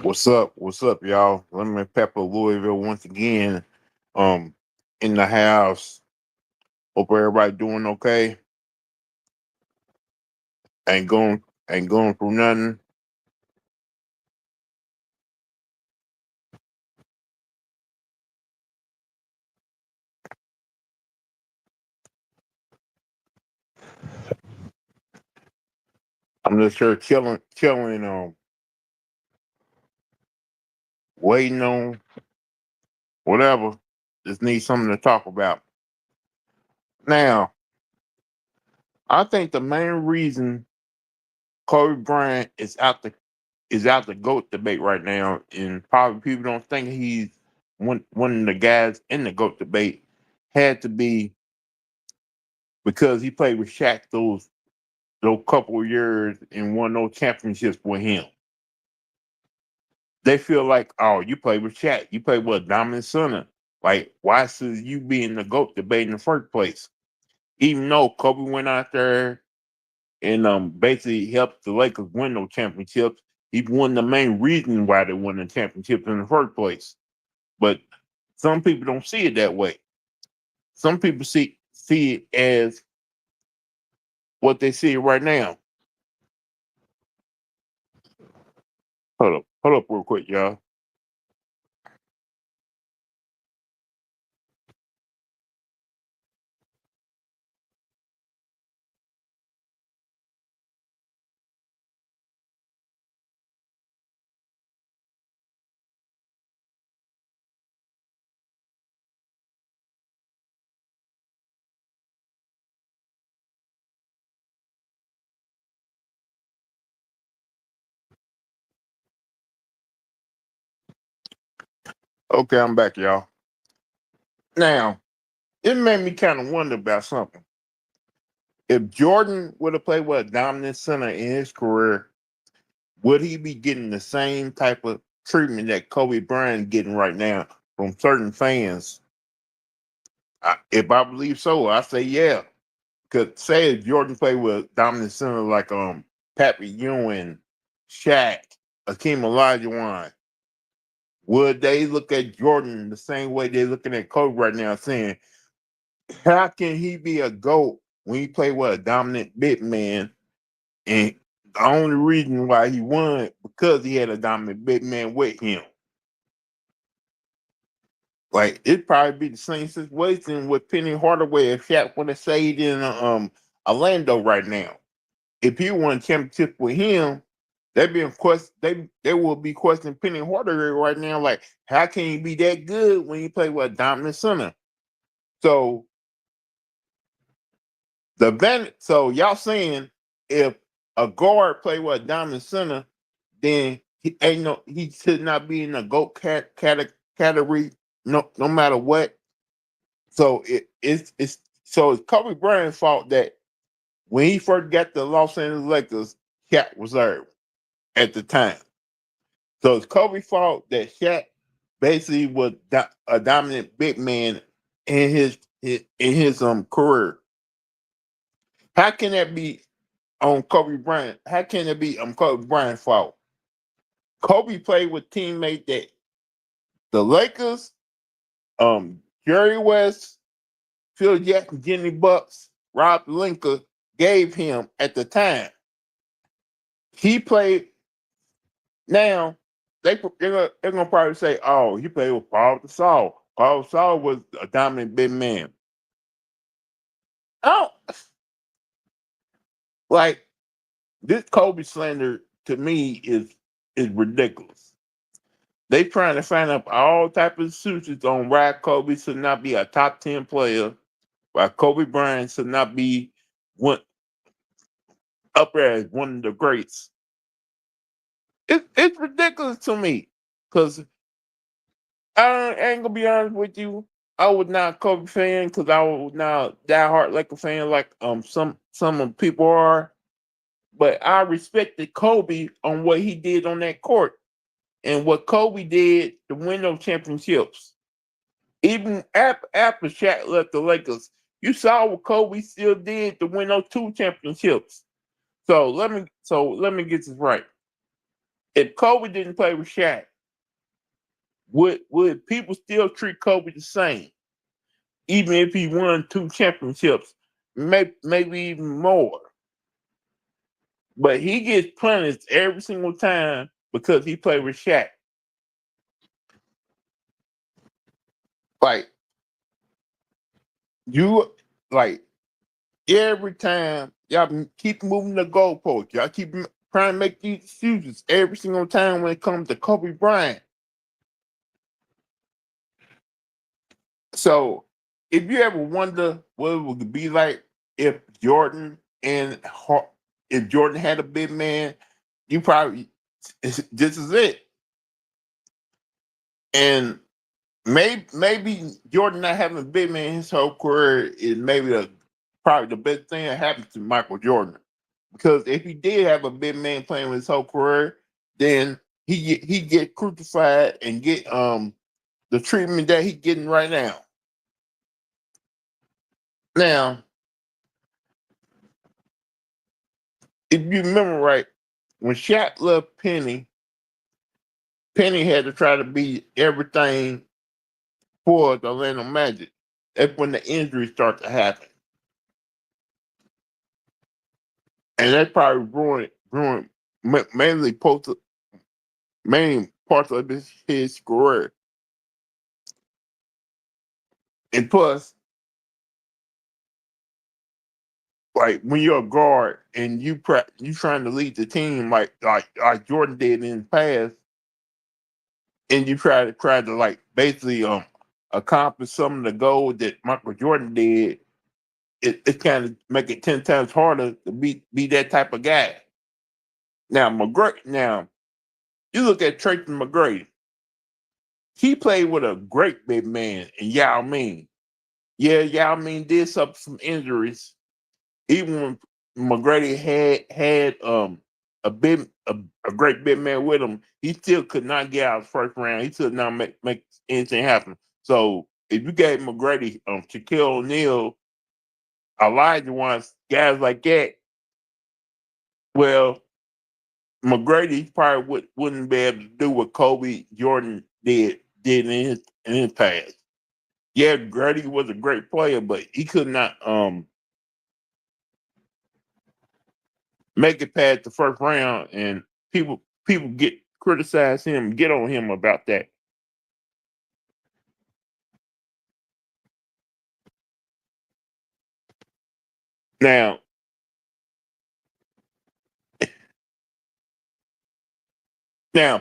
What's up? What's up, y'all? Lemon Pepper Louisville once again. Um, in the house. Hope everybody doing okay. Ain't going through nothing. I'm just here chilling. Waiting on whatever. Just need something to talk about. Now, I think the main reason Kobe Bryant is out the GOAT debate right now, and probably people don't think he's one of the guys in the GOAT debate, had to be because he played with Shaq those couple of years and won those championships with him. They feel like, oh, you played with Shaq, you played with a dominant center. Like, why should you be in the GOAT debate in the first place? Even though Kobe went out there and basically helped the Lakers win those championships, he won the main reason why they won the championship in the first place. But some people don't see it that way. Some people see it as what they see it right now. Hold up, real quick, y'all. Okay, I'm back, y'all. Now, it made me kind of wonder about something. If Jordan would have played with a dominant center in his career, would he be getting the same type of treatment that Kobe Bryant getting right now from certain fans? If I believe so, I say yeah. Because say if Jordan played with a dominant center like Pappy Ewing, Shaq, Akeem Olajuwon, would they look at Jordan the same way they're looking at Kobe right now, saying, how can he be a GOAT when he played with a dominant big man? And the only reason why he won because he had a dominant big man with him. Like it'd probably be the same situation with Penny Hardaway if Shaq would have stayed in Orlando right now. If he won a championship with him, they'd be in question. They will be questioning Penny Hardaway right now. Like, how can he be that good when he play with a dominant center? So so y'all saying if a guard play with a dominant center, then he should not be in the GOAT category, no matter what. So it's Kobe Bryant's fault that when he first got the Los Angeles Lakers, Shaq was there at the time. So it's Kobe's fault that Shaq basically was a dominant big man in his career. How can that be on Kobe Bryant? How can it be on Kobe Bryant's fault? Kobe played with teammates that the Lakers, Jerry West, Phil Jackson, Jimmy Bucks, Rob Linker gave him at the time. He played. Now they're gonna probably say, "Oh, he played with Paul Gasol. Paul Gasol was a dominant big man." Oh, like this Kobe slander to me is ridiculous. They trying to find up all type of excuses on why Kobe should not be a top 10 player, why Kobe Bryant should not be one up there as one of the greats. It's ridiculous to me because I ain't gonna be honest with you. I was not a Kobe fan because I was not a diehard Laker fan like some of people are. But I respected Kobe on what he did on that court and what Kobe did to win those championships. Even after Shaq left the Lakers, you saw what Kobe still did to win those two championships. So let me get this right. If Kobe didn't play with Shaq, would people still treat Kobe the same, even if he won 2 championships, maybe even more? But he gets punished every single time because he played with Shaq. Like you, like every time y'all keep moving the goalposts, y'all keep trying to make these excuses every single time when it comes to Kobe Bryant. So, if you ever wonder what it would be like if Jordan and if Jordan had a big man, you probably this is it. And maybe Jordan not having a big man his whole career is maybe probably the best thing that happened to Michael Jordan. Because if he did have a big man playing with his whole career, then he get crucified and get the treatment that he's getting right now. Now, if you remember right, when Shaq left Penny, Penny had to try to be everything for the Orlando Magic. That's when the injuries start to happen. And that probably ruined mainly parts of his career. And plus, like when you're a guard and you trying to lead the team like Jordan did in the past, and you try to like basically accomplish some of the goals that Michael Jordan did, it kind of make it 10 times harder to be that type of guy. Now you look at Tracy McGrady. He played with a great big man in Yao Ming. Yeah, Yao Ming did suffer some injuries. Even when McGrady had a great big man with him, he still could not get out of the first round. He could not make anything happen. So if you gave McGrady, Shaquille O'Neal, Elijah wants guys like that, well, McGrady probably wouldn't be able to do what Kobe Jordan did in his past. Yeah, Grady was a great player, but he could not make it past the first round, and people get criticize him, get on him about that. Now,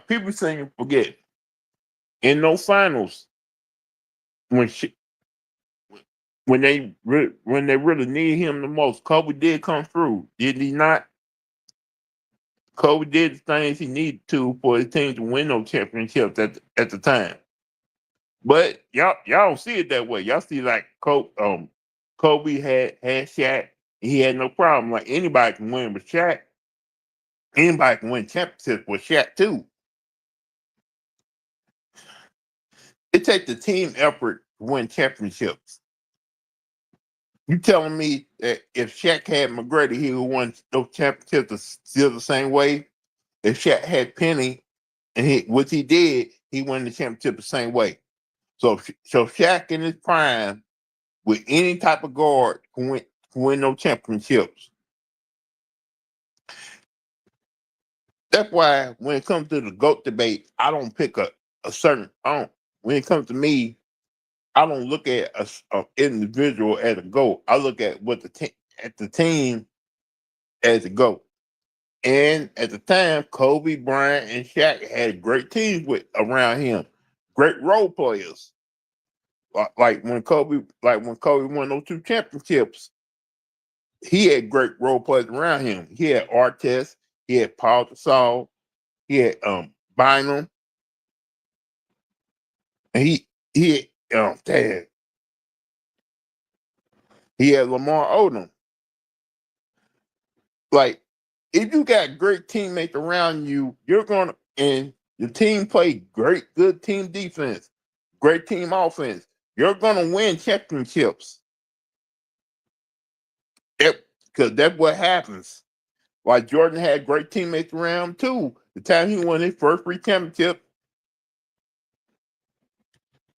people seem to forget in those finals when when they really need him the most, Kobe did come through, did he not? Kobe did the things he needed to for his team to win those championships at the time. But y'all don't see it that way. Y'all see like Kobe had Shaq. He had no problem. Like anybody can win with Shaq. Anybody can win championships with Shaq too. It takes the team effort to win championships. You telling me that if Shaq had McGrady, he would win those championships still the same way? If Shaq had Penny, and what he did, he won the championship the same way. So Shaq in his prime with any type of guard can win those championships. That's why when it comes to the GOAT debate, I don't pick a certain. I don't. When it comes to me, I don't look at a individual as a GOAT. I look at the team as a GOAT. And at the time, Kobe Bryant and Shaq had great teams with around him, great role players. Like when Kobe won those 2 championships, he had great role players around him. He had Artest, he had Paul Gasol, he had Bynum, and damn, he had Lamar Odom. Like, if you got great teammates around you, you're gonna and your team play good team defense, great team offense. You're gonna win championships. Because that's what happens. Like Jordan had great teammates around him too. the time he won his first three championship,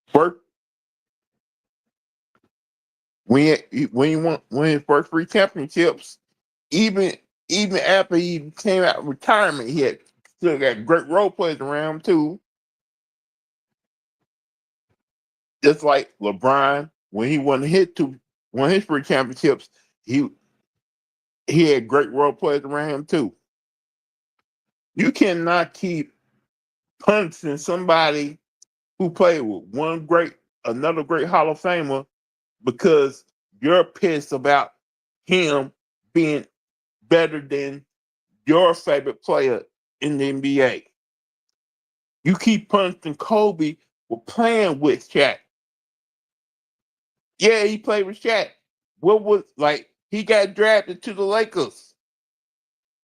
first when he won his first three championships, even even after he came out of retirement, he had still got great role players around him too. Just like LeBron, when he won his three championships, he he had great role players around him too. You cannot keep punishing somebody who played with another great Hall of Famer because you're pissed about him being better than your favorite player in the NBA. You keep punishing Kobe for playing with Shaq. Yeah, he played with Shaq. What was like he got drafted to the Lakers.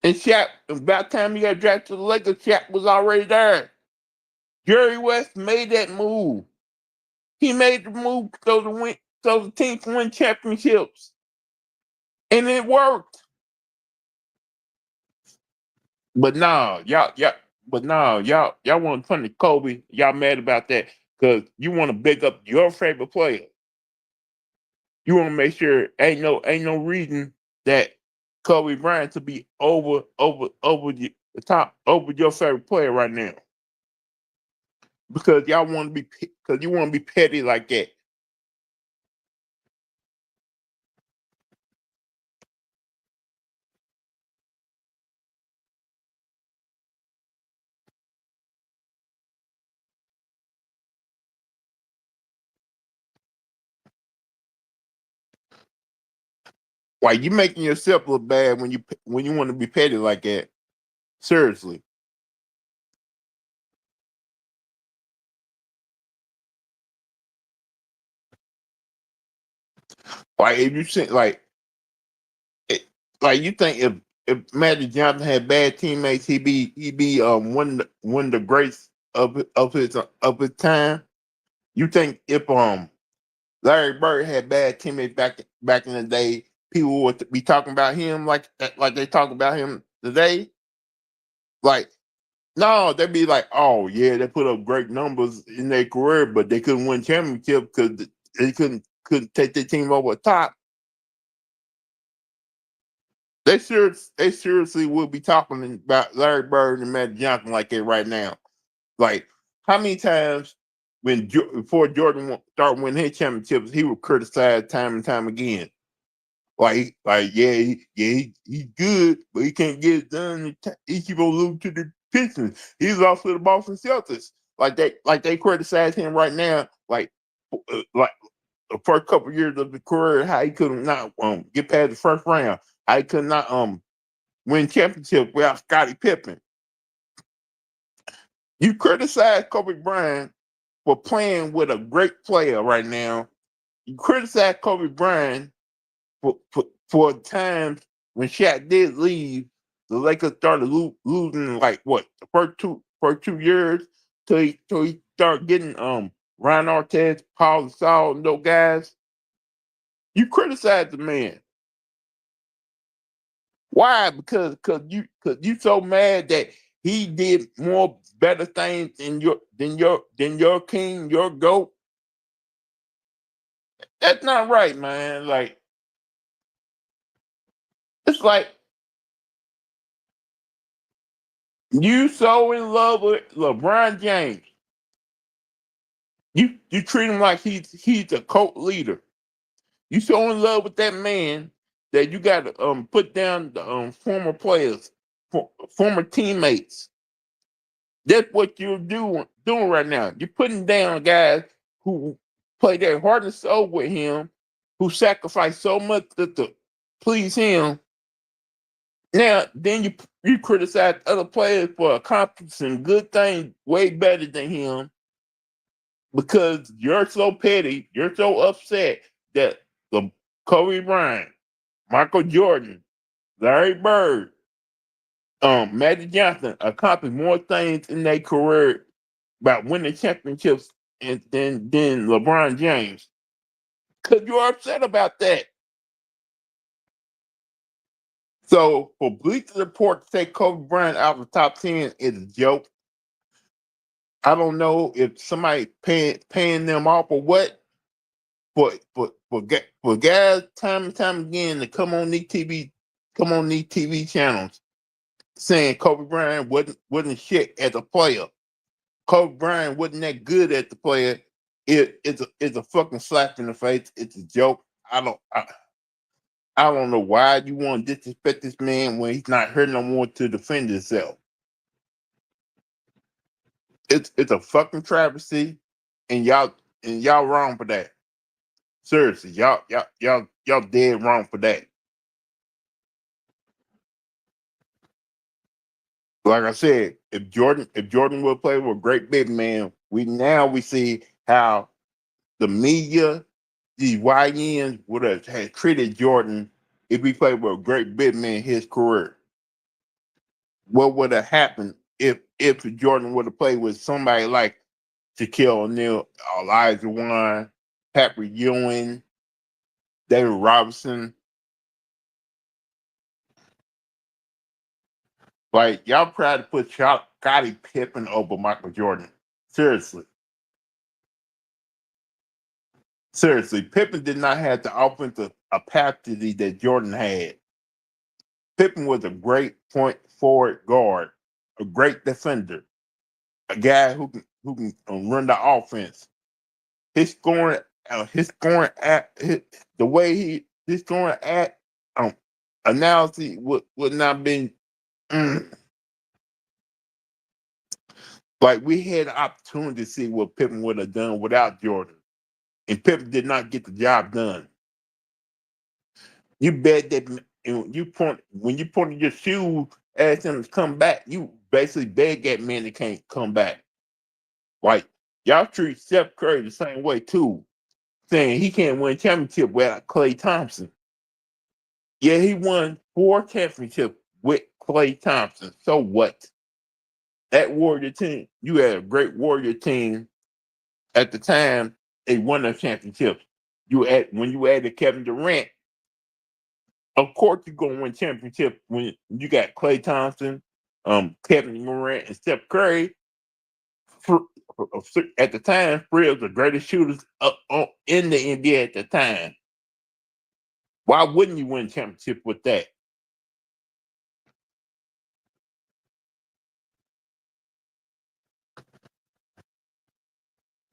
And Shaq, about the time he got drafted to the Lakers, Shaq was already there. Jerry West made that move. He made the move so the team can win championships. And it worked. But no, y'all want to punish Kobe. Y'all mad about that because you want to big up your favorite player. You want to make sure ain't no reason that Kobe Bryant to be over the top over your favorite player right now because y'all want to be because you want to be petty like that. Why you making yourself look bad when you want to be petty like that? Seriously, like if you think it, like you think if Magic Johnson had bad teammates, he'd be one of the greats of his time. You think if Larry Bird had bad teammates back in the day, people would be talking about him like they talk about him today? Like no, they'd be like, oh yeah, they put up great numbers in their career, but they couldn't win championship because they couldn't take their team over the top. They seriously would be talking about Larry Bird and Magic Johnson like that right now. Like how many times before Jordan started winning his championships, he would criticize time and time again. Yeah, he's good, but he can't get it done. He keep on losing to the Pistons. He's lost to the Boston Celtics. Like they criticize him right now. Like the first couple of years of his career, how he could not get past the first round. How he could not win championship without Scottie Pippen. You criticize Kobe Bryant for playing with a great player right now. You criticize Kobe Bryant for times when Shaq did leave, the Lakers started losing like what the first two years till he started getting Ryan Artest, Paul Gasol, and those guys. You criticize the man. Why? Because you so mad that he did more better things than your king, your goat. That's not right, man. Like it's like you so in love with LeBron James. You treat him like he's a cult leader. You so in love with that man that you got to put down the former players, former teammates. That's what you're doing right now. You're putting down guys who play their heart and soul with him, who sacrifice so much to please him. Now, then you criticize other players for accomplishing good things way better than him because you're so petty, you're so upset that the Kobe Bryant, Michael Jordan, Larry Bird, Magic Johnson accomplished more things in their career about winning championships than LeBron James. Because you're upset about that. So for Bleacher Report to take Kobe Bryant out of the top 10 is a joke. I don't know if somebody paying them off or what, for guys time and time again to come on these TV channels saying Kobe Bryant wasn't shit as a player. Kobe Bryant wasn't that good at the player. It's a fucking slap in the face. It's a joke. I don't know why you want to disrespect this man when he's not hurt no more to defend himself. It's a fucking travesty, and y'all wrong for that. Seriously, y'all dead wrong for that. Like I said, if Jordan would play with a great big man, we see how the media, these YNs would have had treated Jordan if he played with a great big man in his career. What would have happened if Jordan would have played with somebody like Shaquille O'Neal, Elijah Wan, Patrick Ewing, David Robinson? Like y'all tried to put Scottie Pippen over Michael Jordan. Seriously. Seriously, Pippen did not have the offensive capacity that Jordan had. Pippen was a great point forward guard, a great defender, a guy who can run the offense. His scoring, the way his scoring analysis would not been like we had the opportunity to see what Pippen would have done without Jordan, and Pippen did not get the job done. You bet that when you point your shoe ask him to come back, you basically beg that man that can't come back. Like y'all treat Steph Curry the same way too, saying he can't win a championship without Klay Thompson. Yeah, he won 4 championships with Klay Thompson. So what? That Warrior team, you had a great Warrior team at the time. They won the championships. When you added Kevin Durant. Of course, you're gonna win championship when you got Klay Thompson, Kevin Durant, and Steph Curry. For, at the time, three of the greatest shooters in the NBA at the time. Why wouldn't you win championship with that?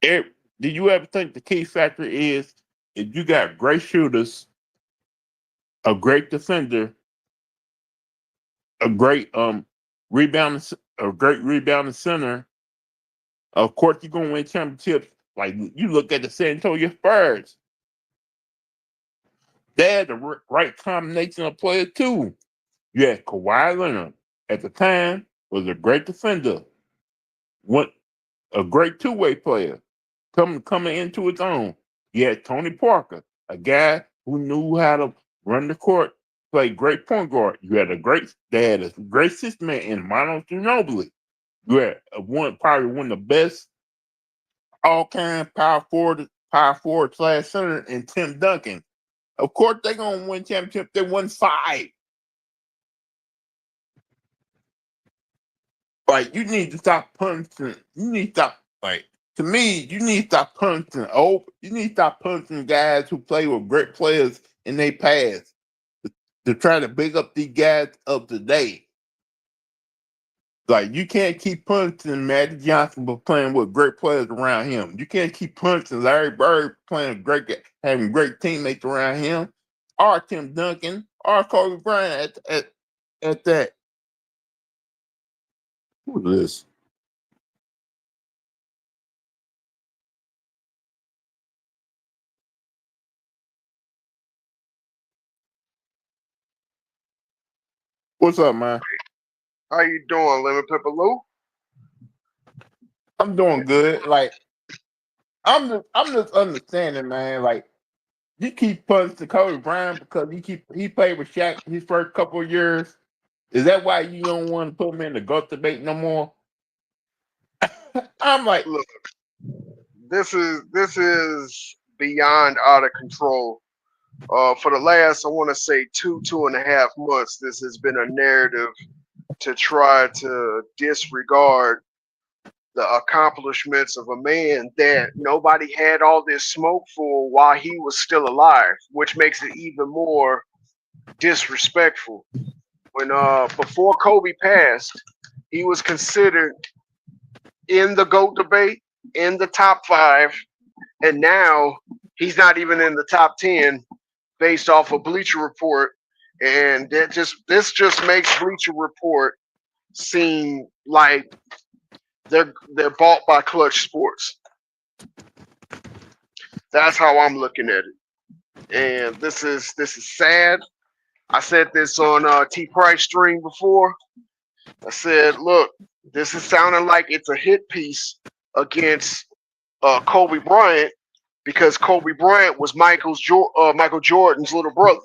Did you ever think the key factor is if you got great shooters, a great defender, a great rebound, a great rebounding center? Of course, you're gonna win championships. Like you look at the San Antonio Spurs, they had the right combination of players too. You had Kawhi Leonard at the time was a great defender, what a great two-way player coming into his own. You had Tony Parker, a guy who knew how to run the court, play great point guard. They had a great system man in Manu Ginobili. You had probably one of the best all-time power forward slash center in Tim Duncan. Of course, they're gonna win championship. They won 5. Like you need to stop punching. You need to stop. Like to me, you need to stop punching. Oh, you need to stop punching guys who play with great players in their past to try to big up these guys of today. Like you can't keep punching Magic Johnson for playing with great players around him. You can't keep punching Larry Bird playing having great teammates around him, or Tim Duncan, or Kobe Bryant at that. Who is this? What's up, man? How you doing, Lemon Pepper Lou? I'm doing good. Like I'm just understanding, man. Like you keep punching Kobe Bryant because he played with Shaq his first couple of years. Is that why you don't want to put him in the GOAT debate no more? I'm like, Look, this is beyond out of control. For the last, I want to say 2.5 months, this has been a narrative to try to disregard the accomplishments of a man that nobody had all this smoke for while he was still alive, which makes it even more disrespectful. When before Kobe passed, he was considered in the GOAT debate, in the top five, and now he's not even in the top 10 based off of Bleacher Report. And this just makes Bleacher Report seem like they're bought by Clutch Sports. That's how I'm looking at it. And this is sad. I said this on T Price stream before. I said, look, this is sounding like it's a hit piece against Kobe Bryant because Kobe Bryant was Michael Jordan's little brother,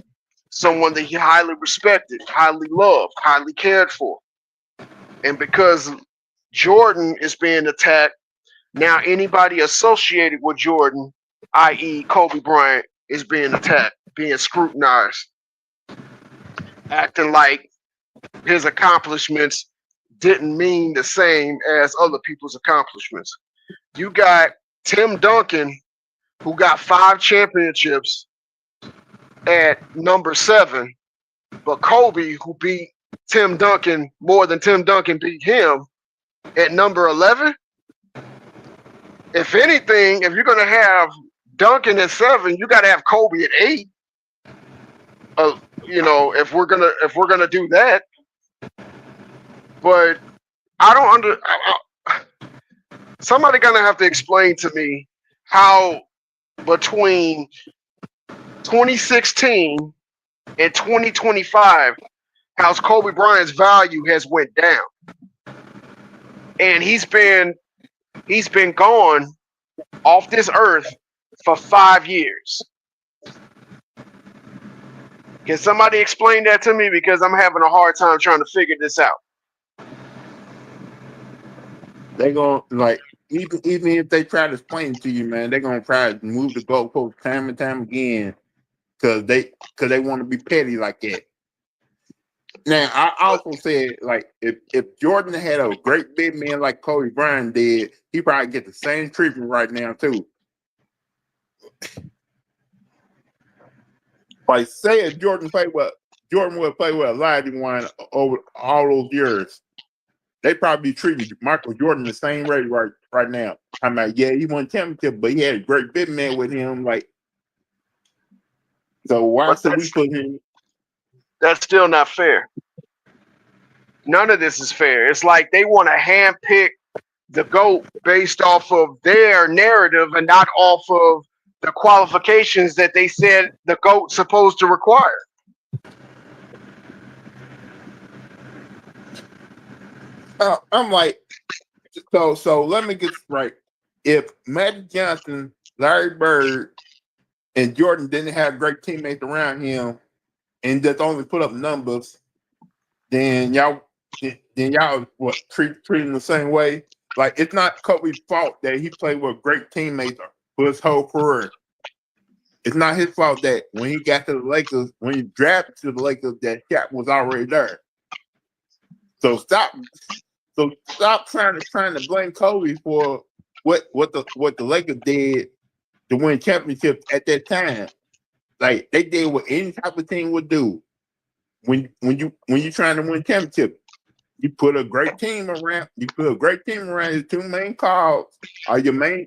someone that he highly respected, highly loved, highly cared for. And because Jordan is being attacked, now anybody associated with Jordan, i.e. Kobe Bryant, is being attacked, being scrutinized, acting like his accomplishments didn't mean the same as other people's accomplishments. You got Tim Duncan, who got 5 championships at number 7, but Kobe, who beat Tim Duncan more than Tim Duncan beat him at number 11. If anything, if you're gonna have Duncan at 7, you got to have Kobe at 8. If we're gonna do that, but I don't somebody gonna have to explain to me how between 2016 and 2025, how Kobe Bryant's value has went down, and he's been gone off this earth for 5 years. Can somebody explain that to me? Because I'm having a hard time trying to figure this out. They gonna like even if they try to explain it to you, man, they're gonna try to move the goalpost time and time again because they want to be petty like that. Now, I also said, like, if Jordan had a great big man like Kobe Bryant did, he probably get the same treatment right now too. Like, say if Jordan would play with Olajuwon over all those years, they probably be treating Michael Jordan the same way right now. I'm like, yeah, he won championship, but he had a great big man with him. Like, so why should we put him? That's still not fair. None of this is fair. It's like they want to handpick the GOAT based off of their narrative and not off of the qualifications that they said the GOAT's supposed to require. I'm like, so let me get this right. If Magic Johnson, Larry Bird, and Jordan didn't have great teammates around him and just only put up numbers, then y'all treat him the same way. Like, it's not Kobe's fault that he played with great teammates for his whole career. It's not his fault that when he got to the Lakers, when he drafted to the Lakers, that Shaq was already there. So stop trying to blame Kobe for what the Lakers did to win championships at that time. Like, they did what any type of team would do. When you're trying to win championship, you put a great team around. You put a great team around your 2 main calls or your main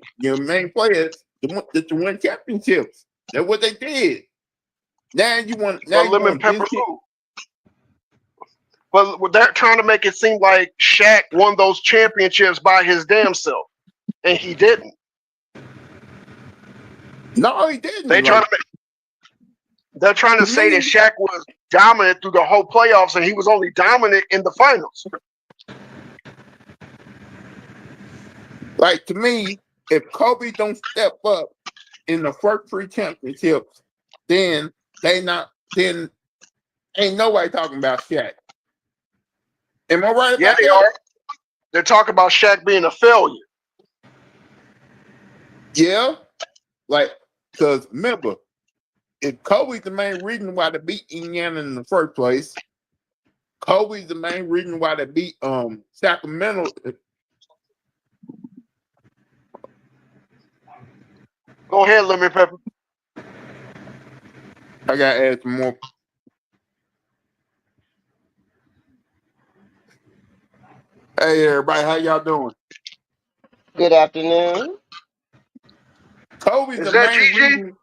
players to win championships. That's what they did. Now you want Lemon Pepper Lou. But they're trying to make it seem like Shaq won those championships by his damn self, and he didn't. No, he didn't. They're trying to say that Shaq was dominant through the whole playoffs, and he was only dominant in the finals. Like, to me, if Kobe don't step up in the first 3 championships, then ain't nobody talking about Shaq. Am I right? Yeah, they are. They're talking about Shaq being a failure. Yeah, like, because remember, if Kobe's the main reason why they beat Indiana in the first place, Kobe's the main reason why they beat Sacramento. Go ahead, Lemon Pepper. I gotta add some more. Hey everybody, how y'all doing? Good afternoon. Kobe's Is the that main Gigi? reason.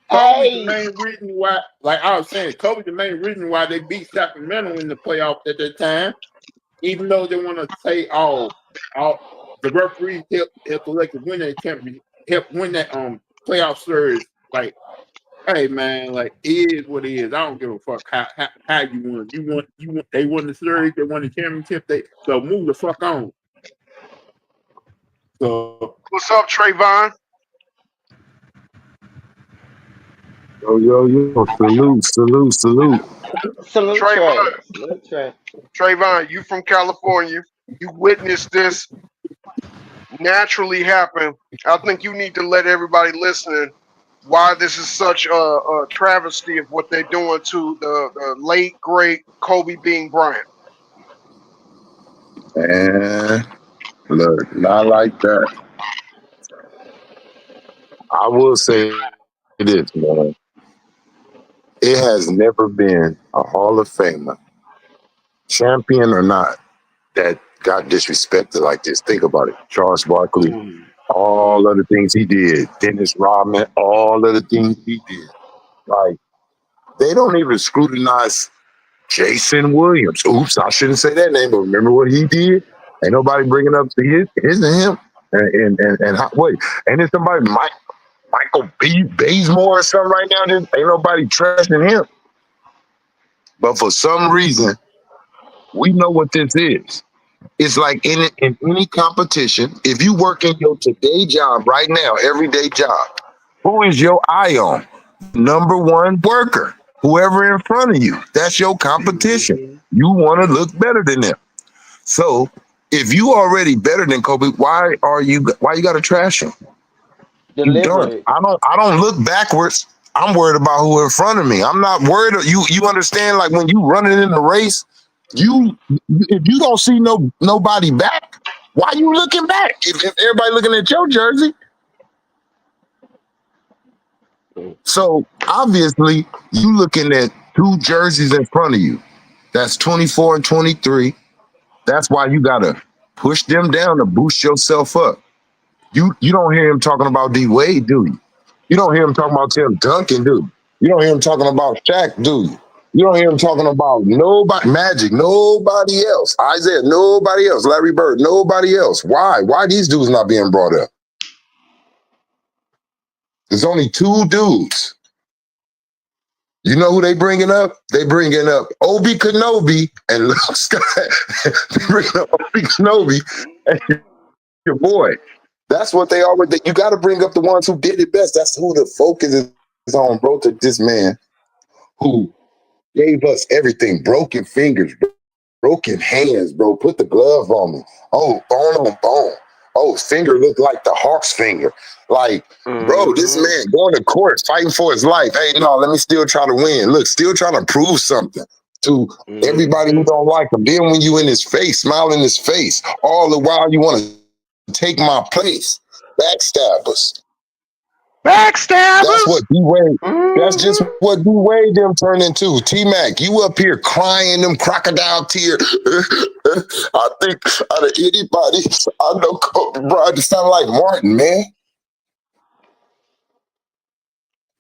Kobe's the Hey, main reason why, like I was saying, Kobe's the main reason why they beat Sacramento in the playoffs at that time. Even though they want to say, the referees help the Lakers win that championship, help win that playoff series. Like, hey man, like it is what it is. I don't give a fuck how you won. You want. They won the series. They won the championship. So move the fuck on. So What's up, Trayvon? Yo, salute. salute Trayvon, Trey. Salute Trey. Trayvon, you from California. You witnessed this naturally happen. I think you need to let everybody listening why this is such a travesty of what they're doing to the late great Kobe Bean Bryant. And look, not like that. I will say this, man. It has never been a Hall of Famer, champion or not, that got disrespected like this. Think about it. Charles Barkley, all of the things he did, Dennis Rodman, all of the things he did. Like, they don't even scrutinize Jason Williams. Oops, I shouldn't say that name, but remember what he did? Ain't nobody bringing up his and him. Wait, ain't there somebody, Michael Bazemore or something right now? Ain't nobody trashing him. But for some reason, we know what this is. It's like in any competition, if you work in your today job right now, everyday job, who is your eye on? Number one worker, whoever in front of you. That's your competition. You want to look better than them. So if you already better than Kobe, why you got to trash him? You don't. Deliberate. I don't look backwards. I'm worried about who in front of me. I'm not worried. You understand? Like when you running in the race, if you don't see nobody back, why you looking back? If everybody looking at your jersey. So obviously you looking at two jerseys in front of you. That's 24 and 23. That's why you gotta push them down to boost yourself up. You don't hear him talking about D Wade, do you? You don't hear him talking about Tim Duncan, do you? You don't hear him talking about Shaq, do you? You don't hear him talking about nobody, Magic, nobody else, Isaiah, nobody else, Larry Bird, nobody else. Why? Why these dudes not being brought up? There's only two dudes. You know who they bringing up? They bringing up Obi Kenobi and Luke Scott. They bringing up Obi Kenobi and your boy. That's what they always. You got to bring up the ones who did it best. That's who the focus is on, bro. To this man who gave us everything: broken fingers, broken hands, bro. Put the glove on me. Oh, bone on bone. Oh, finger looked like the Hawk's finger. Like, bro, this man going to court fighting for his life. Hey, no, let me still try to win. Look, still trying to prove something to everybody who don't like him. Then when you in his face, smile in his face, all the while you want to take my place. Backstabbers. That's what D-Wade. That's just what D-Wade them turned into. T-Mac, you up here crying them crocodile tears. I think out of anybody, I know Kobe Bryant sound like Martin, man.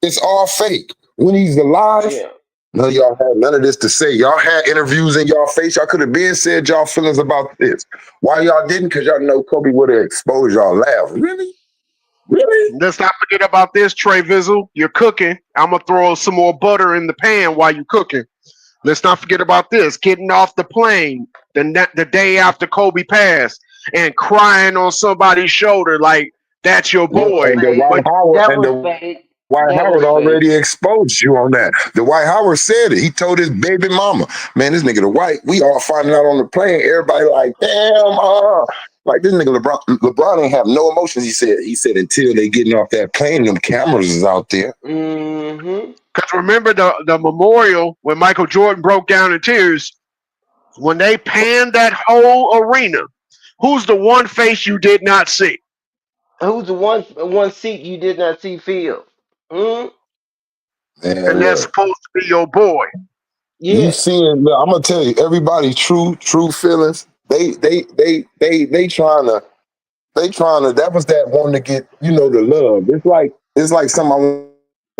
It's all fake. When he's alive, Yeah. none of y'all had none of this to say. Y'all had interviews in y'all face. Y'all could have been said y'all feelings about this. Why y'all didn't? Because y'all know Kobe would have exposed y'all laugh. Really? Really? Let's not forget about this, Trey Vizzle. You're cooking. I'm gonna throw some more butter in the pan while you're cooking. Let's not forget about this. Getting off the plane the day after Kobe passed and crying on somebody's shoulder like that's your Yeah, boy. and the Fake. White Howard That and was the fake. Dwight That Howard was fake. already exposed you on that. Dwight Howard said it. He told his baby mama, man, this nigga Dwight, we all finding out on the plane. Everybody like, damn, like this nigga LeBron ain't have no emotions. He said until they getting off that plane, them cameras is out there. Mm-hmm. Because remember the memorial when Michael Jordan broke down in tears, when they panned that whole arena, who's the one face you did not see? Who's the one seat you did not see filled? Mm? And Man, that's look. supposed to be your boy. You Yeah. seeing? Look, I'm gonna tell you, everybody true feelings. They trying to. That was that one to get, the love. It's like something I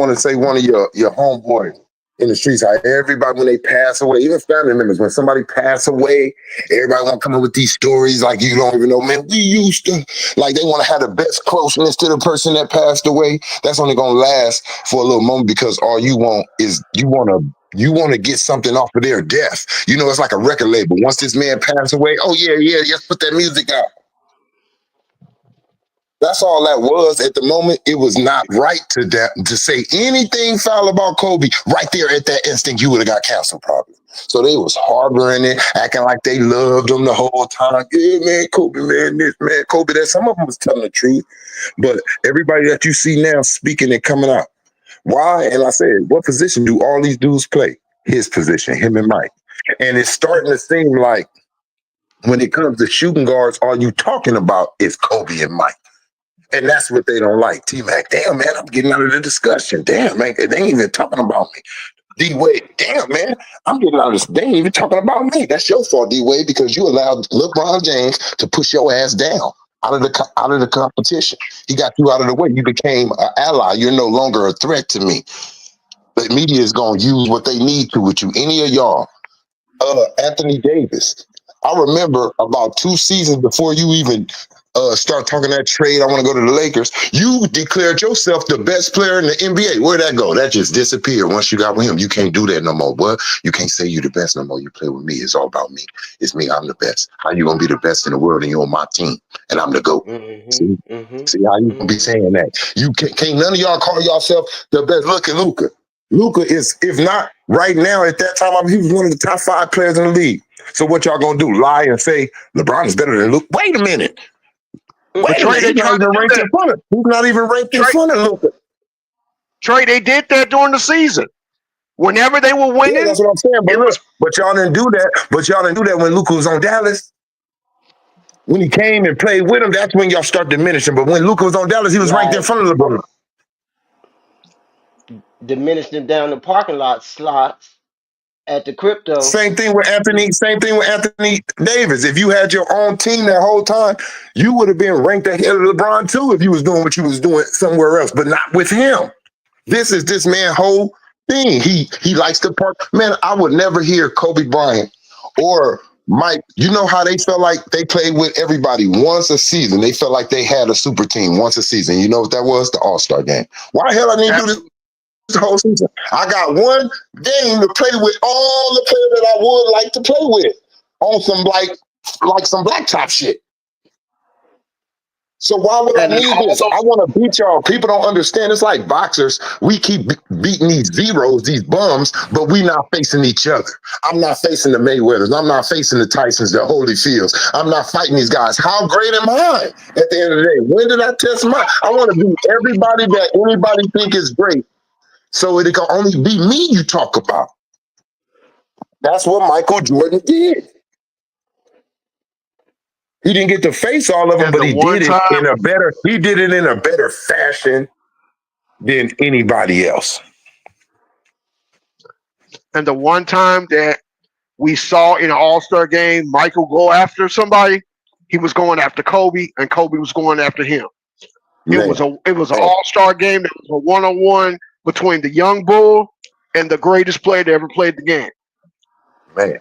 want to say, one of your homeboys in the streets. How everybody, when they pass away, even family members, when somebody pass away, everybody want to come up with these stories like you don't even know, man, we used to, like they want to have the best closeness to the person that passed away. That's only gonna last for a little moment, because all you want is you want to get something off of their death. It's like a record label. Once this man passed away, oh yeah, let's put that music out. That's all that was at the moment. It was not right to say anything foul about Kobe right there at that instant. You would have got canceled probably. So they was harboring it, acting like they loved him the whole time. Yeah, man, Kobe, man, this, man, Kobe, that. Some of them was telling the truth, but everybody that you see now speaking and coming out. Why? And I said, what position do all these dudes play? His position, him and Mike. And it's starting to seem like when it comes to shooting guards, all you talking about is Kobe and Mike. And that's what they don't like. T-Mac, damn, man, I'm getting out of the discussion. Damn, man, they ain't even talking about me. D-Wade, damn, man, I'm getting out of this. They ain't even talking about me. That's your fault, D-Wade, because you allowed LeBron James to push your ass down out of the competition. He got you out of the way. You became an ally. You're no longer a threat to me. The media is going to use what they need to with you. Any of y'all, Anthony Davis. I remember about 2 seasons before you even start talking that trade, I want to go to the Lakers, you declared yourself the best player in the NBA. Where'd that go? That just disappeared once you got with him. You can't do that no more. What? You can't say you the best no more. You play with me. It's all about me. It's me. I'm the best. How you going to be the best in the world and you're on my team and I'm the GOAT? See? Mm-hmm. Mm-hmm. See how you going to be Mm-hmm. saying that? You can't none of y'all call yourself the best. Look at Luka. Luka is, if not right now, at that time, he was one of the top 5 players in the league. So what y'all gonna do? Lie and say LeBron is better than Luka? Wait a minute. But Wait a Trey, minute. they He's not tried even to do ranked that. in front of. He's not even ranked in front of Luka. Trey, they did that during the season. Whenever they were Yeah, winning, that's what I'm saying. But it look, was but y'all didn't do that. But y'all didn't do that when Luka was on Dallas. When he came and played with him, that's when y'all start diminishing. But when Luka was on Dallas, he was ranked in Right. front of LeBron. Diminished them down the parking lot slots at the crypto. Same thing with Anthony. Same thing with Anthony Davis. If you had your own team that whole time, you would have been ranked ahead of LeBron too if you was doing what you was doing somewhere else, but not with him. This is this man's whole thing. He likes to park. Man, I would never hear Kobe Bryant or Mike. You know how they felt like they played with everybody once a season. They felt like they had a super team once a season. You know what that was? The All-Star game. Why the hell I need to do this the whole season? I got one game to play with all the players that I would like to play with on some like some blacktop shit. So why would I and need all this? I those want to beat y'all. People don't understand. It's like boxers. We keep beating these zeros, these bums, but we not facing each other. I'm not facing the Mayweathers. I'm not facing the Tysons, the Holyfields. I'm not fighting these guys. How great am I at the end of the day? When did I test my? I want to beat everybody that anybody think is great. So it can only be me you talk about. That's what Michael Jordan did. He didn't get to face all of them, and but the he one did it time in a better. He did it in a better fashion than anybody else. and the one time that we saw in an All-Star game Michael go after somebody, he was going after Kobe, and Kobe was going after him. Man, It was an man, All-Star game. That was a one-on-one between the young bull and the greatest player that ever played the game. man.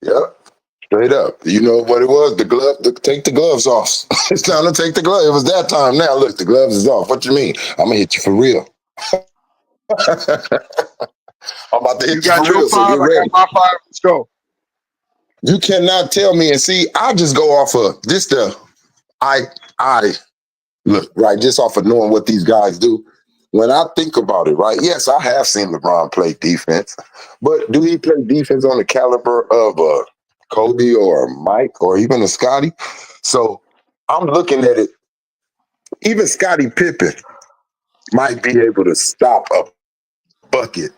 Yep. Straight up. You know what it was? The glove, take the gloves off. It's time to take the gloves. It was that time now. Look, the gloves is off. What you mean? I'm gonna hit you for real. I'm about to You hit you for got your real, so five, get I got ready. my five. Let's go. You cannot tell me and see, I just go off of this I look, right, just off of knowing what these guys do. when I think about it, right? Yes, I have seen LeBron play defense, but do he play defense on the caliber of Kobe or Mike or even a Scotty? So I'm looking at it. Even Scottie Pippen might be able to stop a bucket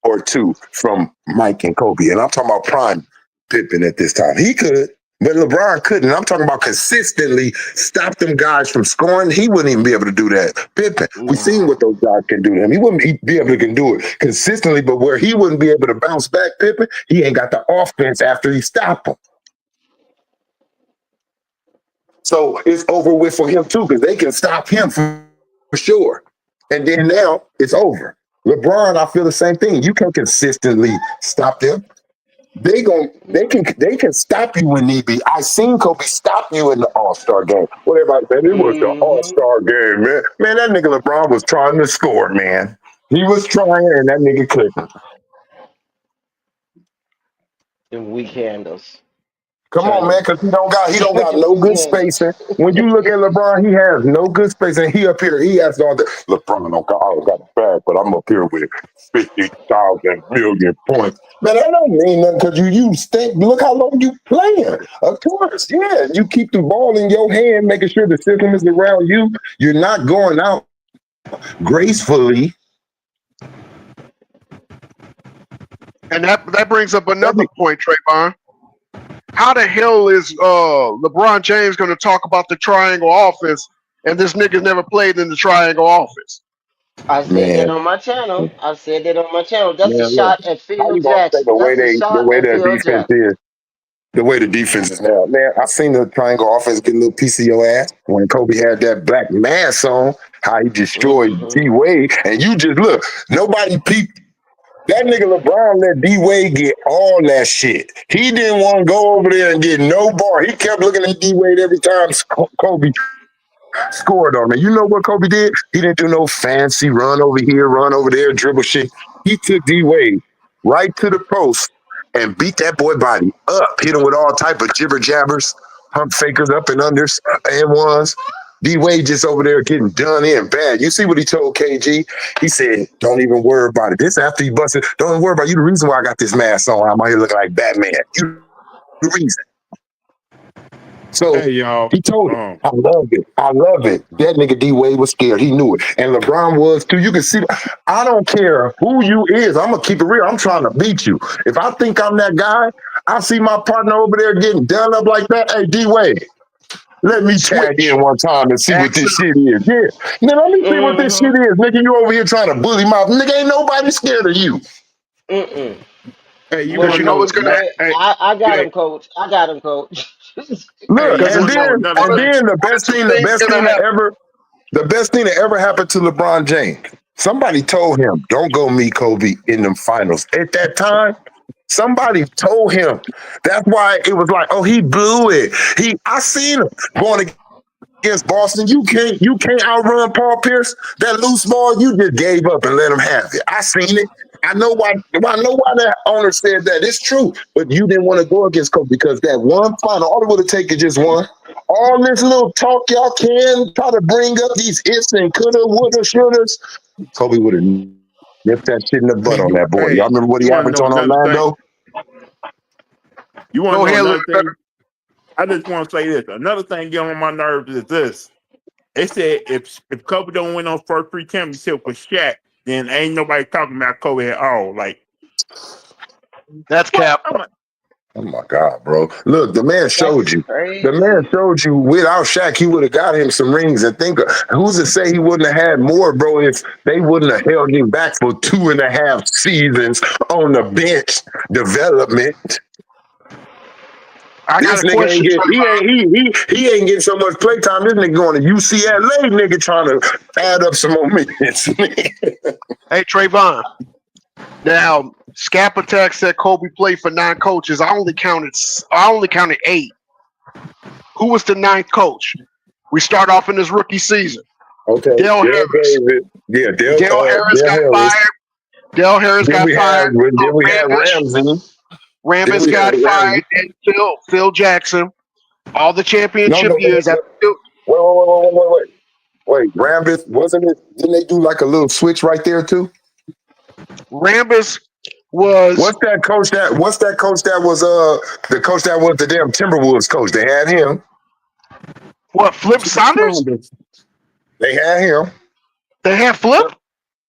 or two from Mike and Kobe. And I'm talking about prime Pippen at this time. He could, but LeBron couldn't. I'm talking about consistently stop them guys from scoring. He wouldn't even be able to do that. Pippen, we seen what those guys can do to him. He wouldn't be able to do it consistently, but where he wouldn't be able to bounce back, Pippen, he ain't got the offense after he stopped him. So it's over with for him too, because they can stop him for sure. And then now it's over. LeBron, I feel the same thing. You can consistently stop them. They can stop you when need be. I seen Kobe stop you in the All-Star game. What everybody said, it was the All-Star game, man. Man, that nigga LeBron was trying to score, man. He was trying, and that nigga couldn't. Them weak handles. Come on, man, because he don't got no good spacing. When you look at LeBron, he has no good spacing. He up here, he has all the LeBron don't got the bag, but I'm up here with 50,000 million points. Man, that don't mean nothing because you stink. Look how long you playing. Of course, yeah. You keep the ball in your hand, making sure the system is around you. You're not going out gracefully. And that brings up another point, Trayvon. How the hell is LeBron James going to talk about the triangle offense and this nigga never played in the triangle offense? I said that on my channel. That's a Man, look, shot at how Phil you gonna say Jackson. the way That's a shot at their Phil defense Jackson. is? The way the defense is now. Man, I seen the triangle offense get a little piece of your ass when Kobe had that black mask on, how he destroyed D Wade. And you just look, nobody peeped. That nigga LeBron let D Wade get all that shit. He didn't want to go over there and get no bar. He kept looking at D Wade every time Kobe scored on him. You know what Kobe did? He didn't do no fancy run over here, run over there, dribble shit. He took D Wade right to the post and beat that boy body up. Hit him with all type of jibber jabbers, pump fakers, up and unders, and ones. D Wade just over there getting done in bad. You see what he told KG? He said, "Don't even worry about it." This after he busted. Don't even worry about it. You. The reason why I got this mask on. I'm out here looking like Batman. You the reason. So Hey y'all. he told it. I love it. I love it. That nigga D Wade was scared. He knew it. And LeBron was too. You can see, I don't care who you is. I'm going to keep it real. I'm trying to beat you. If I think I'm that guy, I see my partner over there getting done up like that. Hey, D Wade, let me tag Switch. in one time and see what this Accent. shit is. Yeah. Man, let me see what this shit is. Nigga, you over here trying to bully my. Nigga, ain't nobody scared of you. Hey, you Because want you to know know? what's going to Hey, I got yeah. him, coach. Hey, Look, you because and want it's to know then another and thing? then one of two the things best going thing to that happen. ever the best thing that ever happened to LeBron James. Somebody told him, "Don't go meet Kobe in them finals." At that time, somebody told him. That's why it was like, "Oh, he blew it." I seen him going against Boston. You can't outrun Paul Pierce. That loose ball, you just gave up and let him have it. I seen it. I know why. I know why that owner said that. It's true, but you didn't want to go against Kobe because that one final, all it would have taken just one. All this little talk y'all can try to bring up these ifs and coulda, woulda, shouldas. Kobe would have nipped that shit in the butt on that boy. Y'all remember what You he want to averaged know on another thing? Orlando? You want Go to know ahead, another Lemon Pepper. thing? I just want to say this. Another thing getting on my nerves is this. They said if Kobe don't win on first three championship with Shaq, then ain't nobody talking about Kobe at all. Like, That's what? cap. Oh my God, bro. Look, the man showed That's you. The man crazy. showed you without Shaq, he would have got him some rings. And who's to say he wouldn't have had more, bro, if they wouldn't have held him back for 2.5 seasons on the bench development. I got This a nigga ain't question, get Trayvon. he ain't getting so much playtime. This nigga going to UCLA, nigga trying to add up some more minutes. Hey, Trayvon. Now, Scap Attack said Kobe played for 9 coaches. I only counted 8. Who was the 9th coach? We start off in his rookie season. Okay, Dale Dale Harris. David. Yeah, Dale Harris Dale got Harris. fired. Dale Harris got fired. Then we had Rambis. Ramsey. Then Rambis we had got Ramsey. fired. And Phil Jackson. All the No, championship no, years. wait. Wait, Rambis, wasn't it? Didn't they do like a little switch right there too? Rambis was What's that coach that? What's that coach that was the coach that was the damn Timberwolves coach? They had him. what? Flip Saunders? They had him. They had Flip.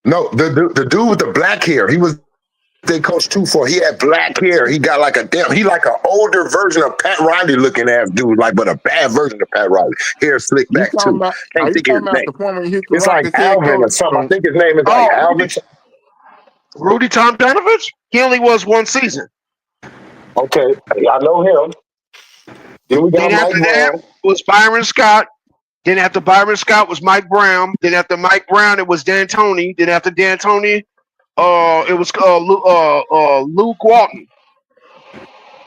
No, the dude with the black hair. He was they coach too for. He had black hair. He got like he like an older version of Pat Riley looking ass dude, like but a bad version of Pat Riley. Hair slicked You back talking too. about? Are Can't you think of talking his about the name. former Houston It's like Rockets head Alvin or coach? something. I think his name is like Oh, Alvin. Rudy Tomjanovich? He only was one season. Okay, I know him. Then we got Then Mike after that Brown. was Byron Scott. Then after Byron Scott was Mike Brown. Then after Mike Brown, it was D'Antoni. Then after D'Antoni, it was Luke Walton.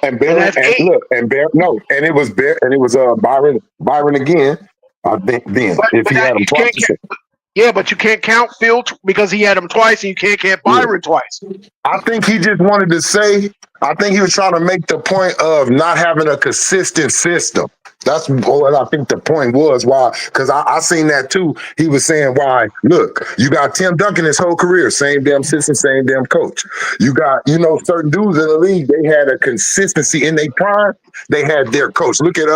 And And Barry, that's and 8. look, and Barry, no, and it was Barry, and it was Byron again. I think then But, if but he that, had him you can't twice. but you can't count Phil because he had him twice, and you can't count Yeah. Byron twice. I think he just wanted to say. I think he was trying to make the point of not having a consistent system. That's what I think the point was. Why? Because I seen that too. He was saying, why? Look, you got Tim Duncan his whole career, same damn system, same damn coach. You got, certain dudes in the league, they had a consistency in their prime. They had their coach. Look at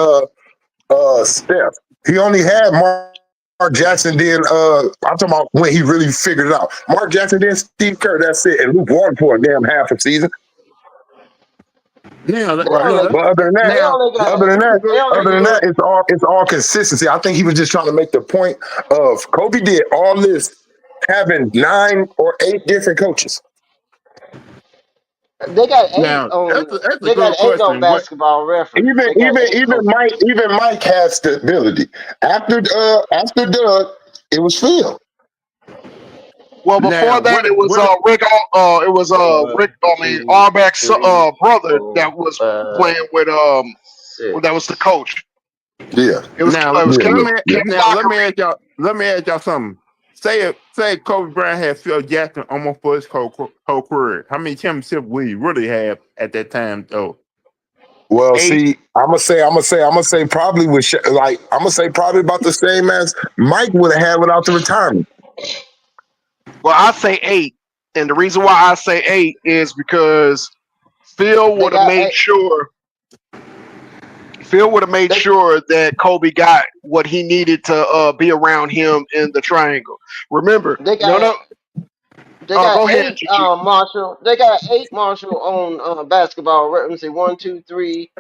Steph. He only had Mark Jackson, then I'm talking about when he really figured it out. Mark Jackson, then Steve Kerr, that's it. And Luke Walton for a damn half a season. Now, They Right. only, But other than that, they only got, other than that, they only other than got, that, it's all consistency. I think he was just trying to make the point of Kobe did all this having 9 or 8 different coaches. they got eight now on, that's a they got good 8 on question. What Basketball Reference. Even They got even 8 even coaches. Mike had stability. After Doug, it was Phil. Well, before now? that, it was What? Rick. It was Rick. 1, I mean 2, Auerbach's 3, brother that 4, was 5, playing with 6. that was the coach. Yeah, It was Now, yeah, Kevin let yeah, me yeah. Kevin now Lockery. let me ask y'all something. Say Kobe Bryant had Phil Jackson almost for his whole career. How many championships would he really have at that time? Though Well, 8. see, I'm gonna say probably I'm gonna say probably about the same as Mike would have had without the retirement. Well, I say 8, and the reason why I say 8 is because Phil They would have got made 8. sure. Phil would have made They, sure that Kobe got what he needed to be around him in the triangle. Remember, they no, got no. They got Go ahead, 8, Gigi. Marshall. They got 8, Marshall, on Basketball Reference. Say 1, 2, 3,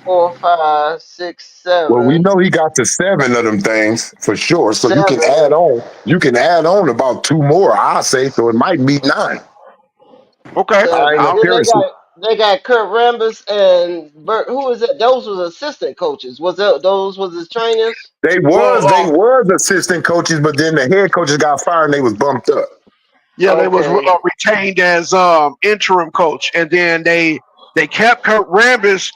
4, 5, 6, Well, we 7, know he got to 7 of them things for sure. So you can add 7. on. You can add on about 2 more. I say so. It might be 9. Okay. I ain't 7. no Then they seriously. got Kurt Rambis and Bert. Who was it? Those was assistant coaches. Those was his trainers? Well, They was assistant coaches, but then the head coaches got fired and they was bumped up. yeah, they was Okay. retained as interim coach, and then they kept Kurt Rambis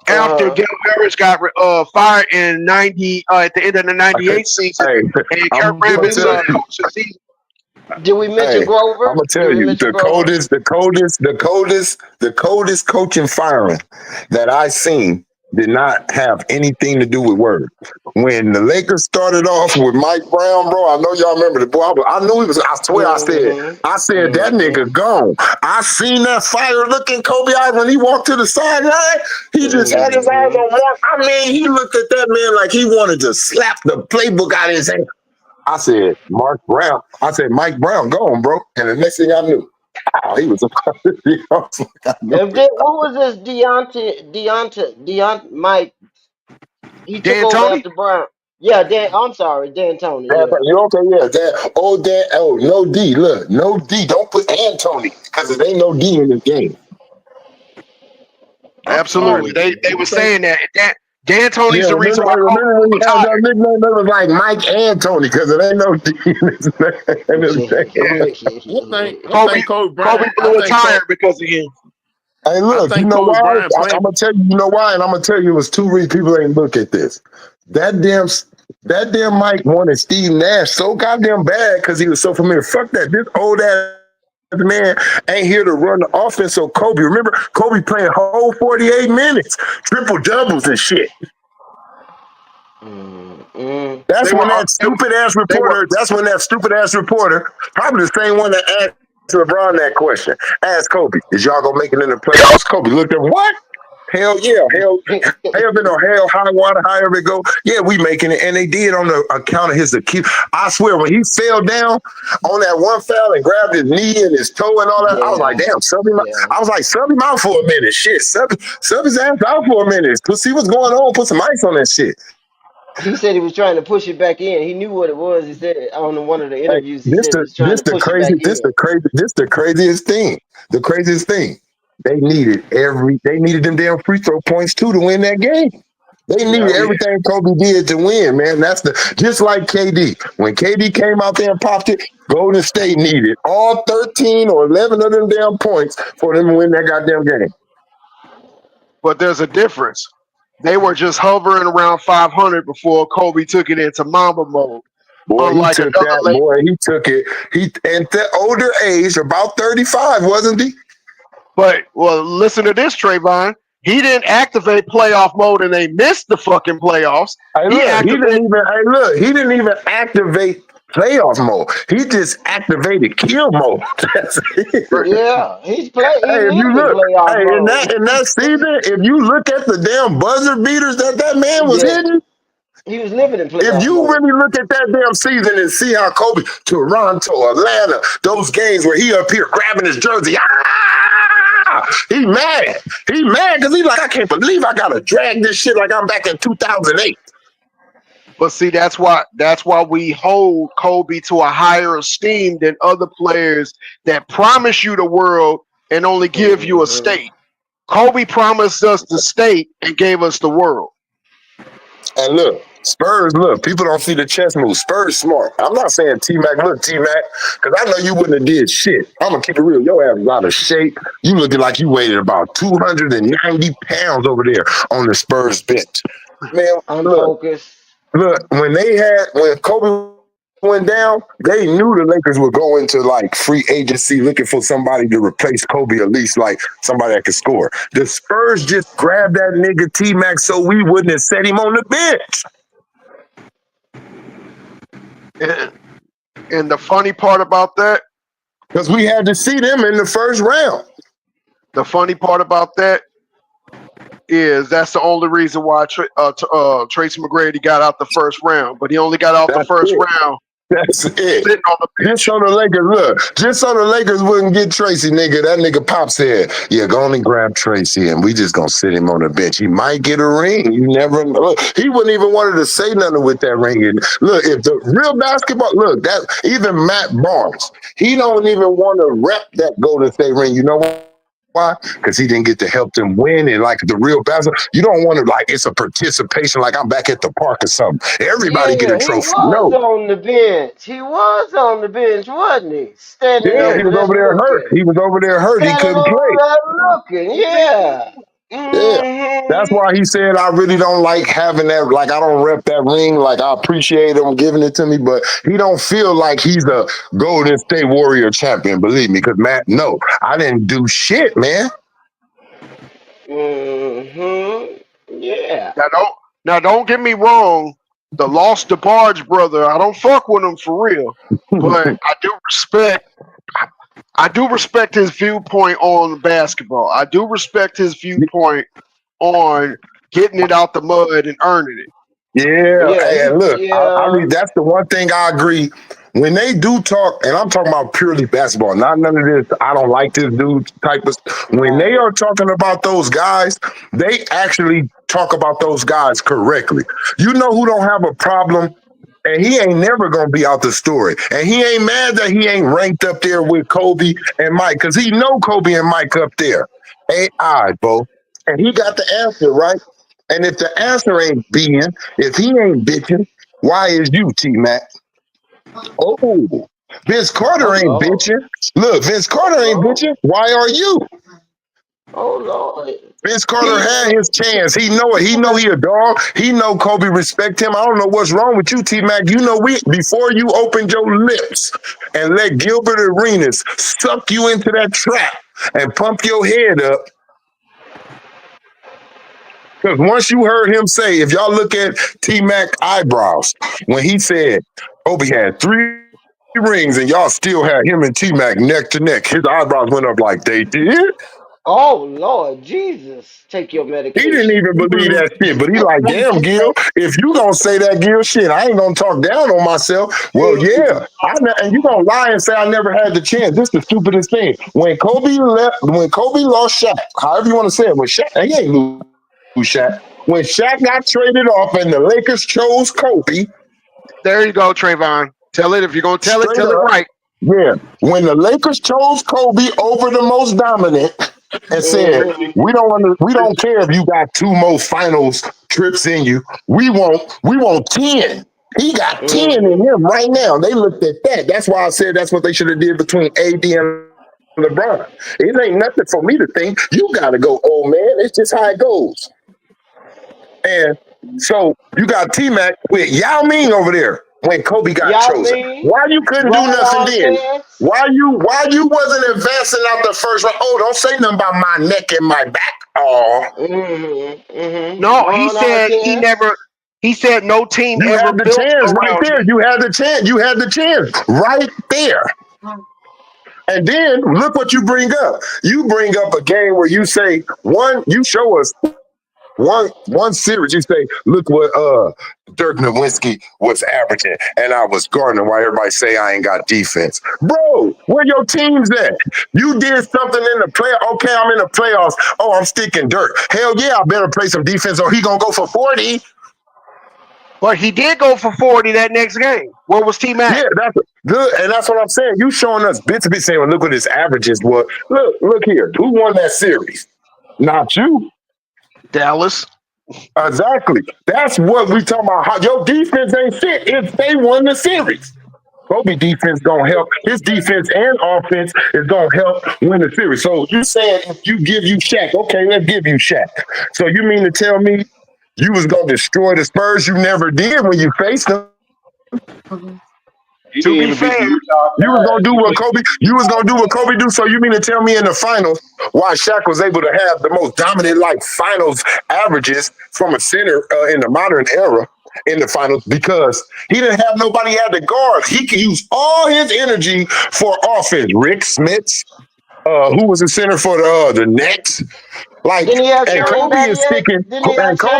after Uh Gil Harris got fired in 90 at the end of the Okay. 98 season, Hey, and Kurt I'm did gonna we Rambis tell men- you. coached the season. did we mention Hey, I'm Grover? gonna Did tell we you mention Grover? the coldest coaching firing that I seen did not have anything to do with word. When the Lakers started off with Mike Brown, bro, I know y'all remember the boy. I knew he was. I swear, Mm-hmm. I said that Mm-hmm. nigga gone. I seen that fire looking Kobe eyes when he walked to the sideline. He just had his eyes Mm-hmm. on Mark. I mean, he looked at that man like he wanted to slap the playbook out of his hand. I said, Mark Brown. I said, Mike Brown, go on, bro. And the next thing I knew, he was about to be off. I know. What was this Mike? He took over D'Antoni? after Brown. Yeah, I'm sorry, D'Antoni. Dad, Yeah. you okay? Yeah, Dad. Dad. Oh, no D. Look, no D. Don't put Anthony because there ain't no D in this game. I'm sorry. Absolutely, they Mm-hmm. were You think saying that D'Antoni's Yeah, the reason why Kobe remember when he had retired. that nickname? It was like Mike Anthony because it ain't no D in his name. I Kobe think Kobe Kobe Bryant? blew a tire because of him. Hey, I look, you think know Kobe why? Bryant I'm playing. gonna tell you, you know why, and I'm gonna tell you, it was 2 reasons people ain't look at this. That damn, that damn Mike wanted Steve Nash so goddamn bad because he was so familiar. Fuck that, this old ass man ain't here to run the offense. So Kobe, remember Kobe playing whole 48 minutes, triple doubles and shit. Mm-mm. That's They were when uh, that stupid ass they were reporter, probably the same one that asked LeBron that question, asked Kobe, is y'all gonna make it in the playoffs? Kobe looked at what? Hell yeah, hell been on hell, high water, however it go. Yeah, we making it. And they did on the account of his keep. I swear, when he fell down on that one foul and grabbed his knee and his toe and all that, I was like, Yeah, damn, sub him out. yeah. I was like, sub him out for a minute. Shit, sub his ass out for a minute. Let's see what's going on. Put some ice on that shit. He said he was trying to push it back in. He knew what it was. He said on one of the Like interviews, he said he was trying to push it back in. this the craziest thing. The craziest thing. They needed them damn free throw points too to win that game. They needed Yep. yeah. everything Kobe did to win, man. That's just like KD. When KD came out there and popped it, Golden State needed all 13 or 11 of them damn points for them to win that goddamn game. But there's a difference. They were just hovering around 500 before Kobe took it into Mamba mode. Boy, he Unlike took another that. late, Boy, he took it. He at the older age, about 35, wasn't he? but well, listen to this, Trayvon. He didn't activate playoff mode, and they missed the fucking playoffs. Hey, He look, activated. he didn't even activate playoff mode. He just activated kill mode. That's it. Yeah, he Hey, if you lived in look, playoff hey, mode. in that season, if you look at the damn buzzer beaters that man was Yeah, hitting, he was living in if playoff you mode. really look at that damn season and see how Kobe, Toronto, Atlanta, those games where he up here grabbing his jersey, he mad. He mad because he like, I can't believe I gotta drag this shit like I'm back in 2008. But see, that's why we hold Kobe to a higher esteem than other players that promise you the world and only give you a Hmm. state. Kobe promised us the state and gave us the world. And look, Spurs, look, people don't see the chess move. Spurs smart. I'm not saying T-Mac, look, T-Mac, because I know you wouldn't have did shit. I'm going to keep it real. Your ass was out of shape. You looking like you weighed about 290 pounds over there on the Spurs bench. Man, Unfocused. when Kobe went down, they knew the Lakers would go into like free agency looking for somebody to replace Kobe, at least like somebody that could score. The Spurs just grabbed that nigga T-Mac so we wouldn't have set him on the bench. And, and the funny part about that, Because we had to see them in the first round. the funny part about that is that's the only reason why Tracy McGrady got out the first round, but he only got out the That's first it. round That's it. sitting on the Just bench. so the Lakers, just so the Lakers wouldn't get Tracy, nigga. That nigga Pop said, yeah, go on and grab Tracy and we just gonna sit him on the bench. He might get a ring. You never know. Look, he wouldn't even wanted to say nothing with that ring. And look, if the real basketball, look, that even Matt Barnes, he don't even want to rep that Golden State ring. You know what? Why? Because he didn't get to help them win. And like the real basketball, you don't want to like it's a participation like I'm back at the park or something. Everybody get a Yeah, he trophy. was No. on the bench. He was on the bench, wasn't he? Standing Yeah, he over was there over there hurt. looking. He was over there hurt. He Standing couldn't play. over there looking. Yeah. Yeah. That's Hmm. why he said, I really don't like having that. Like, I don't rep that ring. Like, I appreciate him giving it to me, but he don't feel like he's a Golden State Warrior champion. Believe me, because Matt, no, I didn't do shit, man. Hmm. Yeah. Now don't get me wrong. The Lost DeBarge brother, I don't fuck with him for real, but I do respect his viewpoint on basketball. I do respect his viewpoint on getting it out the mud and earning it. Yeah, Yeah. and look, I Yeah. mean that's the one thing I agree. When they do talk, and I'm talking about purely basketball, not none of this. I don't like this dude type of. When they Right. are talking about those guys, they actually talk about those guys correctly. You know who don't have a problem, and he ain't never gonna be out the story, and he ain't mad that he ain't ranked up there with Kobe and Mike, because he know Kobe and Mike up there. AI, bro, and he got the answer right. And if the answer ain't being, if he ain't bitching, why is you, T Mac? Oh, Vince Oh Carter ain't Lord. bitching. Look, Vince Oh Carter ain't Lord. bitching. Why are you? Oh Lord. Vince Carter He. had his chance. He know it. He know he a dog. He know Kobe respect him. I don't know what's wrong with you, T Mac. You know we before you opened your lips and let Gilbert Arenas suck you into that trap and pump your head up. Because once you heard him say, if y'all look at T-Mac eyebrows, when he said Kobe had 3 rings and y'all still had him and T-Mac neck to neck, his eyebrows went up like, they did? Oh Lord Jesus, take your He didn't medication. even believe that shit, but he like, damn, Gil, if you gonna say that Gil shit, I ain't gonna talk down on myself. Well, yeah, and you gonna lie and say I never had the chance. This is the stupidest thing. When Kobe lost Shaq, however you want to say it, when Shaq, he ain't lose Shaq. When Shaq got traded off and the Lakers chose Kobe, There you go, Trayvon. Tell it if you're gonna tell it. straight Tell it up, right. yeah. When the Lakers chose Kobe over the most dominant and said, Mm-hmm. we don't care if you got 2 more finals trips in you. We want 10. He got 10 in Mm-hmm. him right now. They looked at that. That's why I said that's what they should have did between AD and LeBron. It ain't nothing for me to think. You gotta go, old man. It's just how it goes. And so you got T-Mac with Yao Ming over there when Kobe got Y'all chosen. mean Why you couldn't do Brian nothing then? Artest? Why you wasn't advancing out the first round? Oh, don't say nothing about my neck and my back. Oh, Mm-hmm. Mm-hmm. No, he Ron said he Artest? never. He said no team you ever had the built chance right around there. him. You had the chance. You had the chance right there. And then look what you bring up. You bring up a game where you say one, you show us one series. You say, look what Dirk Nowitzki was averaging, and I was guarding. Why everybody say I ain't got defense, bro? Where your teams at? You did something in the play. Okay, I'm in the playoffs. Oh, I'm sticking Dirk. Hell yeah, I better play some defense, or he gonna go for 40. But he did go for 40 that next game. Where was T Yeah, Mac? that's good, and that's what I'm saying. You showing us bits of it, saying, well, look what his averages were. Look here. Who won that series? Not you. Dallas. Exactly. That's what we talking about. How your defense ain't fit if they won the series. Kobe defense gonna help. His defense and offense is gonna help win the series. So you saying if you give you Shaq, okay, let's give you Shaq. So you mean to tell me you was gonna destroy the Spurs? You never did when you faced them. He To didn't be even beat the fair, Utah You was gonna Jazz. do He what couldn't Kobe. beat the You was Utah gonna do what Jazz. Kobe do. So you mean to tell me in the finals why Shaq was able to have the most dominant like finals averages from a center in the modern era in the finals because he didn't have nobody at the guard. He could use all his energy for offense. Rick Smits, who was the center for the Nets, like, Didn't he have and Shane Kobe Battier is yet? sticking, Didn't he have and Shane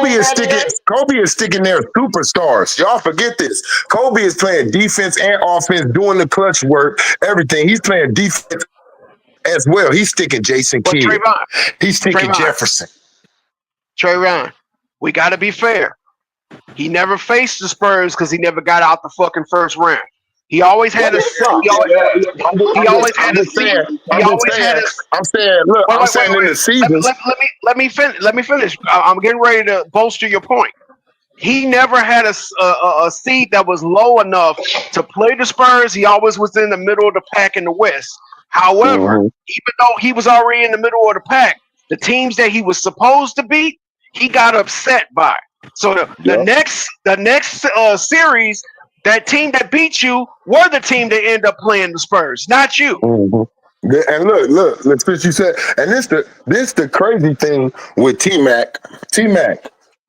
Battier? Kobe is sticking there superstars. Y'all forget this. Kobe is playing defense and offense, doing the clutch work, everything. He's playing defense as well. He's sticking Jason but Kidd. Trayvon, He's sticking Trayvon, Jefferson. Trayvon, we got to be fair. He never faced the Spurs because he never got out the fucking first round. He always What had a. is He up? always. He always had I'm a just seat. saying. He always had a. I'm saying. Look, Wait, I'm wait, wait, saying in wait. the seasons. Let me finish. Let me finish. I'm getting ready to bolster your point. He never had a seat that was low enough to play the Spurs. He always was in the middle of the pack in the West. However, Mhm. even though he was already in the middle of the pack, the teams that he was supposed to beat, he got upset by. So Yep. the next series, that team that beat you were the team that ended up playing the Spurs, not you. Mhm. And look, Chris, you said, and this the crazy thing with T Mac.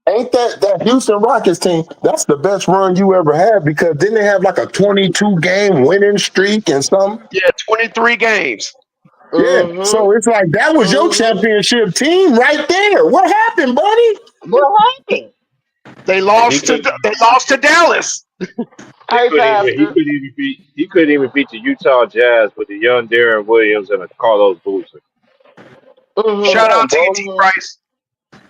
Ain't that Houston Rockets team? That's the best run you ever had because didn't they have like a 22 game winning streak and something? Yeah, 23 games. Yeah. So Mm-hmm. it's like that was your Mm-hmm. championship team right there. What happened, buddy? What happened? And he couldn't. They lost to Dallas. He Hey, couldn't even. He Pastor. couldn't even beat. He couldn't even beat the Utah Jazz with the young Darren Williams and a Carlos Boozer. Mm-hmm. Shout Come out on, to you, bro. T. Mm-hmm. Price.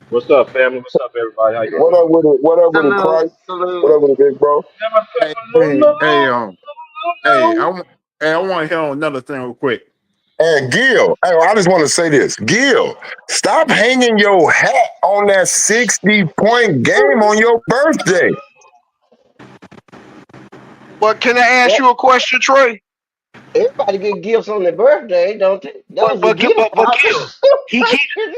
What's up, family? What's up, everybody? How y'all What doing? up with it? What up with it, Salute. Christ? What Salute. up with it, big bro? Hey, hey, hey, hey, I want to hear another thing real quick. And Gil, I just want to say this. Gil, stop hanging your hat on that 60-point game on your birthday. But can I ask Yep. you a question, Troy? Everybody get gifts on their birthday, don't they? That was a gift, But Papa. Gil,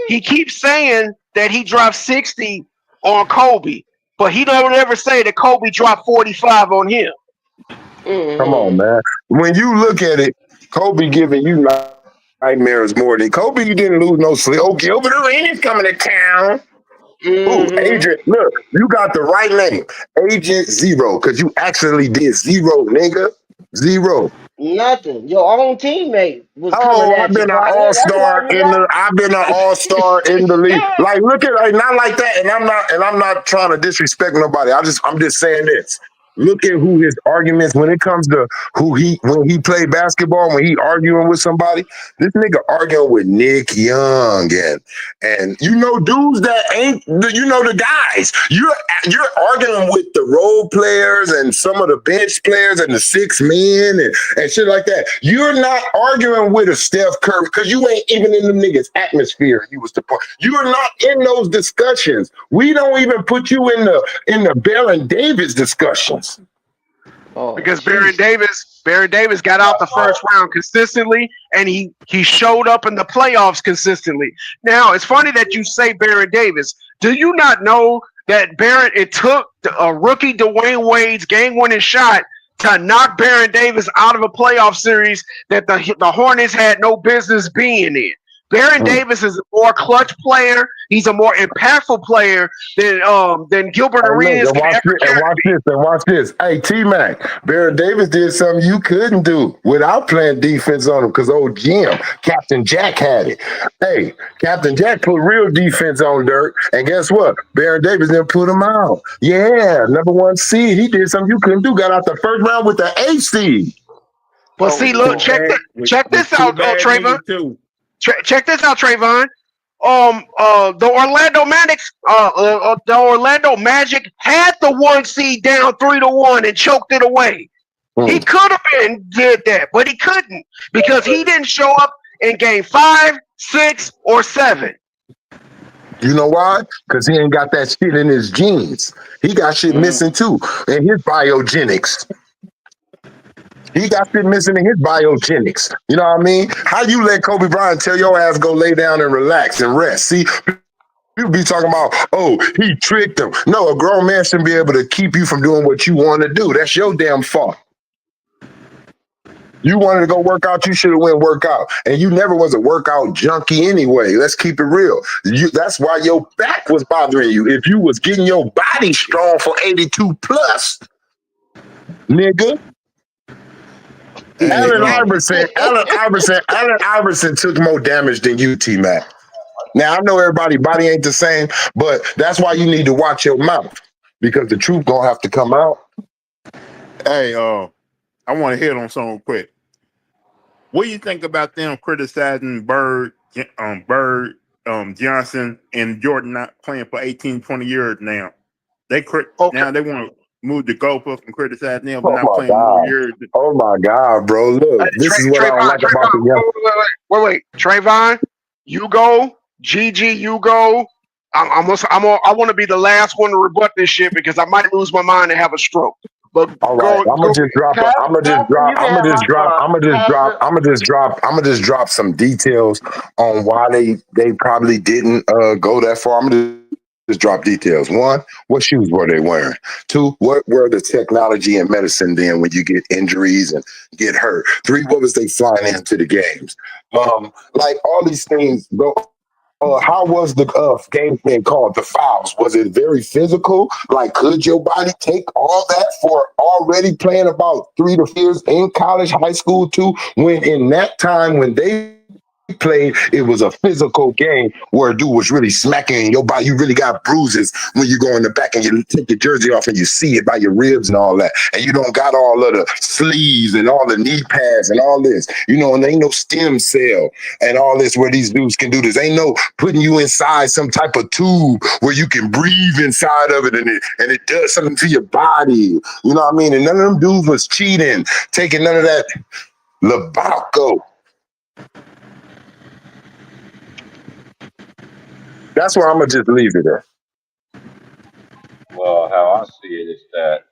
he keeps saying that he dropped 60 on Kobe, but he don't ever say that Kobe dropped 45 on him. Come on, Mm-hmm. man. When you look at it, Kobe giving you nightmares more than Kobe. You didn't lose no sleep. Oh, Gilbert Arenas coming to town. Who? Mm-hmm. Agent. Look, you got the right name. Agent Zero, because you actually did zero, nigga. Zero. Nothing. Your own teammate was coming Oh, I've at you, been an partner. all That's why star you in the. lost. I've been an all star in the league. Like, look at like not like that. And I'm not trying to disrespect nobody. I'm just saying this. Look at who his arguments when it comes to who he when he played basketball when he arguing with somebody. This nigga arguing with Nick Young and you know dudes that ain't you know the guys. You're arguing with the role players and some of the bench players and the six men and shit like that. You're not arguing with a Steph Curry because you ain't even in them niggas' atmosphere. You was the point. You are not in those discussions. We don't even put you in the Baron Davis discussions. Oh, because jeez. Baron Davis got out the first round consistently, and he showed up in the playoffs consistently. Now it's funny that you say Baron Davis. Do you not know that Baron? It took a rookie Dwayne Wade's game-winning shot to knock Baron Davis out of a playoff series that the Hornets had no business being in. Baron Mm. Davis is a more clutch player. He's a more impactful player than Gilbert Hey, look, Arenas and can watch ever this, and carry. watch this, and watch this. Hey, T Mac, Baron Davis did something you couldn't do without playing defense on him because old Jim, Captain Jack had it. Hey, Captain Jack put real defense on Dirk, and guess what? Baron Davis didn't put him out. Yeah, number one seed. He did something you couldn't do. Got out the first round with the A seed. But Oh, see, with look, two bad check with this two out, bad Trayvon. niggas too. Check this out, Trayvon. The Orlando Magic had the 1 seed down 3-1 and choked it away. He Mm. could have been did that, but he couldn't because he didn't show up in game 5, 6, or 7. You know why? Because he ain't got that shit in his genes. He got shit Mm. missing too in his biogenics. He got shit missing in his biogenics. You know what I mean? How you let Kobe Bryant tell your ass go lay down and relax and rest? See, people be talking about, oh, he tricked him. No, a grown man shouldn't be able to keep you from doing what you want to do. That's your damn fault. You wanted to go work out, you should have went work out. And you never was a workout junkie anyway. Let's keep it real. That's why your back was bothering you. If you was getting your body strong for 82 plus, nigga. Hey, Allen Iverson took more damage than you, T Mac. Now I know everybody body ain't the same, but that's why you need to watch your mouth because the truth gonna have to come out. hey, I want to hit on something quick. What do you think about them criticizing Johnson, and Jordan not playing for 18, 20 years now? Okay. Now they want to move the goalpost and criticize them, but Oh not my playing more god. years. Oh my god, bro. Hey, Look, this is what I don't Trayvon, like about the young. wait. Trayvon, you go. Gigi, you go. I want to be the last one to rebut this shit because I might lose my mind and have a stroke. But All right, go, go. Pastor, you can have my spot. Pastor. I'm gonna just drop some details on why they probably didn't go that far. I'm gonna just drop details. One, what shoes were they wearing? Two, what were the technology and medicine then when you get injuries and get hurt? Three, what was they flying into the games? Like all these things go. How was the game being called? The fouls, was it very physical? Like, could your body take all that for already playing about 3 to 4 years in college, high school too? When in that time when they played, it was a physical game where a dude was really smacking your body. You really got bruises when you go in the back and you take your jersey off and you see it by your ribs and all that. And you don't got all of the sleeves and all the knee pads and all this. You know, and there ain't no stem cell and all this where these dudes can do this. Ain't no putting you inside some type of tube where you can breathe inside of it and it does something to your body. You know what I mean? And none of them dudes was cheating, taking none of that Labaco. That's where I'm gonna just leave it at. Well, how I see it is that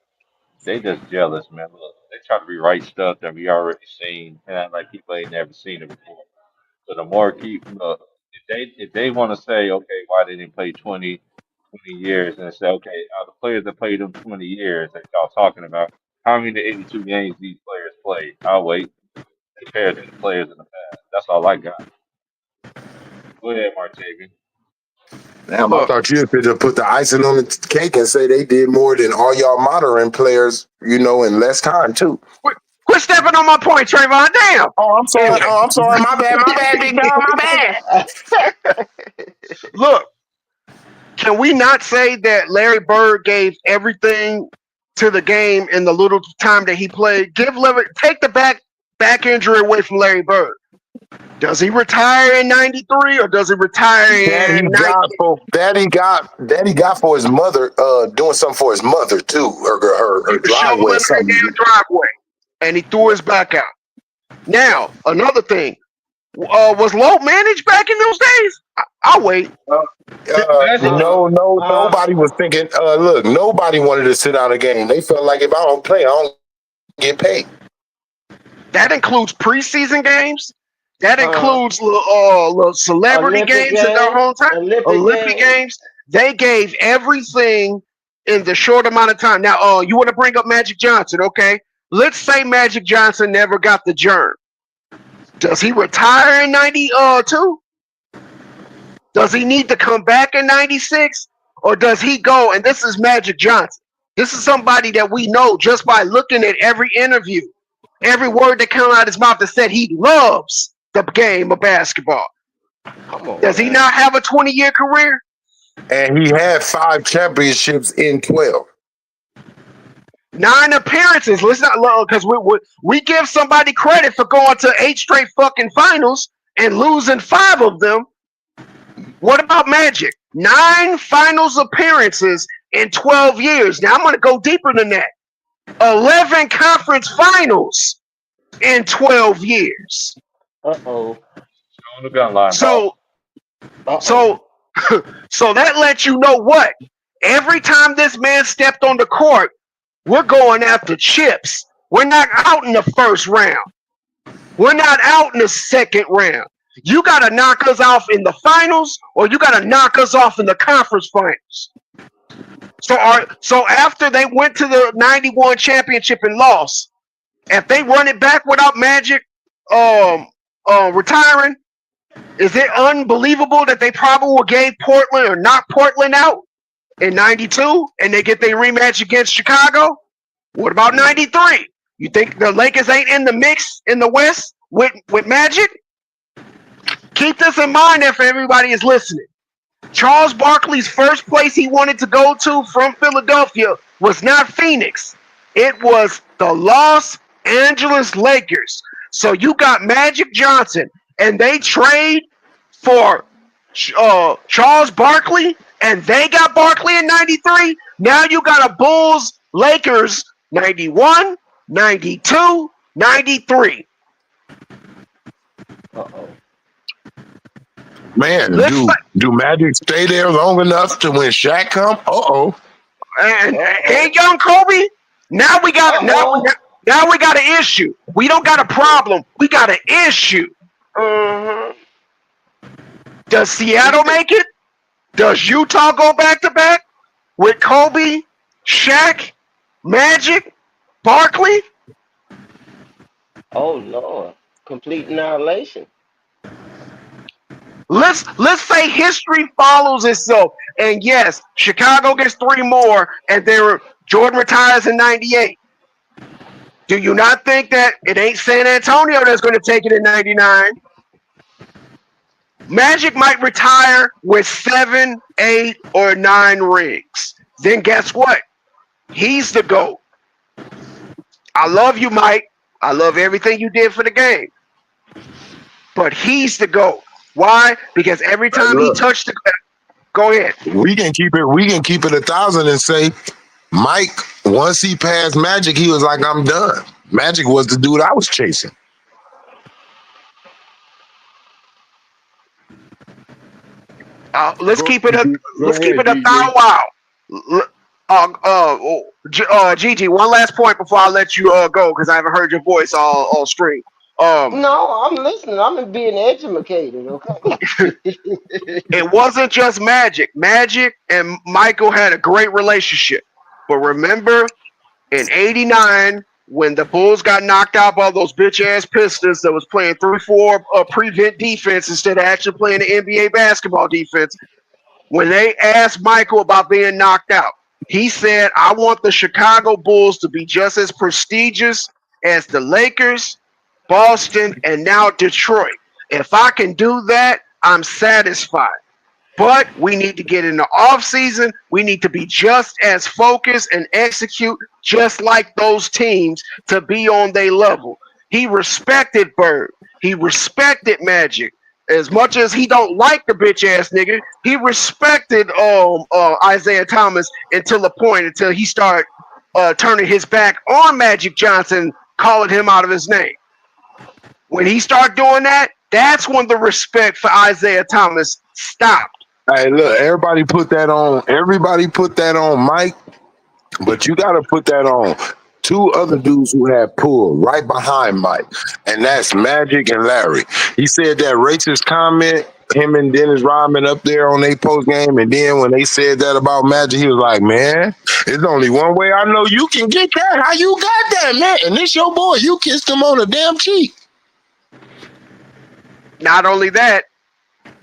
they just jealous, man. Look, they try to rewrite stuff that we already seen, and act like people ain't never seen it before. So the more keep look, if they want to say, okay, why they didn't play 20 years, and say, okay, out of the players that played them 20 years that y'all talking about, how many of the 82 games these players played? I'll wait. Compared to the players in the past, that's all I got. Go ahead, Martavian. Damn, I Look, thought you could have put the icing on the cake and say they did more than all y'all modern players, in less time too. quit stepping on my point, Trayvon. Damn. Oh, I'm sorry. Anyway, Oh, I'm sorry. My bad, big dog. My bad. look, can we not say that Larry Bird gave everything to the game in the little time that he played? Take the back injury away from Larry Bird. Does he retire in '93 or does he retire in That he got for his mother, doing something for his mother too, or her he was driveway or shoveling that something. damn driveway and he threw his back out? Now, another thing. Was low managed back in those days? I'll wait. Magic, Nobody was thinking. Look, nobody wanted to sit out a game. They felt like if I don't play, I don't get paid. That includes preseason games. That includes little celebrity Olympic games in their game, hometown. Olympic Olympic game. games. They gave everything in the short amount of time. Now, you want to bring up Magic Johnson, okay? Let's say Magic Johnson never got the germ. Does he retire in '92? Does he need to come back in '96? Or does he go, and this is Magic Johnson. This is somebody that we know just by looking at every interview, every word that comes out of his mouth that said he loves the game of basketball. Come on. Does he not have a 20-year career? And he had 5 championships in 12. 9 appearances. Let's not, because we give somebody credit for going to 8 straight fucking finals and losing 5 of them. What about Magic? 9 finals appearances in 12 years. Now I'm going to go deeper than that. 11 conference finals in 12 years. Uh-oh. on the gun line, So, Uh-oh. so that lets you know what? Every time this man stepped on the court, we're going after chips. We're not out in the first round. We're not out in the second round. You got to knock us off in the finals, or you got to knock us off in the conference finals. So after they went to the '91 championship and lost, if they run it back without Magic retiring, is it unbelievable that they probably gave Portland or knock Portland out in '92 and they get their rematch against Chicago? What about '93? You think the Lakers ain't in the mix in the West with Magic? Keep this in mind if everybody is listening. Charles Barkley's first place he wanted to go to from Philadelphia was not Phoenix. It was the Los Angeles Lakers. So you got Magic Johnson, and they trade for Charles Barkley, and they got Barkley in '93. Now you got a Bulls Lakers '91, '92, '93. Uh-oh. Man, do Magic stay there long enough to when Shaq come? And young Kobe. Now we got now we got an issue. We don't got a problem. We got an issue. Mm-hmm. Does Seattle make it? Does Utah go back to back with Kobe, Shaq, Magic, Barkley? Oh Lord. Complete annihilation. Let's say history follows itself. And yes, Chicago gets 3 more, and Jordan retires in '98. Do you not think that it ain't San Antonio that's going to take it in '99? Magic might retire with 7, 8, or 9 rings. Then guess what? He's the GOAT. I love you, Mike. I love everything you did for the game. But he's the GOAT. Why? Because every time he touched the go ahead. We can keep it 1,000 and say Mike, once he passed Magic, he was like, I'm done. Magic was the dude I was chasing. Let's keep it a thou wow. Gigi, one last point before I let you go, because I haven't heard your voice all stream. No, I'm listening. I'm being educated, okay? It wasn't just Magic. Magic and Michael had a great relationship. But remember, in '89, when the Bulls got knocked out by those bitch-ass Pistons that was playing 3-4 prevent defense instead of actually playing the NBA basketball defense, when they asked Michael about being knocked out, he said, I want the Chicago Bulls to be just as prestigious as the Lakers, Boston, and now Detroit. If I can do that, I'm satisfied. But we need to get in the off season. We need to be just as focused and execute just like those teams to be on their level. He respected Bird. He respected Magic. As much as he don't like the bitch ass nigga, he respected Isaiah Thomas until he started turning his back on Magic Johnson, calling him out of his name. When he started doing that, that's when the respect for Isaiah Thomas stopped. Hey, look, everybody put that on Mike, but you got to put that on two other dudes who had pulled right behind Mike, and that's Magic and Larry. He said that racist comment, him and Dennis Rodman up there on their post game, and then when they said that about Magic, he was like, man, there's only one way I know you can get that. How you got that, man? And this your boy. You kissed him on the damn cheek. Not only that,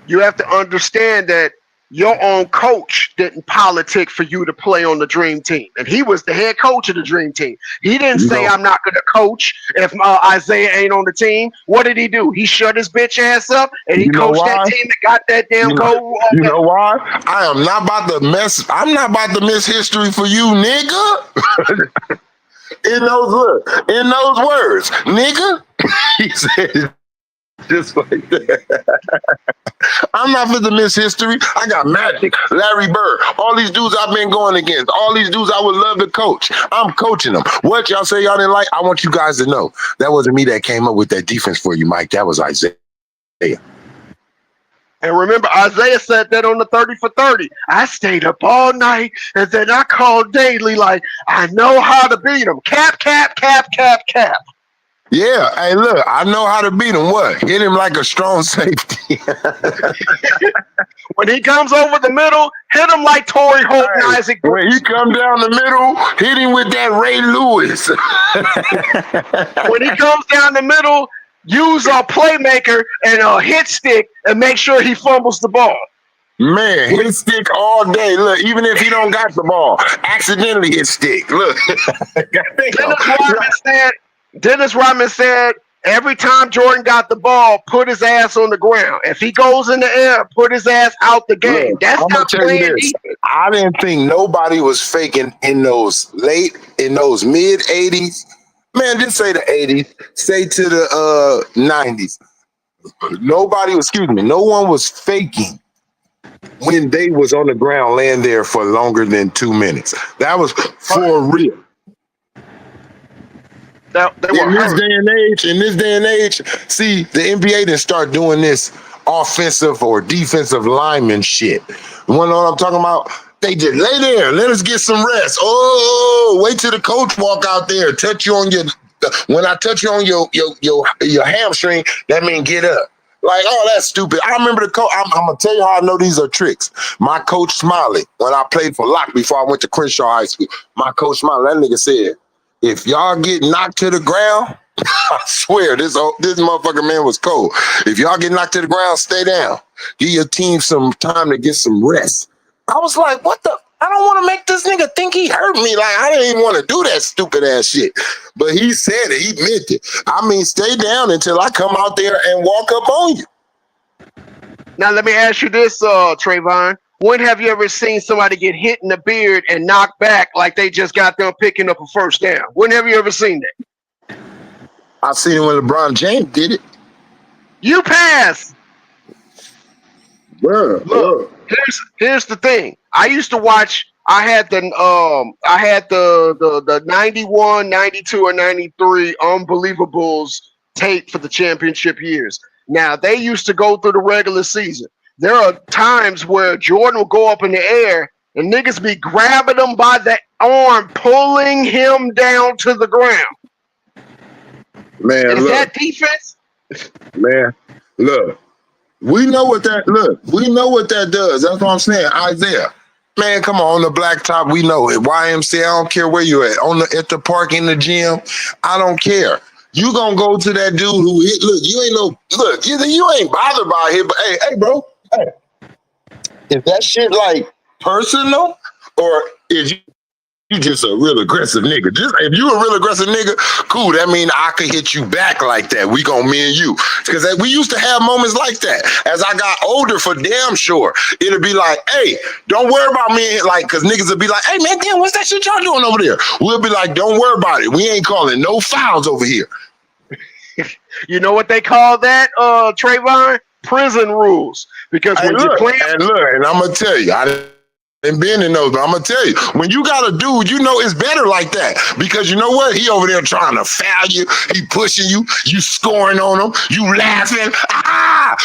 you have to understand that your own coach didn't politic for you to play on the dream team. And he was the head coach of the dream team. He didn't say, I'm not going to coach if Isaiah ain't on the team. What did he do? He shut his bitch ass up and he coached that team that got that damn goal. You know why? I'm not about to miss history for you, nigga. in those words, nigga. He said just like that. I'm not for the miss history. I got Magic, Larry Bird, all these dudes I've been going against, all these dudes I would love to coach. I'm coaching them. What y'all say y'all didn't like? I want you guys to know that wasn't me that came up with that defense for you, Mike. That was Isaiah. And remember, Isaiah said that on the 30 for 30. I stayed up all night and then I called daily like, I know how to beat them. Cap, cap, cap, cap, cap. Yeah, hey, look, I know how to beat him. What? Hit him like a strong safety. When he comes over the middle, hit him like Torrey Holt and Isaac. When he come down the middle, hit him with that Ray Lewis. When he comes down the middle, use a playmaker and a hit stick and make sure he fumbles the ball. Man, hit stick all day. Look, even if he don't got the ball, accidentally hit stick. Look. Dennis Rodman said, every time Jordan got the ball, put his ass on the ground. If he goes in the air, put his ass out the game. Look, that's not playing defense. I didn't think nobody was faking in those mid 80s. Man, just say the 80s. Say to the 90s. No one was faking when they was on the ground laying there for longer than 2 minutes. That was for real. In this day and age, see, the NBA didn't start doing this offensive or defensive lineman shit. You know what I'm talking about? They just lay there, let us get some rest. Oh, wait till the coach walk out there, touch you on your. When I touch you on your hamstring, that means get up. Like, oh, that's stupid. I remember the coach. I'm gonna tell you how I know these are tricks. My coach Smiley, when I played for Locke before I went to Crenshaw High School, my coach Smiley, that nigga said, if y'all get knocked to the ground, I swear this motherfucker man was cold. If y'all get knocked to the ground, stay down. Give your team some time to get some rest. I was like, what the? I don't want to make this nigga think he hurt me. Like, I didn't even want to do that stupid ass shit. But he said it. He meant it. I mean, stay down until I come out there and walk up on you. Now, let me ask you this, Trayvon. When have you ever seen somebody get hit in the beard and knocked back like they just got them picking up a first down? When have you ever seen that? I seen it when LeBron James did it. You pass. Bruh, look, here's the thing. I used to watch. I had the 91, 92, or 93 Unbelievables tape for the championship years. Now they used to go through the regular season. There are times where Jordan will go up in the air and niggas be grabbing him by the arm, pulling him down to the ground. Man, is that defense? Man, look. We know what that does. That's what I'm saying. Isaiah. Man, come on the blacktop. We know it. YMCA, I don't care where you at. At the park, in the gym. I don't care. You gonna go to that dude who hit. Look, you ain't bothered by him. But hey, bro. Hey. Is that shit like personal, or is you just a real aggressive nigga? Just if you a real aggressive nigga, cool. That mean I could hit you back like that. We gon' me and you, because we used to have moments like that. As I got older, for damn sure, it'll be like, hey, don't worry about me, like, because niggas will be like, hey man, damn, what's that shit y'all doing over there? We'll be like, don't worry about it. We ain't calling no fouls over here. You know what they call that, Trayvon? Prison rules. Because Hey, when you play, and I'm gonna tell you, I didn't been in those, but I'm gonna tell you, when you got a dude, you know it's better like that, because you know what? He over there trying to foul you, he pushing you, you scoring on him, you laughing.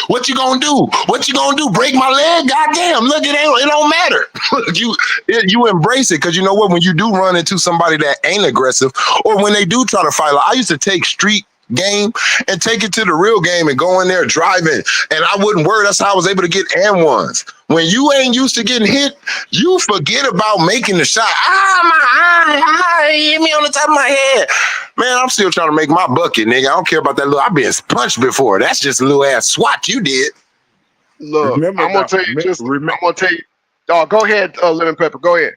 What you gonna do? What you gonna do? Break my leg? Goddamn! Look, it don't matter. you embrace it, because you know what? When you do run into somebody that ain't aggressive, or when they do try to fight, like I used to take street game and take it to the real game and go in there driving, and I wouldn't worry. That's how I was able to get M1s. When you ain't used to getting hit, you forget about making the shot. My eye, hit me on the top of my head. Man, I'm still trying to make my bucket, nigga. I don't care about that little. I've been punched before. That's just a little ass swat you did. look, I'm gonna tell you. Oh, go ahead, Lemon Pepper. Go ahead.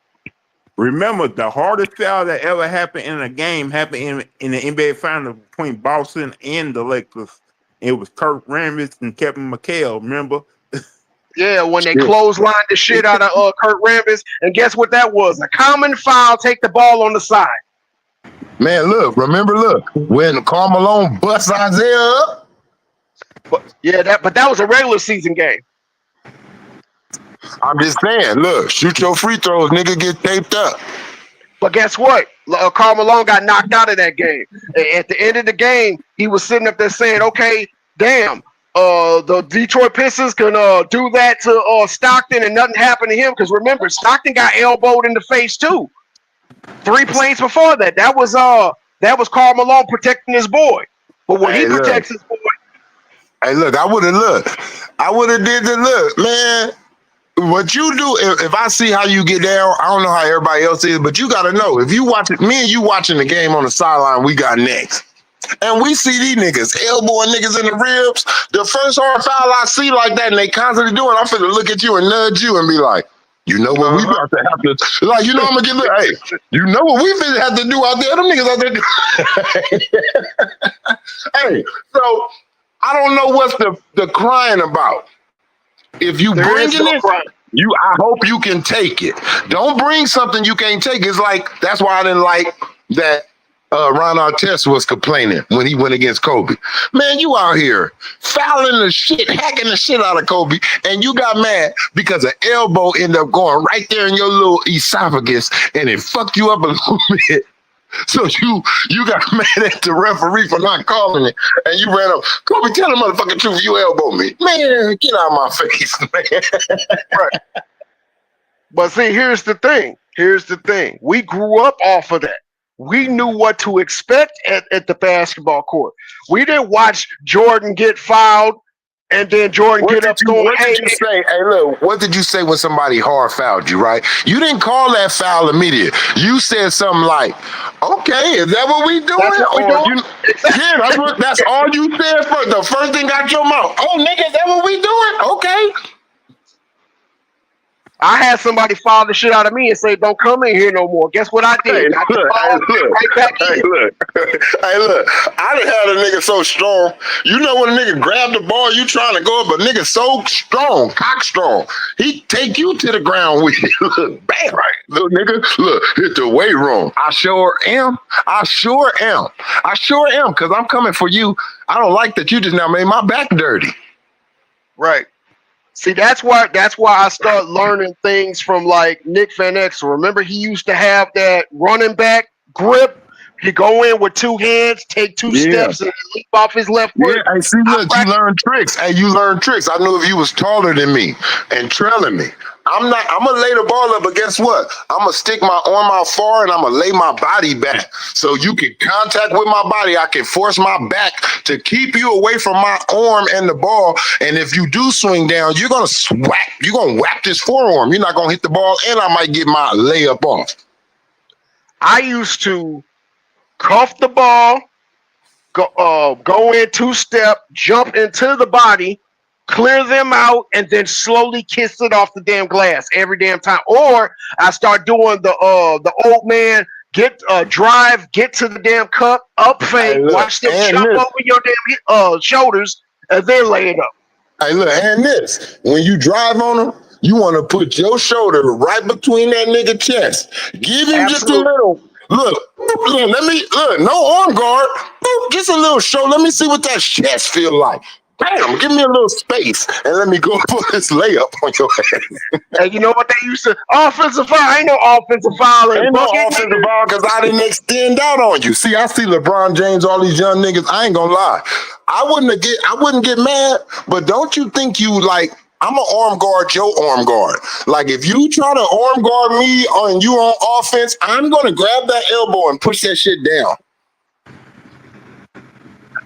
Remember, the hardest foul that ever happened in a game happened in the NBA Finals between Boston and the Lakers. It was Kurt Rambis and Kevin McHale. Remember? Yeah, when they clotheslined the shit out of Kurt Rambis, and guess what that was? A common foul. Take the ball on the side. Man, look, when Karl Malone busts Isaiah up. But that was a regular season game. I'm just saying, look, shoot your free throws, nigga, get taped up. But guess what? Karl Malone got knocked out of that game. At the end of the game, he was sitting up there saying, okay, damn, the Detroit Pistons can do that to Stockton and nothing happened to him. Because remember, Stockton got elbowed in the face too. 3 plays before that. That was Karl Malone protecting his boy. But when he protects his boy. Hey, look, I would have did the look, man. What you do, if I see how you get down, I don't know how everybody else is, but you got to know, if you watch it, me and you watching the game on the sideline, we got next. And we see these niggas elbowing niggas in the ribs. The first hard foul I see like that, and they constantly doing, I'm finna look at you and nudge you and be like, you know what we about to have to, like, you know, I'm gonna get, hey, you know what we finna have to do out there? Them niggas out there. Hey, so I don't know what's the crying about. If you bring it, I hope you can take it. Don't bring something you can't take. It's like, that's why I didn't like that Ron Artest was complaining when he went against Kobe. Man, you out here fouling the shit, hacking the shit out of Kobe, and you got mad because an elbow ended up going right there in your little esophagus, and it fucked you up a little bit. So you got mad at the referee for not calling it, and you ran up. Kobe, tell the motherfucking truth. You elbowed me, man. Get out of my face, man. Right. But see, here's the thing. We grew up off of that. We knew what to expect at the basketball court. We didn't watch Jordan get fouled and then Jordan get up going, what did you say? Hey, look, what did you say when somebody hard fouled you, right? You didn't call that foul immediate. You said something like, okay, is that what we doing? That's what we doing? Yeah, that's all you said first. The first thing out your mouth. Oh, nigga, is that what we doing? Okay. I had somebody foul the shit out of me and say, don't come in here no more. Guess what I did? Hey, look. I done had a nigga so strong. You know when a nigga grab the ball, you trying to go up, but nigga so strong, cock strong. He take you to the ground with you. Look, bam, right. Little nigga, look, hit the weight room. I sure am, because I'm coming for you. I don't like that you just now made my back dirty. Right. See, that's why I start learning things from like Nick Van Exel. Remember, he used to have that running back grip. He go in with 2 hands, take 2 steps, and leap off his left foot. Yeah, I see. Look, you learn tricks. Hey, you learn tricks. I knew if you was taller than me and trailing me, I'm gonna lay the ball up, but guess what? I'm gonna stick my arm out far and I'm gonna lay my body back so you can contact with my body. I can force my back to keep you away from my arm and the ball. And if you do swing down, you're gonna whack this forearm. You're not gonna hit the ball, and I might get my layup off. I used to cuff the ball, go in 2-step, jump into the body, clear them out, and then slowly kiss it off the damn glass every damn time. Or I start doing the old man drive, get to the damn cup, up Hey, fake, look, watch them and jump this. over your damn shoulders, and then lay it up. Hey, look, and this. When you drive on him, you want to put your shoulder right between that nigga chest. Give him just a Absolutely. little. Look, let me look. No arm guard. Just a little show. Let me see what that chest feel like. Bam! Give me a little space and let me go put this layup on your head. And you know what they used to offensive foul? Ain't no offensive foul in Ain't no bucket, offensive nigga. foul because I didn't extend out on you. See, I see LeBron James, all these young niggas. I ain't gonna lie. I wouldn't get mad, but don't you think you like I'm an arm guard, your arm guard. Like if you try to arm guard me on you on offense, I'm gonna grab that elbow and push that shit down.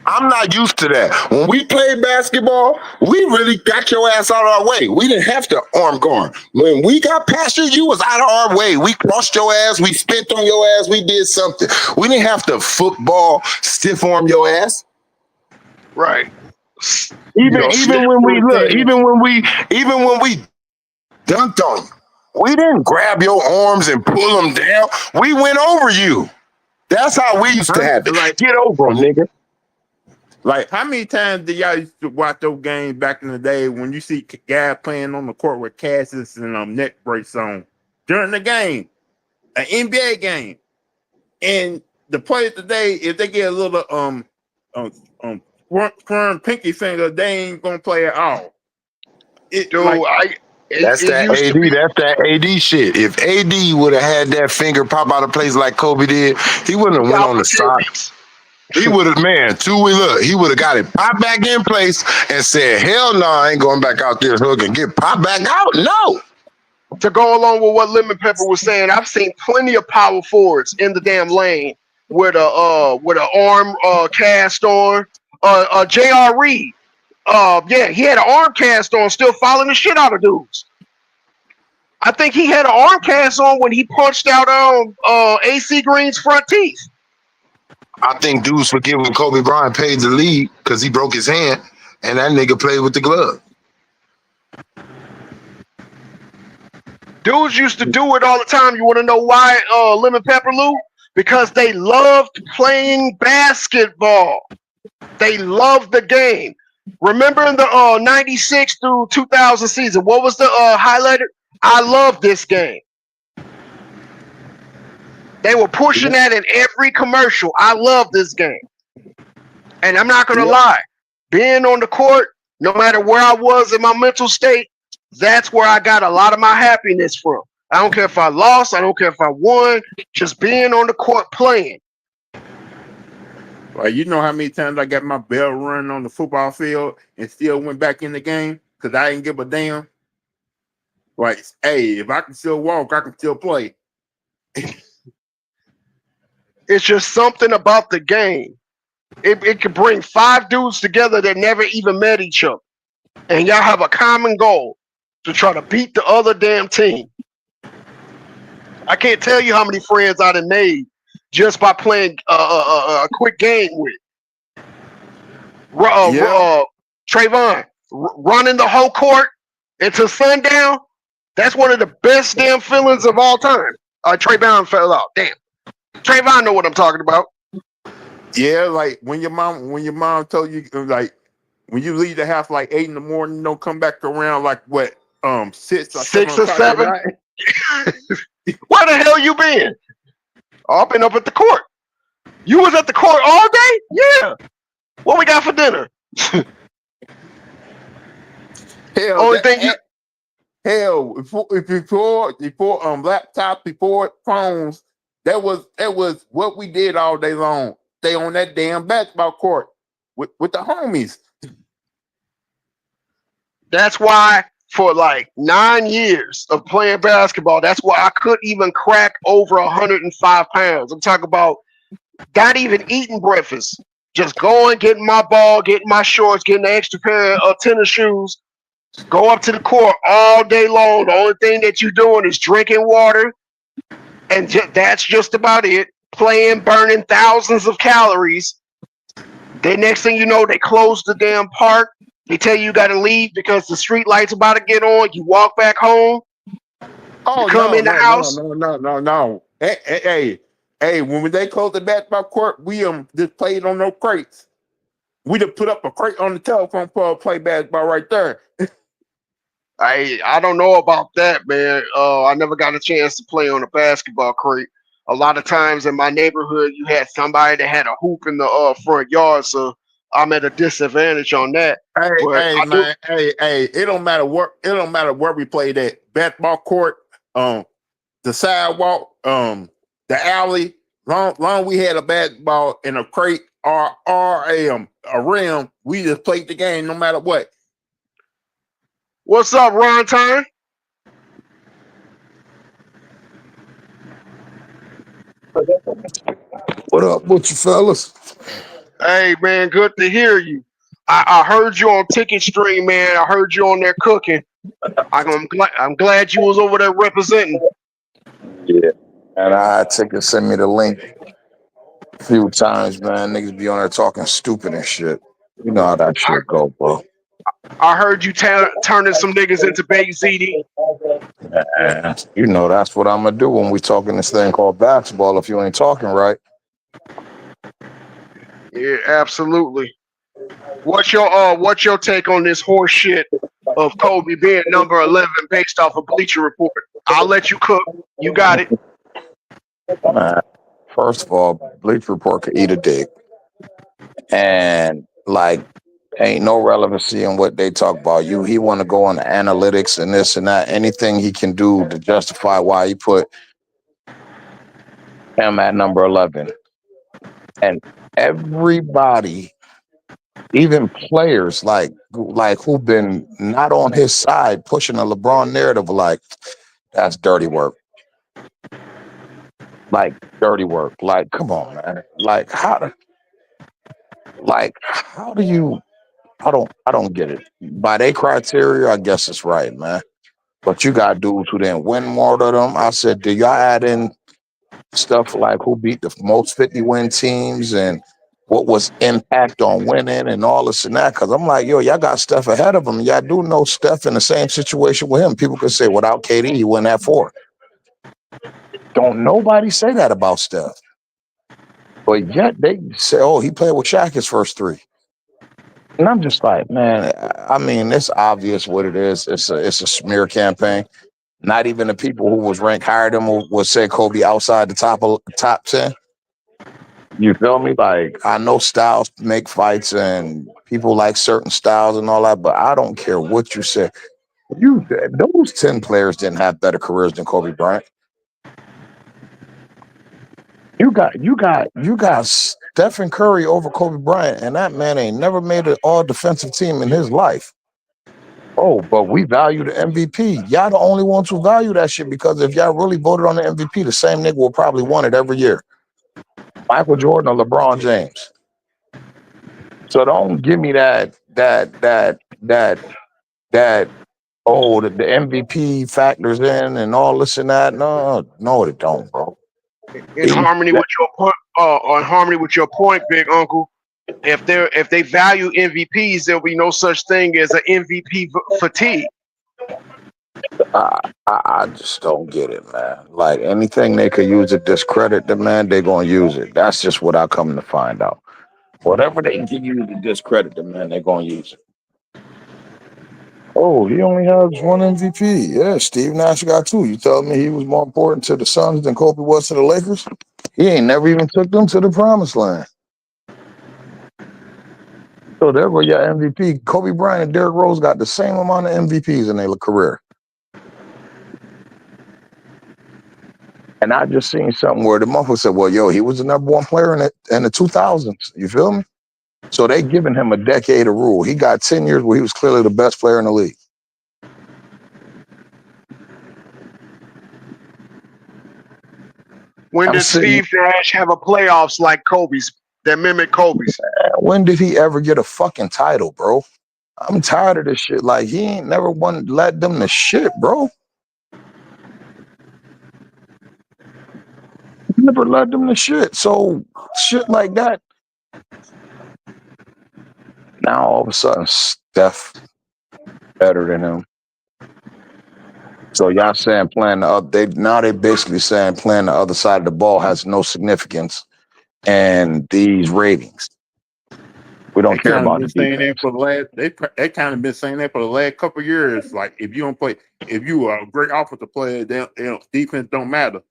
I'm not used to that. When we played basketball, we really got your ass out of our way. We didn't have to arm guard. When we got past you, you was out of our way. We crossed your ass. We spit on your ass. We did something. We didn't have to football stiff arm your ass. Right. Even when we look, even when we dunked on you, we didn't grab your arms and pull them down. We went over you. That's how we used to have it. Like, Get over them, nigga. Like, how many times did y'all used to watch those games back in the day when you see guys playing on the court with casts and neck brace on during the game, an NBA game, and the players today, if they get a little firm pinky finger, they ain't gonna play at all. It Dude, like That's it that used to AD. be. That's that AD shit. If AD would have had that finger pop out of place like Kobe did, he wouldn't have went on the side. Opportunities. He would have, man, he would have got it popped back in place and said, hell no, I ain't going back out there hook and get popped back out. No. To go along with what Lemon Pepper was saying, I've seen plenty of power forwards in the damn lane with a arm cast on. J.R. Reed, yeah, he had an arm cast on, still following the shit out of dudes. I think he had an arm cast on when he punched out AC Green's front teeth. I think dudes forget when Kobe Bryant paid the league because he broke his hand and that nigga played with the glove. Dudes used to do it all the time. You want to know why, Lemon Pepper Lou? Because they loved playing basketball. They loved the game. Remember in the 96 through 2000 season, what was the highlighter? I love this game. They were pushing that in every commercial. I love this game. And I'm not going to lie. Being on the court, no matter where I was in my mental state, that's where I got a lot of my happiness from. I don't care if I lost. I don't care if I won. Just being on the court playing. you know how many times I got my bell run on the football field and still went back in the game because I didn't give a damn. Like, hey, if I can still walk, I can still play. It's just something about the game. It could bring 5 dudes together that never even met each other. And y'all have a common goal to try to beat the other damn team. I can't tell you how many friends I done made just by playing a quick game with. Trayvon, running the whole court until sundown, that's one of the best damn feelings of all time. Trayvon fell out. Damn. Trayvon know what I'm talking about. Yeah, like when your mom told you, like when you leave the house like 8 in the morning, don't come back around like what 6 or 7. Where the hell you been? Oh, I've been up at the court. You was at the court all day? Yeah. What we got for dinner? Hell, before laptops, before phones, that was what we did all day long. Stay on that damn basketball court with the homies. That's why for like 9 years of playing basketball, that's why I couldn't even crack over 105 pounds. I'm talking about not even eating breakfast. Just going, getting my ball, getting my shorts, getting an extra pair of tennis shoes, go up to the court all day long. The only thing that you're doing is drinking water, and that's just about it. Playing, burning thousands of calories. Then next thing you know, they close the damn park. He tell you got to leave because the street lights about to get on. You walk back home. You Oh come no, in the no, no, house. no, no, no, no. Hey, when they closed the basketball court, we just played on no crates. We just put up a crate on the telephone pole, play basketball right there. I don't know about that, man. I never got a chance to play on a basketball crate. A lot of times in my neighborhood, you had somebody that had a hoop in the front yard, so I'm at a disadvantage on that. But Hey, I do. man, hey, it don't matter where we played at. Basketball court, the sidewalk, the alley. Long we had a basketball in a crate or a rim, we just played the game no matter what. What's up, Ron Time? What up with you fellas? Hey, man, good to hear you. I heard you on Ticket Stream, man. I heard you on there cooking. I'm glad you was over there representing. Yeah. And I take and send me the link a few times, man. Niggas be on there talking stupid and shit. You know how that I, shit go, bro. I heard you turning some niggas into bait ZD. And you know that's what I'm gonna do when we talking this thing called basketball. If you ain't talking right, Yeah, absolutely. What's your take on this horse shit of Kobe being number 11 based off a Bleacher Report? I'll let you cook. You got it. man, first of all, Bleach Report could eat a dick, and like ain't no relevancy in what they talk about. He want to go on the analytics and this and that. Anything he can do to justify why he put him at number 11, and everybody, even players like who've been not on his side, pushing a LeBron narrative, like that's dirty work. Like dirty work. Like, come on, man. How do you? I don't get it. By their criteria, I guess it's right, man. But you got dudes who didn't win more than them. I said, do y'all add in stuff like who beat the most 50-win teams and what was impact on winning and all this and that? Because I'm like, yo, y'all got Steph ahead of him. Y'all do know Steph in the same situation with him. People could say without KD, he wouldn't have 4. Don't nobody say that about Steph. But yet they say, oh, he played with Shaq his first 3. And I'm just like, man, I mean, it's obvious what it is. It's a smear campaign. Not even the people who was ranked higher than him would say Kobe outside the top 10. You feel me? Like I know styles make fights and people like certain styles and all that, but I don't care what you say. Those 10 players didn't have better careers than Kobe Bryant. You got Stephen Curry over Kobe Bryant, and that man ain't never made an all defensive team in his life. Oh, but we value the MVP. Y'all the only ones who value that shit because if y'all really voted on the MVP, the same nigga will probably won it every year. Michael Jordan or LeBron James. So don't give me that. Oh, the MVP factors in and all this and that. No, it don't, bro. In harmony with your point, in harmony with your point, big uncle. If they value MVPs, there'll be no such thing as an MVP fatigue. I just don't get it, man. Like anything they could use to discredit the man, they're gonna use it. That's just what I come to find out. Whatever they can use to discredit the man, they're gonna use it. Oh, he only has 1 MVP. Yeah, Steve Nash got 2. You telling me he was more important to the Suns than Kobe was to the Lakers? He ain't never even took them to the promised land. So there go your MVP. Kobe Bryant and Derrick Rose got the same amount of MVPs in their career. And I just seen something where the motherfucker said, well, yo, he was the number 1 player in the 2000s. You feel me? So they giving him a decade of rule. He got 10 years where he was clearly the best player in the league. When I'm did sitting, Steve Nash have a playoffs like Kobe's that mimic Kobe's? when did he ever get a fucking title, bro? I'm tired of this shit. Like, he ain't never led them to shit, bro. He never led them to shit. So, shit like that. Now, all of a sudden, Steph better than him. So y'all saying playing the other, they basically saying playing the other side of the ball has no significance in these ratings. We They don't care kind of about been the saying that defense. for the last. They kind of been saying that for the last couple of years. Like if you don't play, if you are a great offensive player, defense don't matter.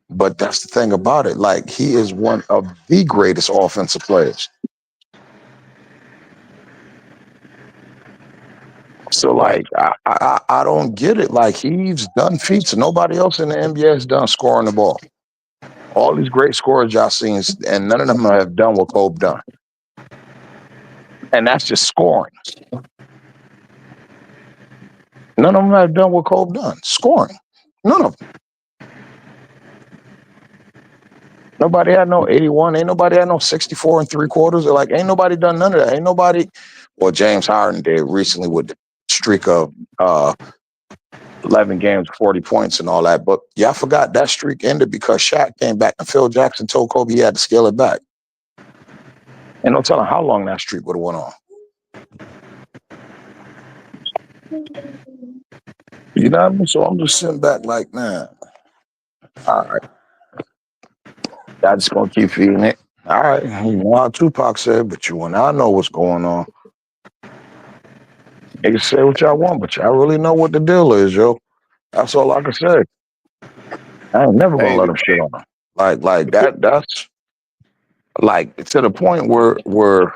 But that's the thing about it. Like he is one of the greatest offensive players. So Like like I don't get it. Like he's done feats nobody else in the NBA has done scoring the ball. All these great scorers y'all seen, and none of them have done what Kobe done. And that's just scoring. None of them have done what Kobe done. Scoring. None of them. Nobody had no 81. Ain't nobody had no 64 and 3/4. Like, ain't nobody done none of that. Ain't nobody. Well, James Harden did recently with the streak of 11 games, 40 points and all that. But y'all forgot that streak ended because Shaq came back and Phil Jackson told Kobe he had to scale it back. And no telling how long that streak would have went on. You know what I mean? So I'm just sitting back like, man, all right. Y'all just gonna keep feeding it. All right. You know how Tupac said, but you and I know what's going on. You can say what y'all want, but y'all really know what the deal is, yo. That's all I can say. I ain't never gonna hey, let them shit on them. Like that's like to the point where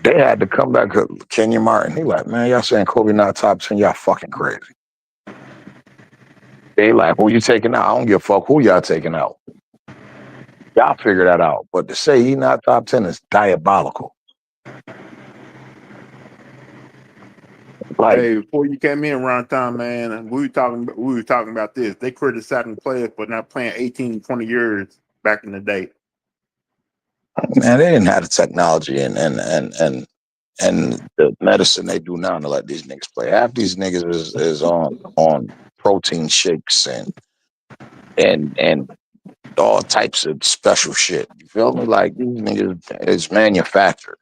they had to come back to Kenya Martin. He like, man, y'all saying Kobe not top 10, y'all fucking crazy. They like, who you taking out? I don't give a fuck who y'all taking out. Y'all figure that out. But to say he not top 10 is diabolical. Like, hey, before you came in around time, man, we were talking about this. They criticizing players for not playing 18, 20 years back in the day. man, they didn't have the technology and the medicine they do now to let these niggas play. Half these niggas is on protein shakes and all types of special shit. You feel me? Like these niggas is manufactured.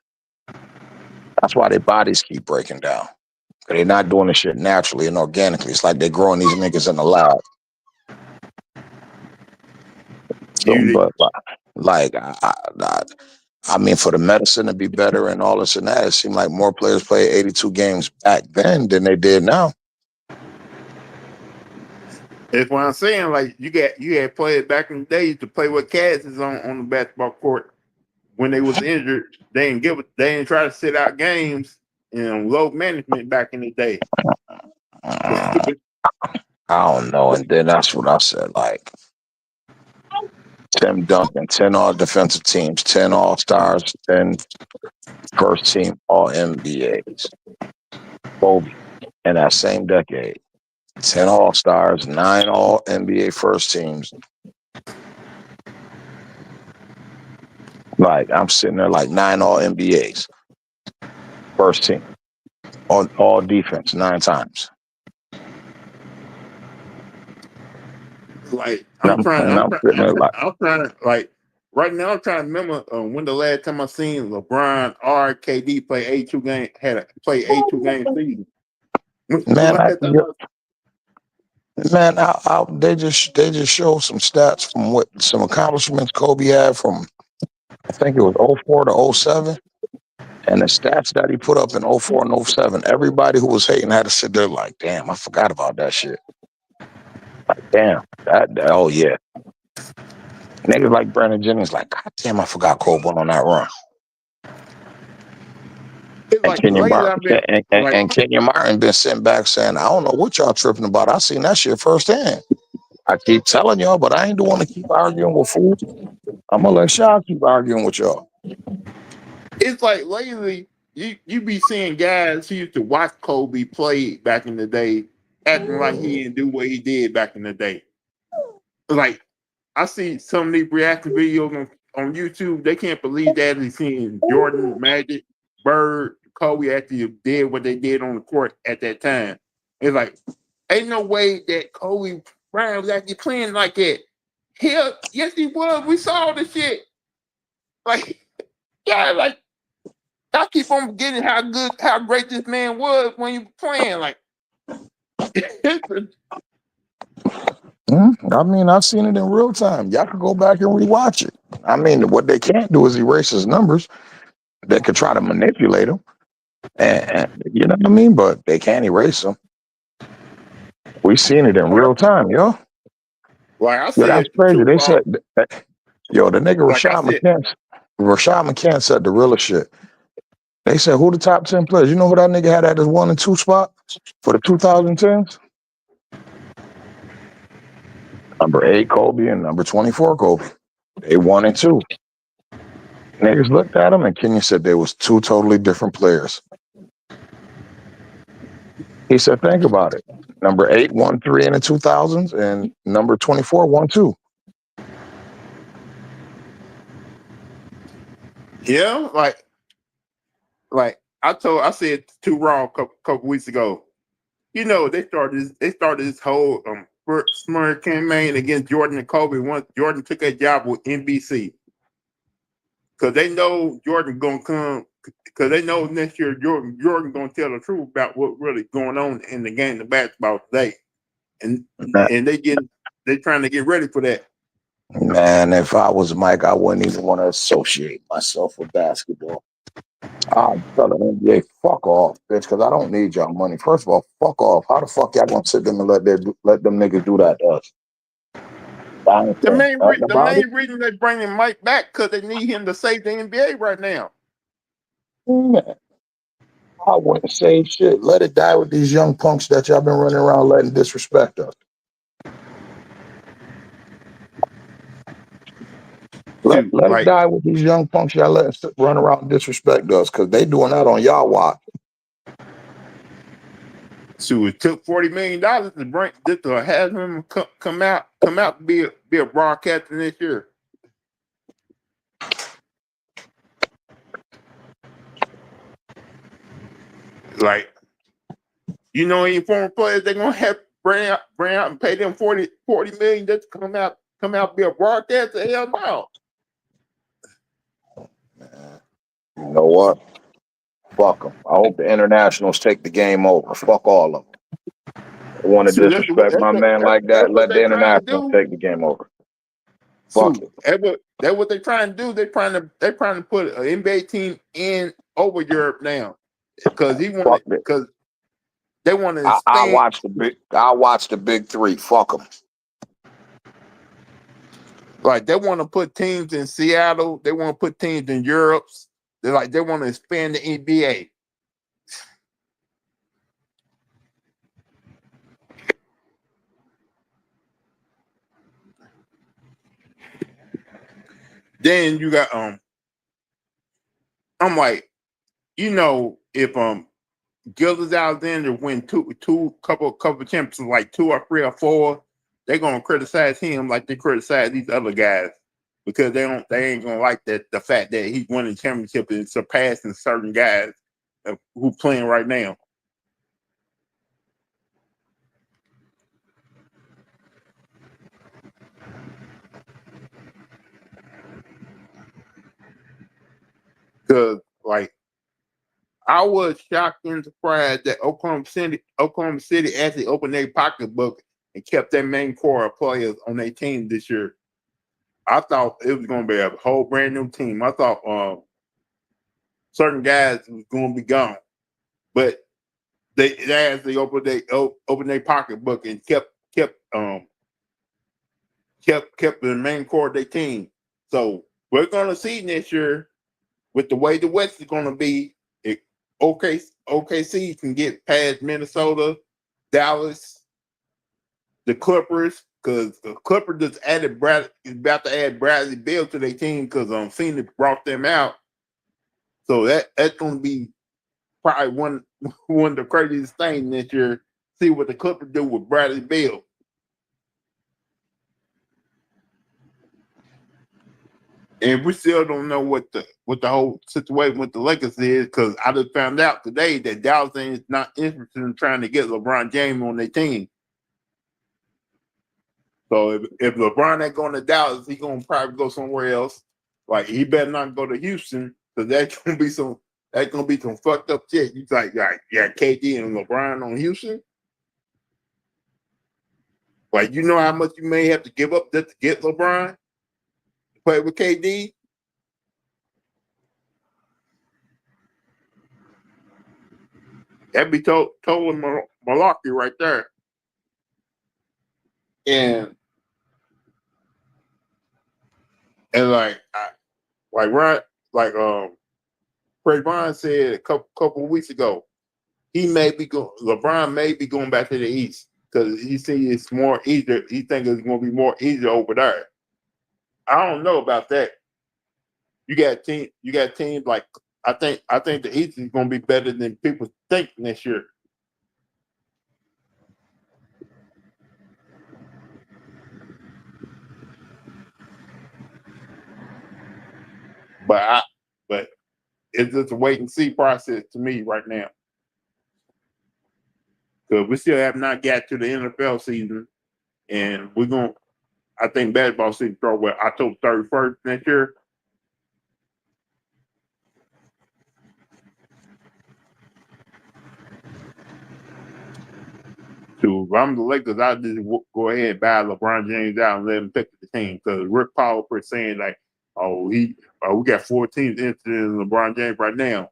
That's why their bodies keep breaking down. They're not doing this shit naturally and organically. It's like they're growing these niggas in the lab. So, You but like I mean, for the medicine to be better and all this and that, it seemed like more players played 82 games back then than they did now. That's what I'm saying. Like you had players back in the day to play with cats is on the basketball court when they was injured. They didn't try to sit out games and load management back in the day. Uh, I don't know. And then that's what I said. Like Tim Duncan, 10 all defensive teams, 10 all stars, 10 first team all NBAs. Kobe in that same decade, 10 all stars, 9 all NBA first teams. Like I'm sitting there like 9 all NBAs first team on all defense 9 times. Like And I'm sitting there like, I'm trying to like right now. I'm trying to remember when the last time I seen LeBron or KD play 82 game play 82 game season. When the man, last time they just show some stats from what some accomplishments Kobe had from I think it was '04 to '07. And the stats that he put up in '04 and '07, everybody who was hating had to sit there like, damn, I forgot about that shit. Like, damn, oh yeah. Niggas like Brandon Jennings, like, God damn, I forgot Kobe went on that run. it's And like lately I've been like Kenya Martin been sitting back saying, I don't know what y'all tripping about. I seen that shit firsthand. I keep telling y'all, but I ain't the one to keep arguing with fools. I'm gonna let y'all keep arguing with y'all. it's like lately you be seeing guys who used to watch Kobe play back in the day acting like he didn't do what he did back in the day. Like I see some of these reaction videos on YouTube. They can't believe that they're seeing Jordan, Magic, Bird, Kobe actually did what they did on the court at that time. It's like ain't no way that Kobe Bryant was actually playing like that. Hell, yes he was. We saw the shit. Like yeah, like I keep on forgetting how great this man was when you playing. Like, I mean, I've seen it in real time. Y'all can go back and rewatch it. I mean, what they can't do is erase his numbers. They could try to manipulate them, and you know what I mean. But they can't erase them. We seen it in real time, yo. like I Yo, see that's it crazy. too. They said, yo, the nigga Like I said, Rashad McCann said the realest shit. They said, who the top 10 players? You know who that nigga had at his 1 and 2 spot for the 2010s? Number 8, Kobe, and number 24, Kobe. They 1 and 2. Niggas looked at him, and Kenya said they was two totally different players. He said, think about it. Number 8 won 3 in the 2000s, and number 24 won 2. yeah, like I said too wrong a couple weeks ago. You know, they started this whole smear campaign against Jordan and Kobe once Jordan took that job with NBC. Because they know Jordan gonna come. Because they know next year Jordan gonna tell the truth about what really going on in the game of basketball today, and they trying to get ready for that. Man, if I was Mike, I wouldn't even want to associate myself with basketball. I'm telling the NBA, fuck off, bitch, because I don't need y'all money. First of all, fuck off. How the fuck y'all gonna sit them and let them niggas do that to us? I ain't saying nothing The about it. main reason they bringing Mike back because they need him to save the NBA right now. Man, I wouldn't say shit. Let it die with these young punks that y'all been running around letting disrespect us. Too Let it like die with these young punks y'all letting run around and disrespect us, because they doing that on y'all watch. so it took $40 million to bring just to have him come out to be a broadcaster this year. Like, you know, any former players they're gonna have bring out and pay them 40 million just to come out be a broadcaster? Hell no. You know what? Fuck them. I hope the internationals take the game over. Fuck all of them. They want to So disrespect my man like that's that. what Let they the trying to internationals do. take the game over. Fuck So it. that's what they're trying to do. They're trying to put an NBA team in over Europe now because Fuck it. because they want to I expand. watch the big three. Fuck them. Like they want to put teams in Seattle. They want to put teams in Europe. They want to expand the NBA. Then you got I'm like, you know, if Gildas Alexander win couple championships, like 2 or 3 or 4, they're gonna criticize him like they criticize these other guys because they ain't gonna like the fact that he's winning championship and surpassing certain guys who playing right now. Because like I was shocked and surprised that Oklahoma City actually opened their pocketbook and kept their main core of players on their team this year. I thought it was going to be a whole brand new team. I thought certain guys was going to be gone, but they actually opened their pocketbook and kept the main core of their team. So we're going to see next year with the way the West is going to be. OKC can get past Minnesota, Dallas, the Clippers, because the Clippers just is about to add Bradley Beal to their team because Phoenix brought them out. So that's going to be probably one of the craziest things this year. See what the Clippers do with Bradley Beal. And we still don't know what the whole situation with the Lakers is because I just found out today that Dallas is not interested in trying to get LeBron James on their team. So if LeBron ain't going to Dallas, he's gonna probably go somewhere else. Like he better not go to Houston because that's gonna be some That's gonna be some fucked up shit. You like KD and LeBron on Houston. Like, you know how much you may have to give up just to get LeBron to play with KD? That'd be total malarkey right there. And Craig Vaughn said a couple of weeks ago, LeBron may be going back to the East because he see it's more easier. He think it's going to be more easier over there. I don't know about that. You got teams like I think the East is going to be better than people think next year. But it's just a wait and see process to me right now. Because we still have not got to the NFL season, and I think basketball season start with October 31st next year. So if I'm the Lakers, I'll just go ahead and buy LeBron James out and let him pick the team. Because Rick Paul was saying like, we got 4 teams interested in LeBron James right now.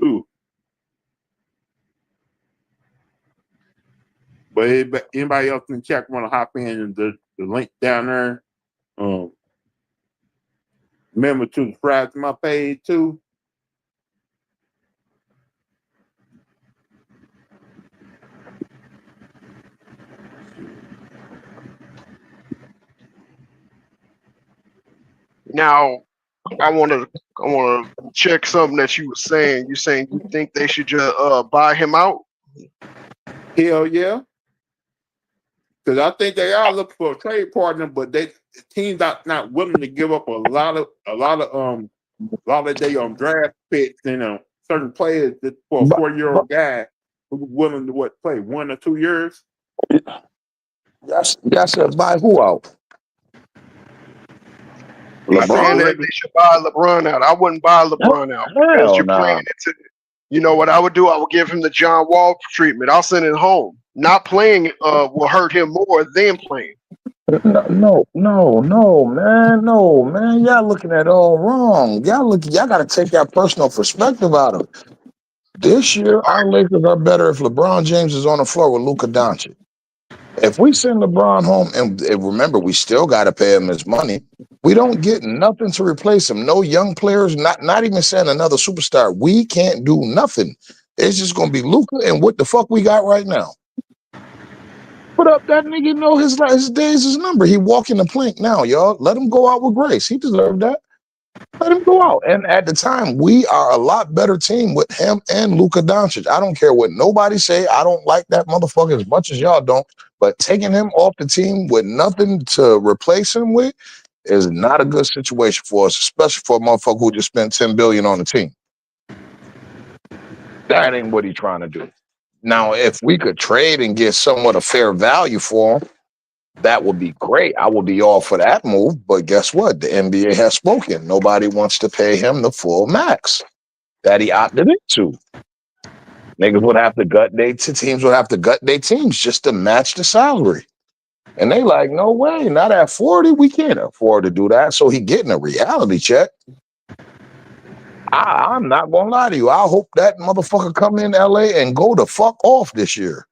Ooh. But anybody else in the chat want to hop in the link down there? Remember to subscribe to my page too. Now, I want to check something that you were saying. You saying you think they should just buy him out? Hell yeah. Because I think they are looking for a trade partner, but the team's not willing to give up a lot of their draft picks and certain players for a 4-year-old guy who's willing to play 1 or 2 years. Yes, buy who out? He's saying that they should buy LeBron out. I wouldn't buy LeBron out because you're playing into. You know what I would do? I would give him the John Wall treatment. I'll send him home. Not playing will hurt him more than playing. No, man. Y'all looking at it all wrong. Y'all got to take that personal perspective out of it. This year, our Lakers are better if LeBron James is on the floor with Luka Doncic. If we send LeBron home, and remember, we still got to pay him his money, we don't get nothing to replace him. No young players, not even saying another superstar. We can't do nothing. It's just going to be Luka and what the fuck we got right now. Put up that nigga, know his days is number. He walking the plank now, y'all. Let him go out with grace. He deserved that. Let him go out. And at the time, we are a lot better team with him and Luka Doncic. I don't care what nobody say. I don't like that motherfucker as much as y'all don't. But taking him off the team with nothing to replace him with is not a good situation for us, especially for a motherfucker who just spent $10 billion on the team. That ain't what he's trying to do. Now, if we could trade and get somewhat a fair value for him, that would be great. I would be all for that move. But guess what? The NBA has spoken. Nobody wants to pay him the full max that he opted into. Niggas would have to teams would have to gut their teams just to match the salary. And they like, no way, not at 40. We can't afford to do that. So he getting a reality check. I'm not gonna lie to you. I hope that motherfucker come in LA and go the fuck off this year.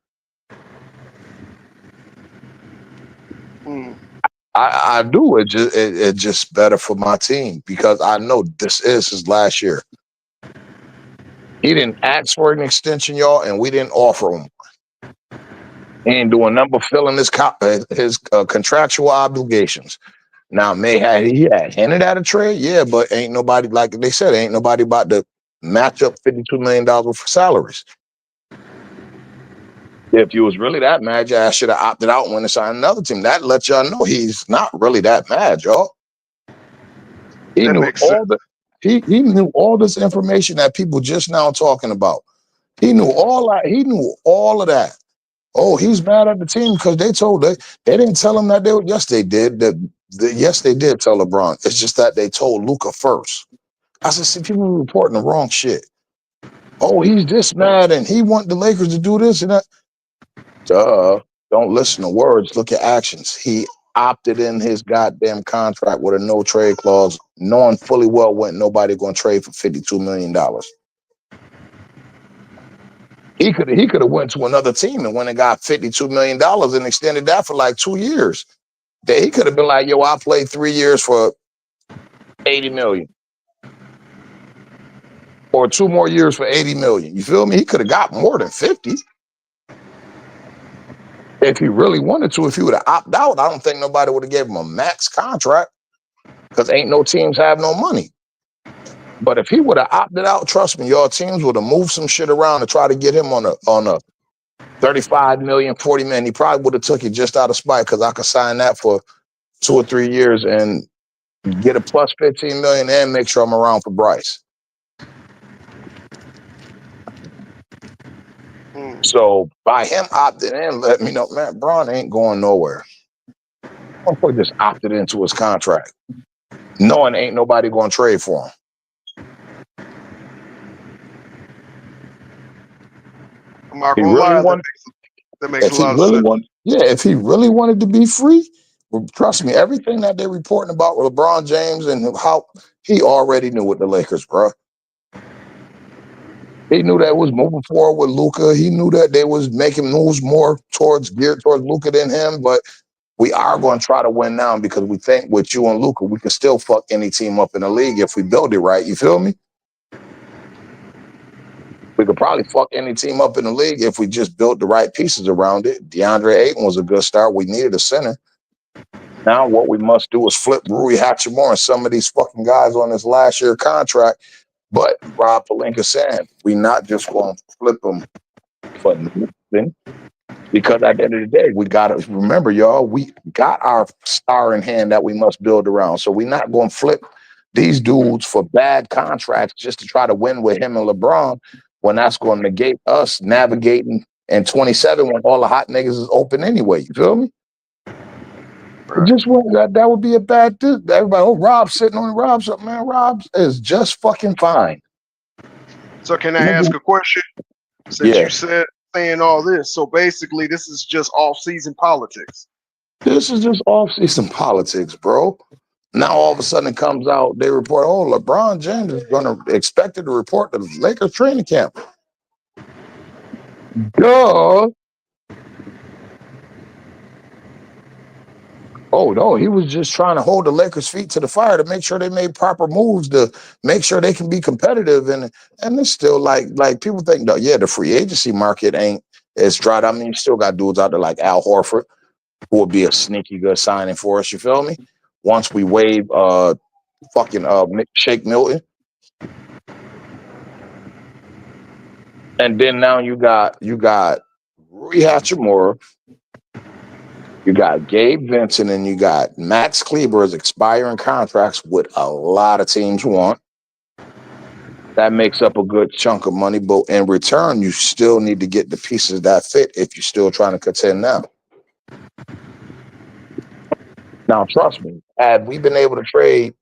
I do. It just better for my team because I know this is his last year. He didn't ask for an extension, y'all, and we didn't offer him. He ain't doing nothing but filling his contractual obligations. Now, he had hinted at a trade, yeah, but ain't nobody, like they said, ain't nobody about to match up $52 million for salaries. If you was really that mad, I should have opted out when to sign another team. That lets y'all know he's not really that mad, y'all. He knew all he knew all this information that people just now talking about. He knew all that. He knew all of that. Oh, he's mad at the team because they didn't tell him that they yes they did yes they did tell LeBron. It's just that they told Luka first. I said, see, people are reporting the wrong shit. Oh, he's this mad and he want the Lakers to do this and that. Duh. Don't listen to words. Look at actions. He opted in his goddamn contract with a no trade clause, knowing fully well when nobody going to trade for $52 million. He could have went to another team and went and got $52 million and extended that for like 2 years. He could have been like, yo, I played 3 years for 80 million. Or 2 more years for 80 million. You feel me? He could have got more than 50. If he really wanted to, if he would have opted out, I don't think nobody would have gave him a max contract because ain't no teams have no money. But if he would have opted out, trust me, your teams would have moved some shit around to try to get him on a 35 million, 40 million. He probably would have took it just out of spite because I could sign that for 2 or 3 years and get a plus 15 million and make sure I'm around for Bryce. So by him opting in, let me know, man, Braun ain't going nowhere. Motherfucker just opted into his contract, knowing ain't nobody going to trade for him. I'm not He gonna really lie, wanted, that makes a if he lot of really sense. wanted, yeah, if he really wanted to be free, well, trust me, everything that they're reporting about LeBron James and how he already knew with the Lakers, bro. He knew that it was moving forward with Luka. He knew that they was making moves more geared towards Luka than him, but we are going to try to win now because we think with you and Luka, we can still fuck any team up in the league if we build it right. You feel me? We could probably fuck any team up in the league if we just built the right pieces around it. DeAndre Ayton was a good start. We needed a center. Now what we must do is flip Rui Hachimura and some of these fucking guys on this last year contract. But Rob Pelinka said, we not just going to flip them for nothing. Because at the end of the day, we got to remember, y'all, we got our star in hand that we must build around. So we're not going to flip these dudes for bad contracts just to try to win with him and LeBron when that's going to negate us navigating in 27 when all the hot niggas is open anyway. You feel me? Right. It just that would be a bad thing. Everybody, oh, Rob's sitting on Rob's something, man. Rob's is just fucking fine. So can I ask a question? Since you said saying all this, so basically this is just off-season politics. This is just off-season politics, bro. Now all of a sudden it comes out, they report, oh, LeBron James is going to expected to report to the Lakers training camp. Duh. Oh, no, he was just trying to hold the Lakers' feet to the fire to make sure they made proper moves to make sure they can be competitive. And it's still like people think, no, yeah, the free agency market ain't as dried. I mean, you still got dudes out there like Al Horford, who would be a sneaky good signing for us, you feel me? Once we waive Shake Milton. And then now you got Rui Hachimura, you got Gabe Vincent, and you got Max Kleber's expiring contracts with a lot of teams want. That makes up a good chunk of money, but in return, you still need to get the pieces that fit if you're still trying to contend now. Now, trust me, had we been able to trade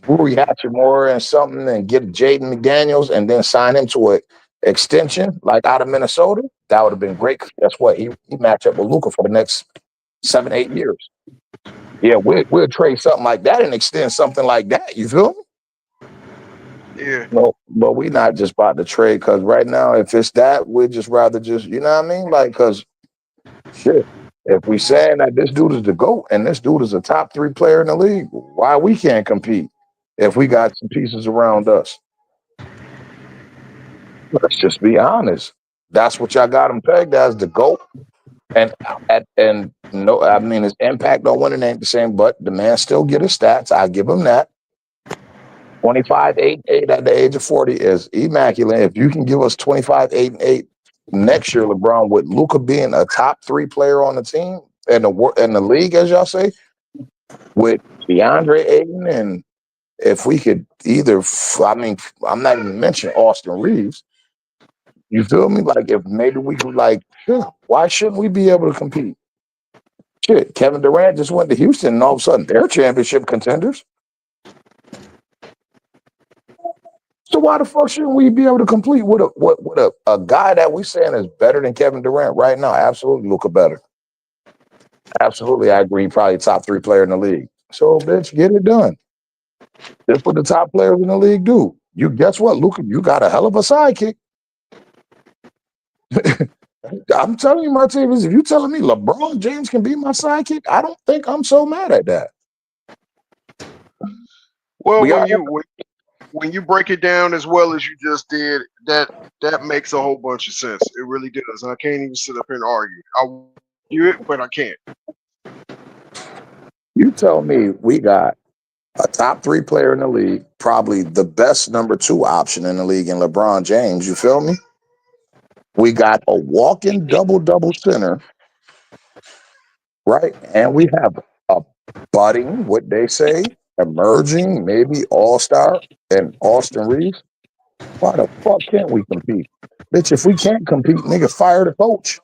Rui Hachimura and something and get Jaden McDaniels and then sign him to an extension like out of Minnesota, that would have been great. Guess what? He matched up with Luka for the next 7-8 years. Yeah, we'll trade something like that and extend something like that. You feel me? Yeah. No, but we're not just about to trade because right now, if it's that, we'd just rather just, you know what I mean? Like, because shit, if we saying that this dude is the GOAT and this dude is a top 3 player in the league, why we can't compete if we got some pieces around us? Let's just be honest. That's what y'all got him pegged as, the GOAT. And no, I mean, his impact on winning ain't the same, but the man still get his stats. I give him that. 25, 8, 8 at the age of 40 is immaculate. If you can give us 25, 8, and 8 next year, LeBron, with Luka being a top 3 player on the team and the league, as y'all say, with DeAndre Ayton, and if we could either, I mean, I'm not even mentioning Austin Reeves. You feel me? Like if maybe we could like, sure, why shouldn't we be able to compete? Shit, Kevin Durant just went to Houston and all of a sudden they're championship contenders. So why the fuck shouldn't we be able to complete with a guy that we saying is better than Kevin Durant right now? Absolutely, Luka better. Absolutely, I agree. Probably top 3 player in the league. So bitch, get it done. That's what the top players in the league do. You guess what, Luka? You got a hell of a sidekick. I'm telling you, Martinez, if you telling me LeBron James can be my sidekick, I don't think I'm so mad at that. Well, We are when you break it down as well as you just did, that makes a whole bunch of sense. It really does. I can't even sit up here and argue. I do it, but I can't. You tell me we got a top 3 player in the league, probably the best number 2 option in the league in LeBron James. You feel me? We got a walking double center, right? And we have a budding, what they say, emerging, maybe all-star and Austin Reeves. Why the fuck can't we compete? Bitch, if we can't compete, nigga, fire the coach.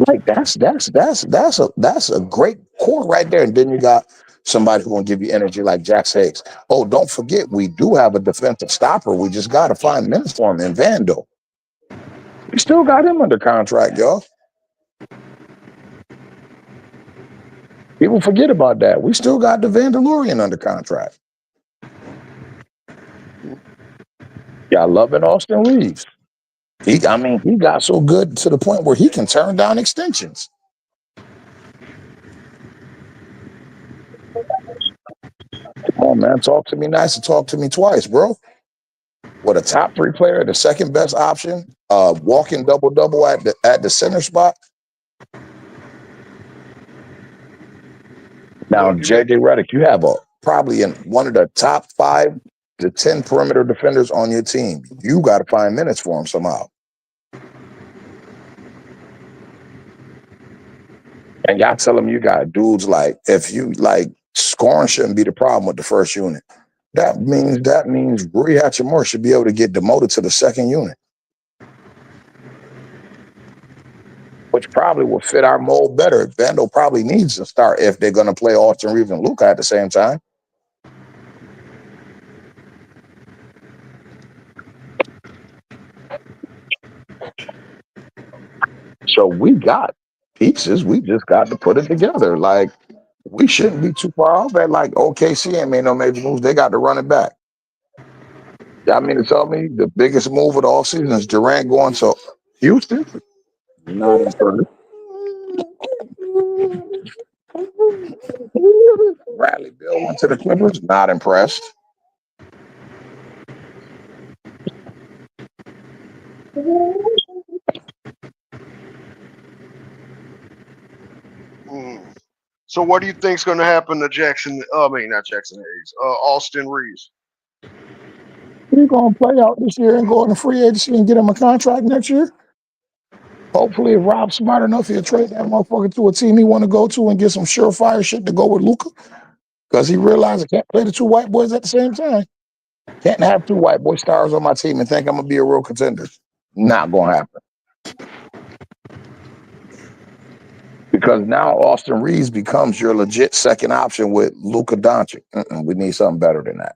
Like that's a great core right there. And then you got somebody who gonna give you energy like Jack Hicks. Oh, don't forget, we do have a defensive stopper. We just gotta find minutes for him in Vando. We still got him under contract, y'all. People forget about that. We still got the Vandalorian under contract. Y'all loving Austin Reeves. He got so good to the point where he can turn down extensions. Come on, man. Talk to me nice and talk to me twice, bro. With a top 3 player, the second best option, walking double at the center spot. Now, Well, JJ Redick, you have probably in one of the top 5 to 10 perimeter defenders on your team. You got to find minutes for him somehow. And y'all tell him you got dudes like, if you like, scoring shouldn't be the problem with the first unit. That means Rui Hachimura should be able to get demoted to the second unit, which probably will fit our mold better. Vando probably needs to start if they're going to play Austin Reeves and Luka at the same time. So we got pieces. We just got to put it together. Like, we shouldn't be too far off at like OKC ain't made no major moves. They got to run it back. Y'all mean to tell me the biggest move of the offseason is Durant going to Houston? Not impressed. Bradley Beal went to the Clippers? Not impressed. So what do you think's going to happen to Jackson? Not Jackson Hayes. Austin Reeves. He's going to play out this year and go into free agency and get him a contract next year. Hopefully, if Rob's smart enough, he'll trade that motherfucker to a team he want to go to and get some surefire shit to go with Luka. Because he realized I can't play the 2 white boys at the same time. Can't have 2 white boy stars on my team and think I'm going to be a real contender. Not going to happen. Because now Austin Reeves becomes your legit second option with Luka Doncic. We need something better than that.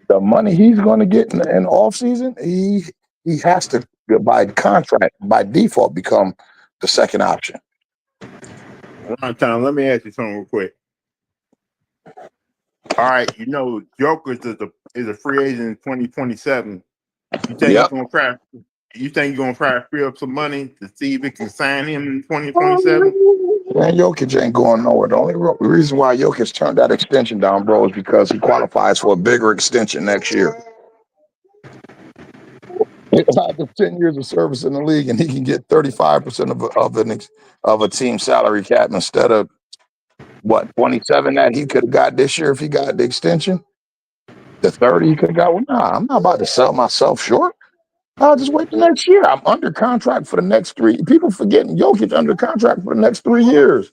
The money he's going to get in the offseason, he has to, by contract, by default, become the second option. Time. Let me ask you something real quick. All right, Jokers is a free agent in 2027. You think Yep. you're gonna try to free up some money to see if it can sign him in 2027? Man, Jokic ain't going nowhere. The only reason why Jokic turned that extension down, bro, is because he qualifies for a bigger extension next year. After 10 years of service in the league, and he can get 35% of a team salary cap instead of what 27 that he could have got this year if he got the extension. The 30 he could have got. Well, nah, I'm not about to sell myself short. I'll just wait the next year. I'm under contract for the next 3. People forgetting Jokic under contract for the next 3 years.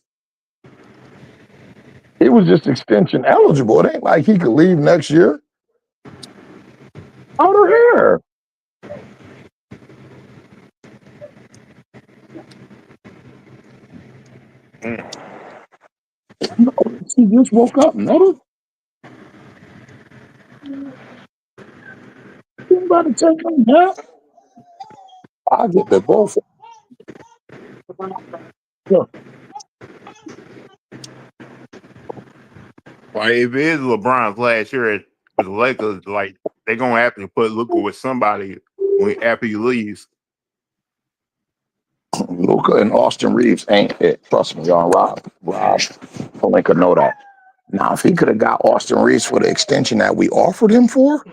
He was just extension eligible. It ain't like he could leave next year. Out of here. No, he just woke up, nigga. You about to take him back? I get the both. Yeah. Like if it is LeBron's last year with the Lakers, like they're gonna have to put Luka with somebody when after he leaves. Luka and Austin Reeves ain't it. Trust me, y'all. Rob Palenka know that. Now, if he could have got Austin Reeves for the extension that we offered him for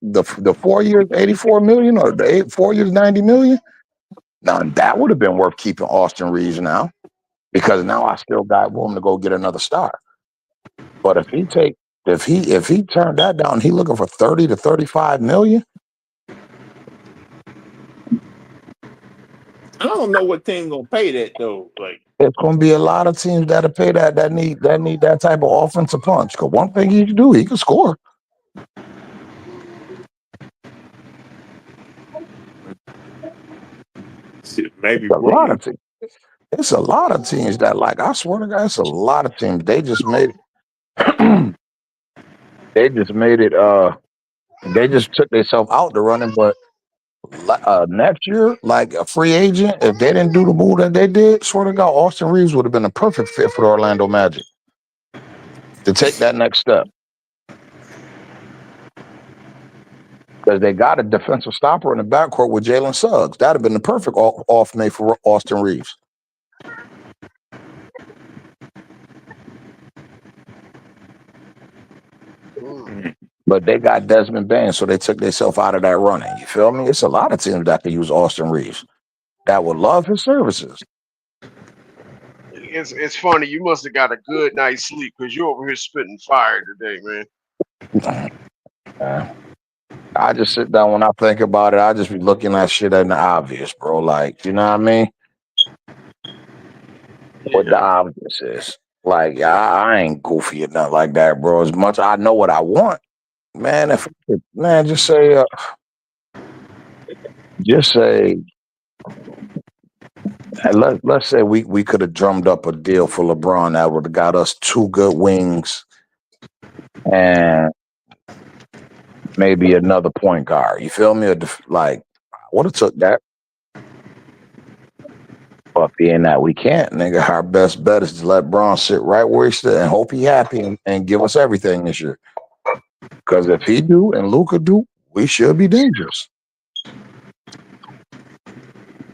the 4 years, 84 million, or the 4 years, 90 million. Now that would have been worth keeping Austin Reeves now, because now I still got room to go get another star. But if he turned that down, he looking for 30 to 35 million. I don't know what team gonna pay that though. Like It's gonna be a lot of teams that'll pay that need that type of offensive punch. Because one thing he can do, he can score. maybe A lot Brooklyn. of teams. It's a lot of teams that, like, I swear to God, it's a lot of teams. They just made it. They just made it. They just took themselves out the running. But next year, like a free agent, if they didn't do the move that they did, swear to God, Austin Reeves would have been a perfect fit for the Orlando Magic to take that next step. Because they got a defensive stopper in the backcourt with Jalen Suggs. That'd have been the perfect off mate for Austin Reeves. But they got Desmond Bain, so they took themselves out of that running. You feel me? It's a lot of teams that could use Austin Reeves that would love his services. It's funny. You must have got a good night's sleep because you're over here spitting fire today, man. I just sit down when I think about it. I just be looking at shit in the obvious, bro. Like, you know what I mean? What the obvious is. Like, I ain't goofy or nothing like that, bro. As much I know what I want, man. Just say, let's say we could have drummed up a deal for LeBron that would have got us 2 good wings and maybe another point guard. You feel me? Like, I would have took that. But being that we can't, nigga, our best bet is to let Braun sit right where he stood and hope he happy and give us everything this year. Because if he do and Luka do, we should be dangerous.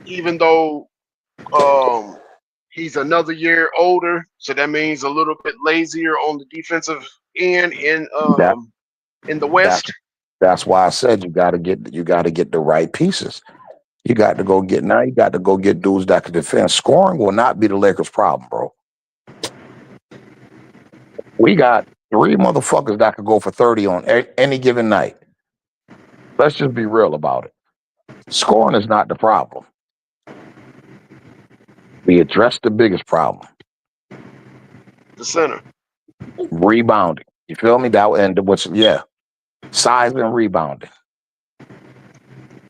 Even though he's another year older, so that means a little bit lazier on the defensive end in the West. That's why I said you gotta get the right pieces. You got to go get dudes that can defend. Scoring will not be the Lakers' problem, bro. We got 3 motherfuckers that could go for 30 on any given night. Let's just be real about it. Scoring is not the problem. We addressed the biggest problem. The center. Rebounding. You feel me? Size and rebounding.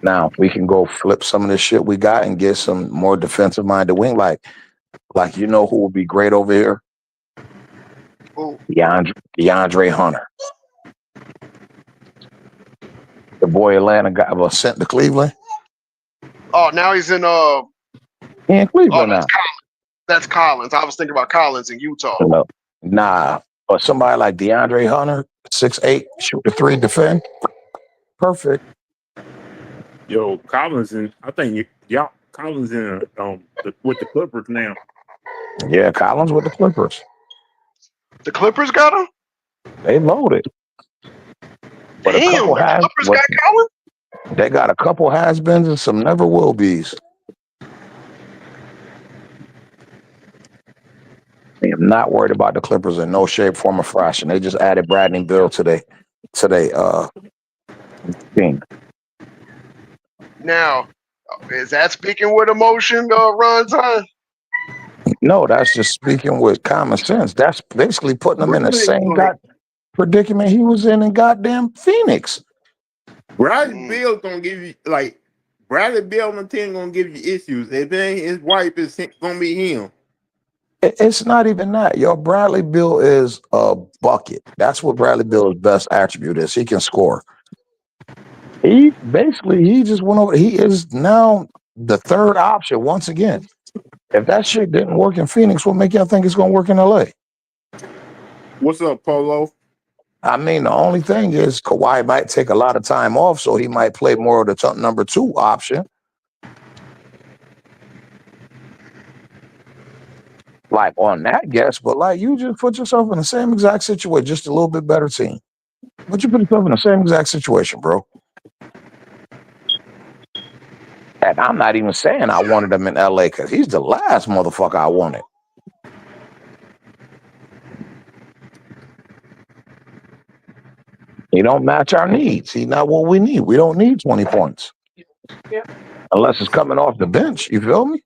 Now we can go flip some of this shit we got and get some more defensive minded wing. Like you know who would be great over here? Who? DeAndre Hunter. The boy Atlanta got sent to Cleveland. Oh, now he's in Cleveland now. That's Collins. I was thinking about Collins in Utah. No. Nah. But somebody like DeAndre Hunter, 6'8", shoot the 3, defend. Perfect. Yo, Collins and I think Collins in with the Clippers now. Yeah, Collins with the Clippers. The Clippers got him? They loaded. But Damn, the Clippers got Collins? They got a couple has-beens and some never will be's. I'm not worried about the Clippers in no shape, form, or fashion. They just added Bradley Beal today team. Now, is that speaking with emotion, Ron Time? No, that's just speaking with common sense. That's basically putting him in the Bradley, same like predicament he was in goddamn Phoenix. Bradley Mm. Beal gonna give you like Bradley Beal on the team gonna give you issues. If it ain't his wife, it's gonna be him. It's not even that. Yo, Bradley Beal is a bucket. That's what Bradley Beal's best attribute is. He can score. He just went over. He is now the third option once again. If that shit didn't work in Phoenix, what make y'all think it's gonna work in LA? What's up, Polo? I mean, the only thing is Kawhi might take a lot of time off, so he might play more of the number 2 option. Like on that guess, but like you just put yourself in the same exact situation, just a little bit better team. But you put yourself in the same exact situation, bro. And I'm not even saying I wanted him in LA because he's the last motherfucker I wanted. He don't match our needs. He's not what we need. We don't need 20 points. Unless it's coming off the bench. You feel me?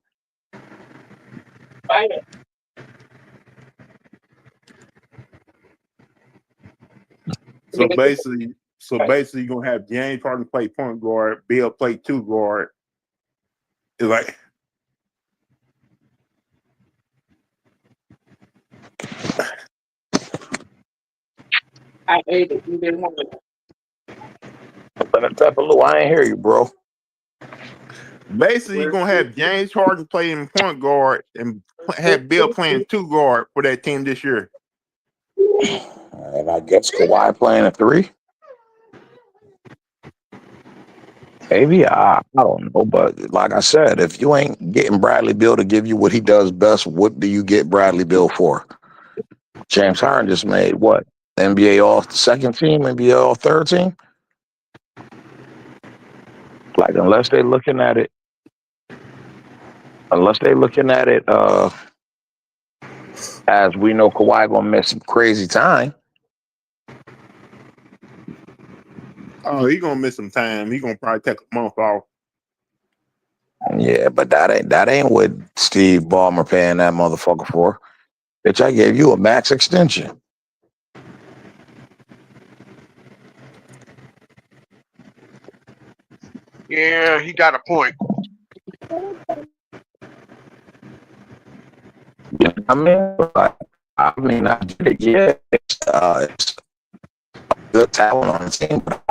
So basically, you're gonna have James Harden play point guard, Bill play 2 guard. It's like LemonpepperLou, I ain't hear you, bro. basically you're gonna have James Harden playing point guard and have Bill playing 2 guard for that team this year. And I guess Kawhi playing a 3. Maybe I don't know, but like I said, if you ain't getting Bradley Beal to give you what he does best, what do you get Bradley Beal for? James Harden just made what? NBA All Second Team, NBA All Third Team. Like unless they looking at it, as we know, Kawhi gonna miss some crazy time. Oh, he gonna miss some time. He gonna probably take a month off. Yeah, but that ain't what Steve Ballmer paying that motherfucker for. Bitch, I gave you a max extension. Yeah, he got a point. You know what I mean, I get it. Yeah, it's good talent on the team, but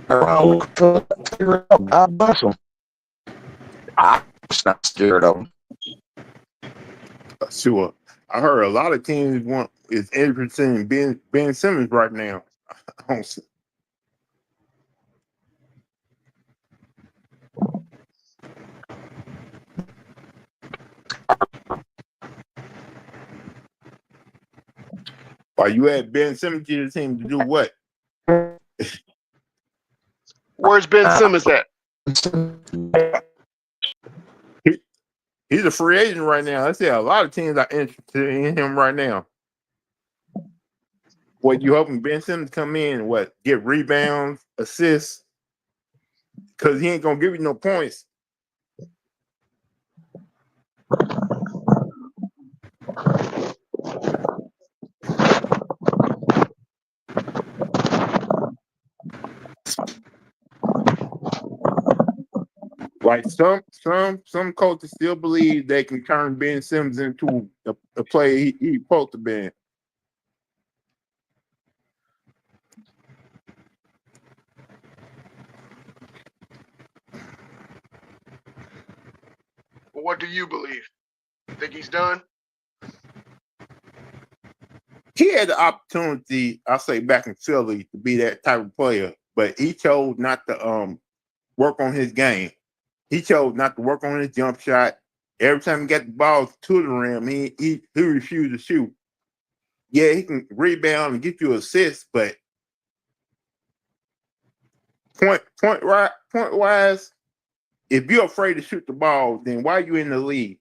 I don't figure it out. God bless him. I'm just not scared of him. Sure. I heard a lot of teams is interested in Ben Simmons right now. I don't see- Why you had Ben Simmons to your team to do what? Where's Ben Simmons at? He's a free agent right now. I say a lot of teams are interested in him right now. What you hoping Ben Simmons come in? What get rebounds, assists? Because he ain't gonna give you no points. Like some coaches still believe they can turn Ben Simmons into a player he supposed to be. What do you believe? Think he's done? He had the opportunity, I say, back in Philly to be that type of player, but he chose not to work on his game. He chose not to work on his jump shot. Every time he got the ball to the rim, he refused to shoot. Yeah, he can rebound and get you assists, but point wise, if you're afraid to shoot the ball, then why are you in the league?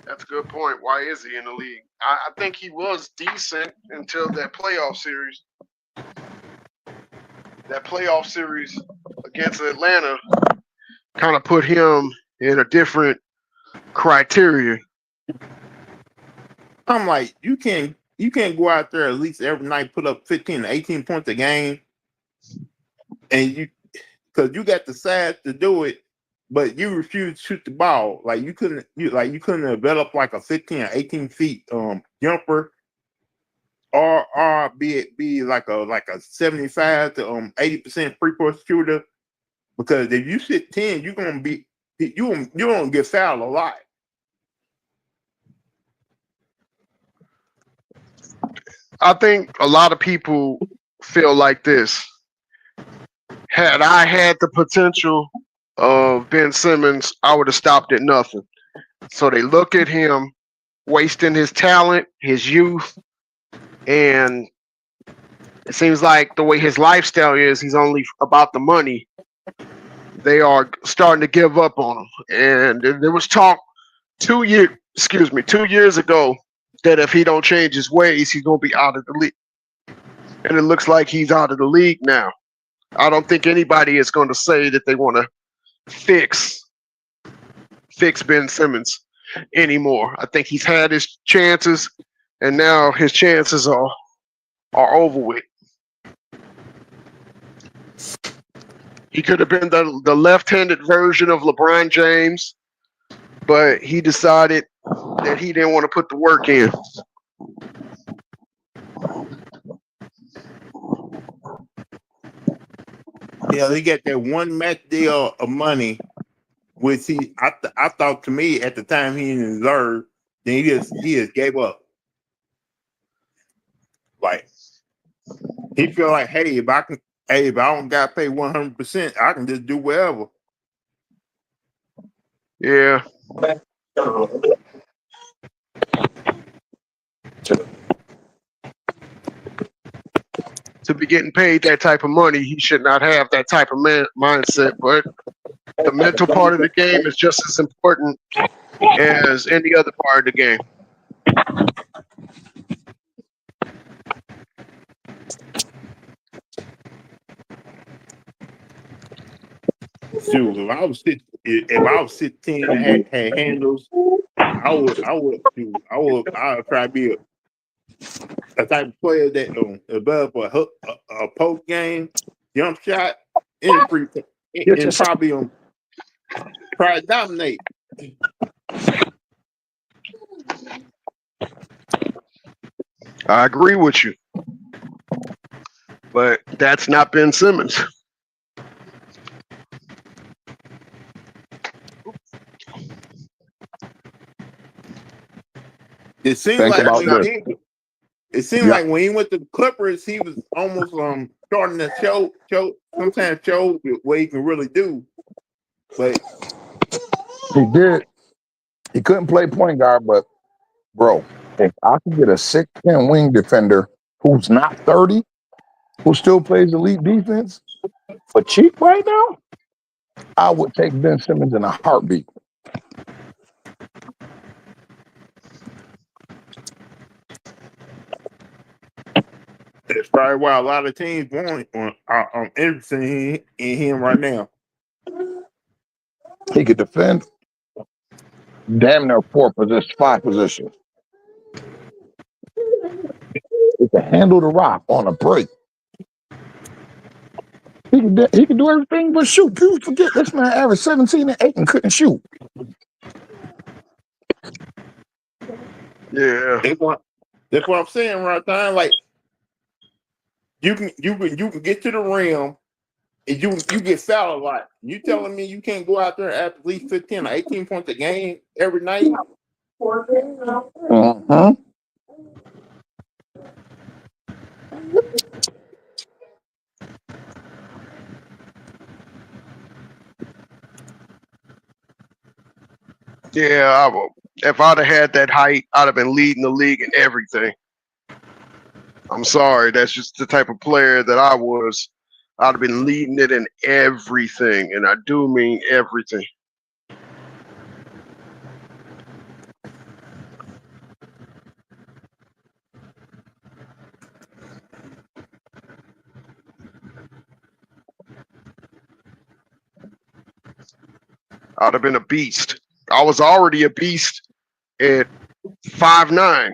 That's a good point. Why is he in the league? I think he was decent until that playoff series. that playoff series against Atlanta kind of put him in a different criteria. I'm like, you can't go out there at least every night, put up 15 to 18 points a game, and because you got the size to do it, but you refuse to shoot the ball. Like you couldn't develop like a 15 or 18 feet jumper, or be like a 75 to 80% free throw shooter. Because if you sit 10, you're gonna get fouled a lot. I think a lot of people feel like this. Had I had the potential of Ben Simmons, I would have stopped at nothing. So they look at him wasting his talent, his youth, and it seems like the way his lifestyle is, he's only about the money. They are starting to give up on him. And there was talk 2 years ago that if he don't change his ways, he's gonna be out of the league. And it looks like he's out of the league now. I don't think anybody is going to say that they want to fix Ben Simmons anymore. I think he's had his chances, and now his chances are over with. He could have been the left-handed version of LeBron James, but he decided that he didn't want to put the work in. Yeah, they get that one max deal of money, which I thought to me at the time he didn't deserve. Then he just gave up. Like he feel like, if I don't got to pay 100%, I can just do whatever. Yeah, to be getting paid that type of money, he should not have that type of mindset. But the mental part of the game is just as important as any other part of the game. Shoot, if I was 16 and had handles, I would try to be a type of player that above a post game jump shot and free and probably dominate. I agree with you, but that's not Ben Simmons. It seemed Think like about That's when not. this. it seemed Yeah, like when he went to the Clippers, he was almost starting to show what he can really do. But he did. He couldn't play point guard, but bro, if I could get a 6'10" wing defender who's not 30, who still plays elite defense for cheap right now, I would take Ben Simmons in a heartbeat. that's probably why a lot of teams are interested in him right now. He could defend damn near five positions. He can handle the rock on a break. He can do everything but shoot. People forget this man averaged 17 and 8 and couldn't shoot. Yeah, That's what I'm saying right now. Like you can get to the rim and you get fouled a lot. You telling me you can't go out there and at least 15 or 18 points a game every night? Uh-huh. yeah. If I'd have had that height, I'd have been leading the league in everything. I'm sorry, that's just the type of player that I was. I'd have been leading it in everything, and I do mean everything. I'd have been a beast. I was already a beast at 5'9".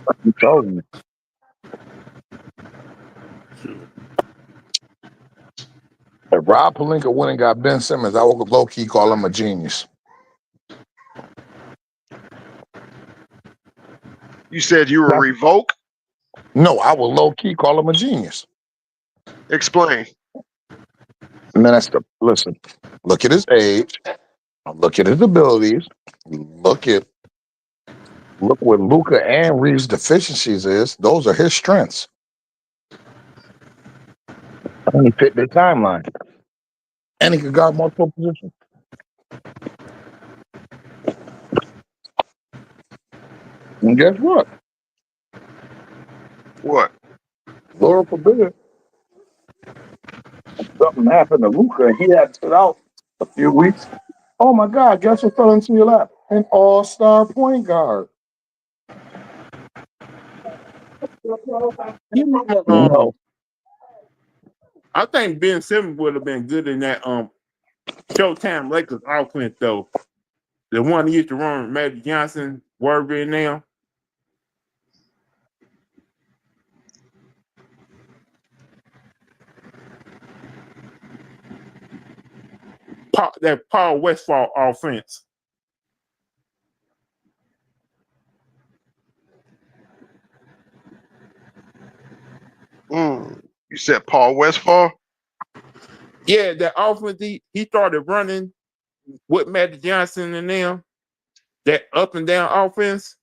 I'm telling you. If Rob Pelinka went and got Ben Simmons, I would low key call him a genius. You said you were revoked? No, I would low key call him a genius. Explain. Man, listen. Look at his age. Look at his abilities. Look what Luka and Reeves' deficiencies is. Those are his strengths. And he fit their timeline. And he could guard multiple positions. And guess what? What? Lord forbid something happened to Luka and he had to sit out a few weeks. Oh my God, guess what fell into your lap? An all-star point guard. You remember, No. I think Ben Simmons would have been good in that Showtime Lakers offense though. The one he used to run with Magic Johnson, Worthy and them. That Paul Westphal offense. You said Paul Westphal? Yeah, that offense he started running with Magic Johnson and them. That up and down offense,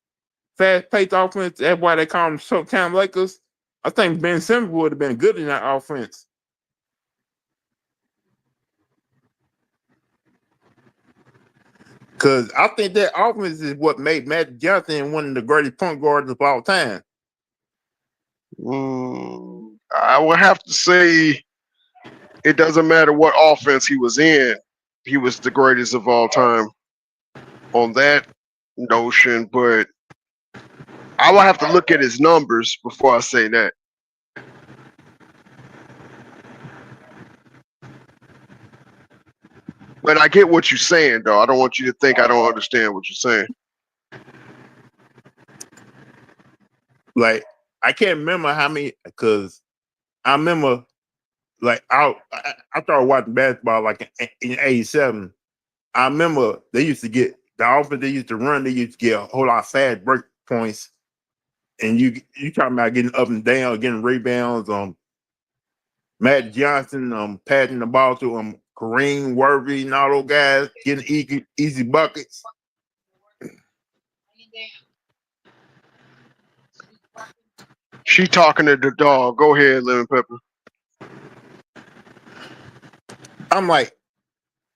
fast paced offense. That's why they call them Showtime Lakers. I think Ben Simmons would have been good in that offense. Because I think that offense is what made Magic Johnson one of the greatest point guards of all time. I would have to say it doesn't matter what offense he was in. He was the greatest of all time on that notion, but I will have to look at his numbers before I say that. But I get what you're saying, though. I don't want you to think I don't understand what you're saying. Like, I can't remember how many, because I remember, like, I started watching basketball like in 87. I remember they used to get, the offense they used to run, they used to get a whole lot of fast break points. And you talking about getting up and down, getting rebounds, Matt Johnson, passing the ball to Kareem Worthy and all those guys, getting easy buckets. She talking to the dog. Go ahead, Lemon Pepper. I'm like,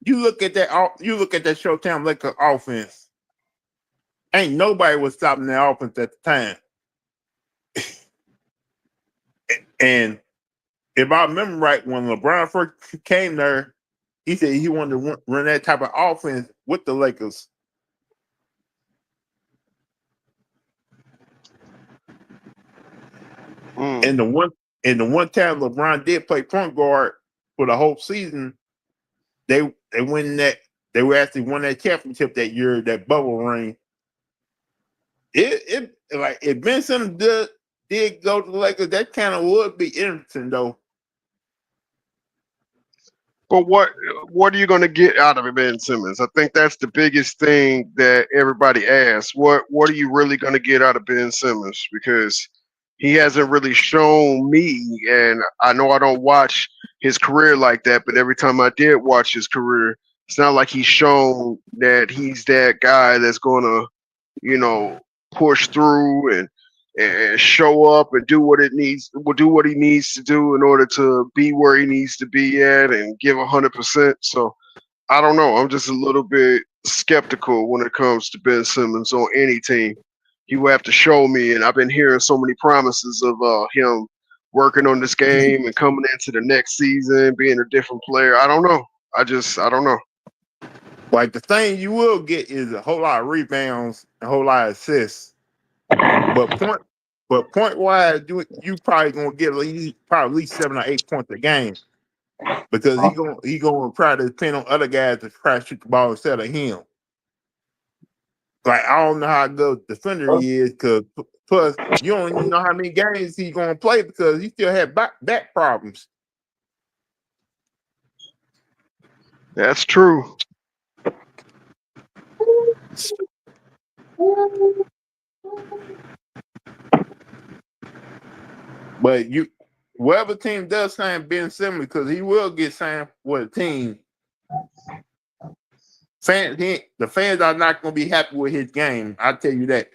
you look at that Showtime Lakers offense. Ain't nobody was stopping that offense at the time. And if I remember right, when LeBron first came there, he said he wanted to run that type of offense with the Lakers. And the one time LeBron did play point guard for the whole season, they were actually won that championship that year, that bubble ring. It like if Ben Simmons did go to the Lakers, that kind of would be interesting though. But what are you going to get out of Ben Simmons? I think that's the biggest thing that everybody asks. What are you really going to get out of Ben Simmons? Because he hasn't really shown me, and I know I don't watch his career like that, but every time I did watch his career, it's not like he's shown that he's that guy that's going to, push through and show up and do what he needs to do in order to be where he needs to be at and give 100%. So I don't know. I'm just a little bit skeptical when it comes to Ben Simmons on any team. He will have to show me, and I've been hearing so many promises of him working on this game and coming into the next season, being a different player. I don't know. I don't know. Like the thing you will get is a whole lot of rebounds, a whole lot of assists. But But point wise, you probably gonna get at least 7 or 8 points a game because he gonna try to depend on other guys to try to shoot the ball instead of him. Like I don't know how good defender he is, because plus you don't even know how many games he's gonna play because he still had back problems. That's true. But whatever team does sign Ben Simmons, because he will get signed with a team. The fans are not going to be happy with his game. I'll tell you that.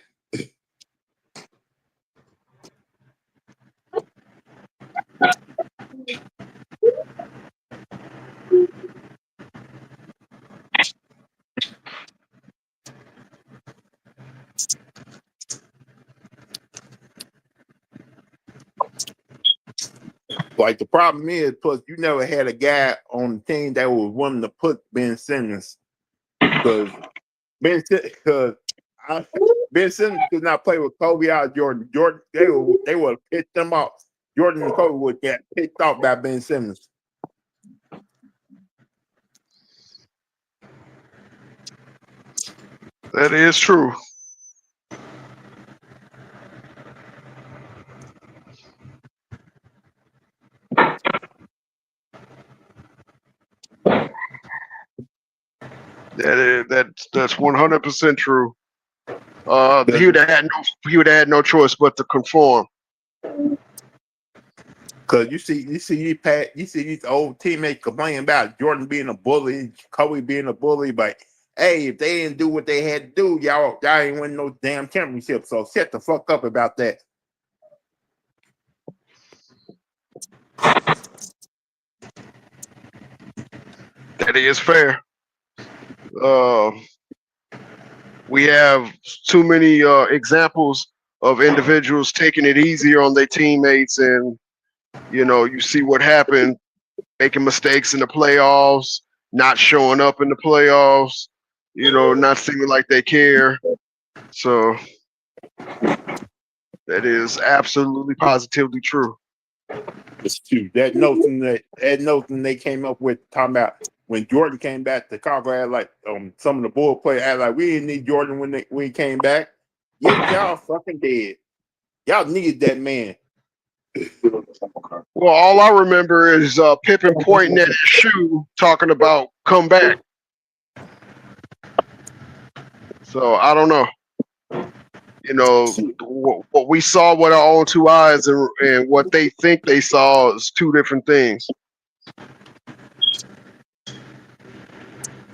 Like the problem is, plus you never had a guy on the team that was willing to put Ben Simmons, because Ben Simmons could not play with Kobe out Jordan. They would have picked them off. Jordan and Kobe would get picked off by Ben Simmons. That is true. That's 100% true. He would have had no choice but to conform. Cause you see these old teammates complaining about Jordan being a bully, Kobe being a bully, but hey, if they didn't do what they had to do, y'all ain't win no damn championship. So shut the fuck up about that. That is fair. We have too many examples of individuals taking it easier on their teammates, and you see what happened, making mistakes in the playoffs, not showing up in the playoffs, not seeming like they care. So that is absolutely positively true. It's true. That notion they came up with talking about when Jordan came back to Chicago, like some of the Bull players had like we didn't need Jordan when he came back. Yes, y'all fucking did. Y'all needed that man. Well, all I remember is Pippen pointing at his shoe, talking about come back. So I don't know. What we saw with our own two eyes and what they think they saw is two different things.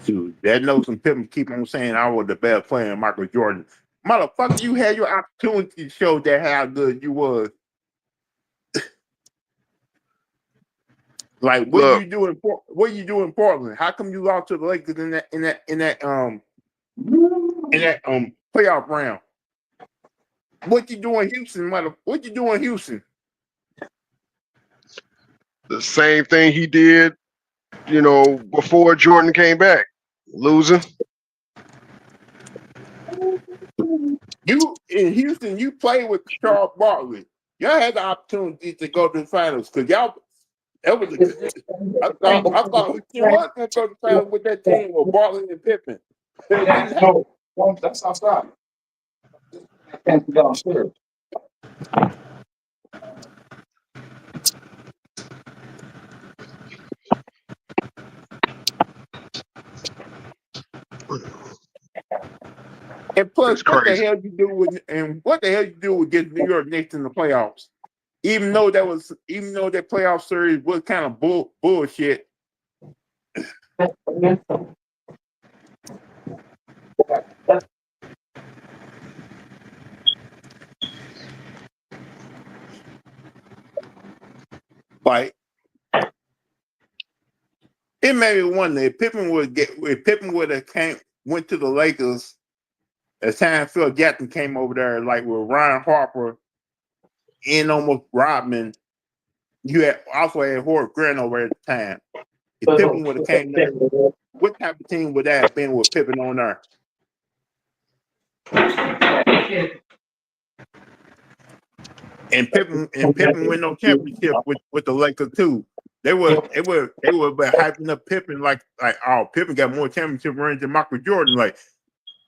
Dude, that knows some people keep on saying I was the best player in Michael Jordan. Motherfucker, you had your opportunity to show that how good you was. Like what you do in Portland? How come you lost to the Lakers in that playoff round? What you doing, Houston, What you doing, Houston? The same thing he did, before Jordan came back, losing. You in Houston, you played with Charles Barkley. Y'all had the opportunity to go to the finals because y'all. That was I thought you was gonna go to the finals with that team with Barkley and Pippen. It didn't happen. No, that's outside. I can't be downstairs. And plus, It's crazy. what the hell you do with getting New York Knicks in the playoffs? Even though that playoff series was kind of bullshit. Like it made me wonder if Pippen would have went to the Lakers as time Phil Jackson came over there, like with Ryan Harper and almost Rodman. You also had Horace Grant over at the time. If Pippen would have came there, what type of team would that have been with Pippen on there? And Pippen win no championship with the Lakers too. They were hyping up Pippen like oh, Pippen got more championship rings than Michael Jordan. Like,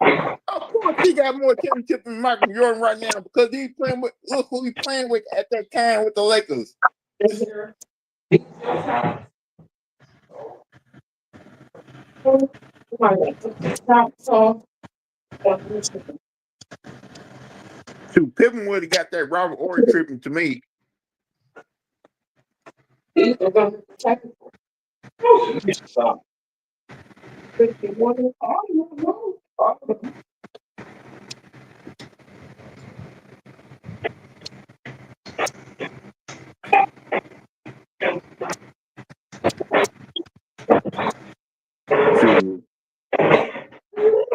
of course he got more championship than Michael Jordan right now because he's playing with, look who he playing with at that time with the Lakers. Shoot, Pippen would have got that Robert Ory treatment to me. Shoot.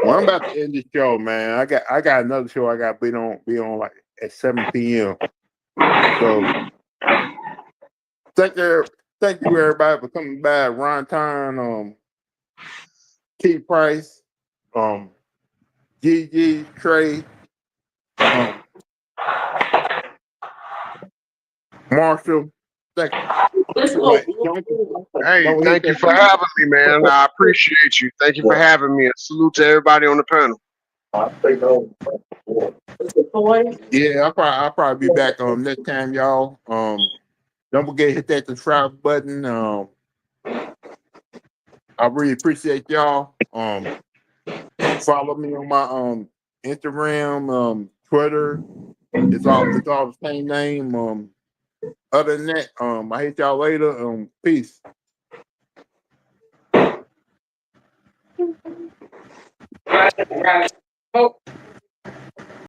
Well, I'm about to end this show, man. I got another show I got to be on like at 7 p.m. So thank you everybody for coming by. Ron Time, T Price, GG, Trey, Marshall. Thank you. But Hey, thank you for having me, man. I appreciate you. Thank you for having me. And salute to everybody on the panel. Yeah, I'll probably be back next time, y'all. Don't forget to hit that subscribe button. I really appreciate y'all. Follow me on my Instagram, Twitter. It's all the same name. Other than that, I hit y'all later. Peace.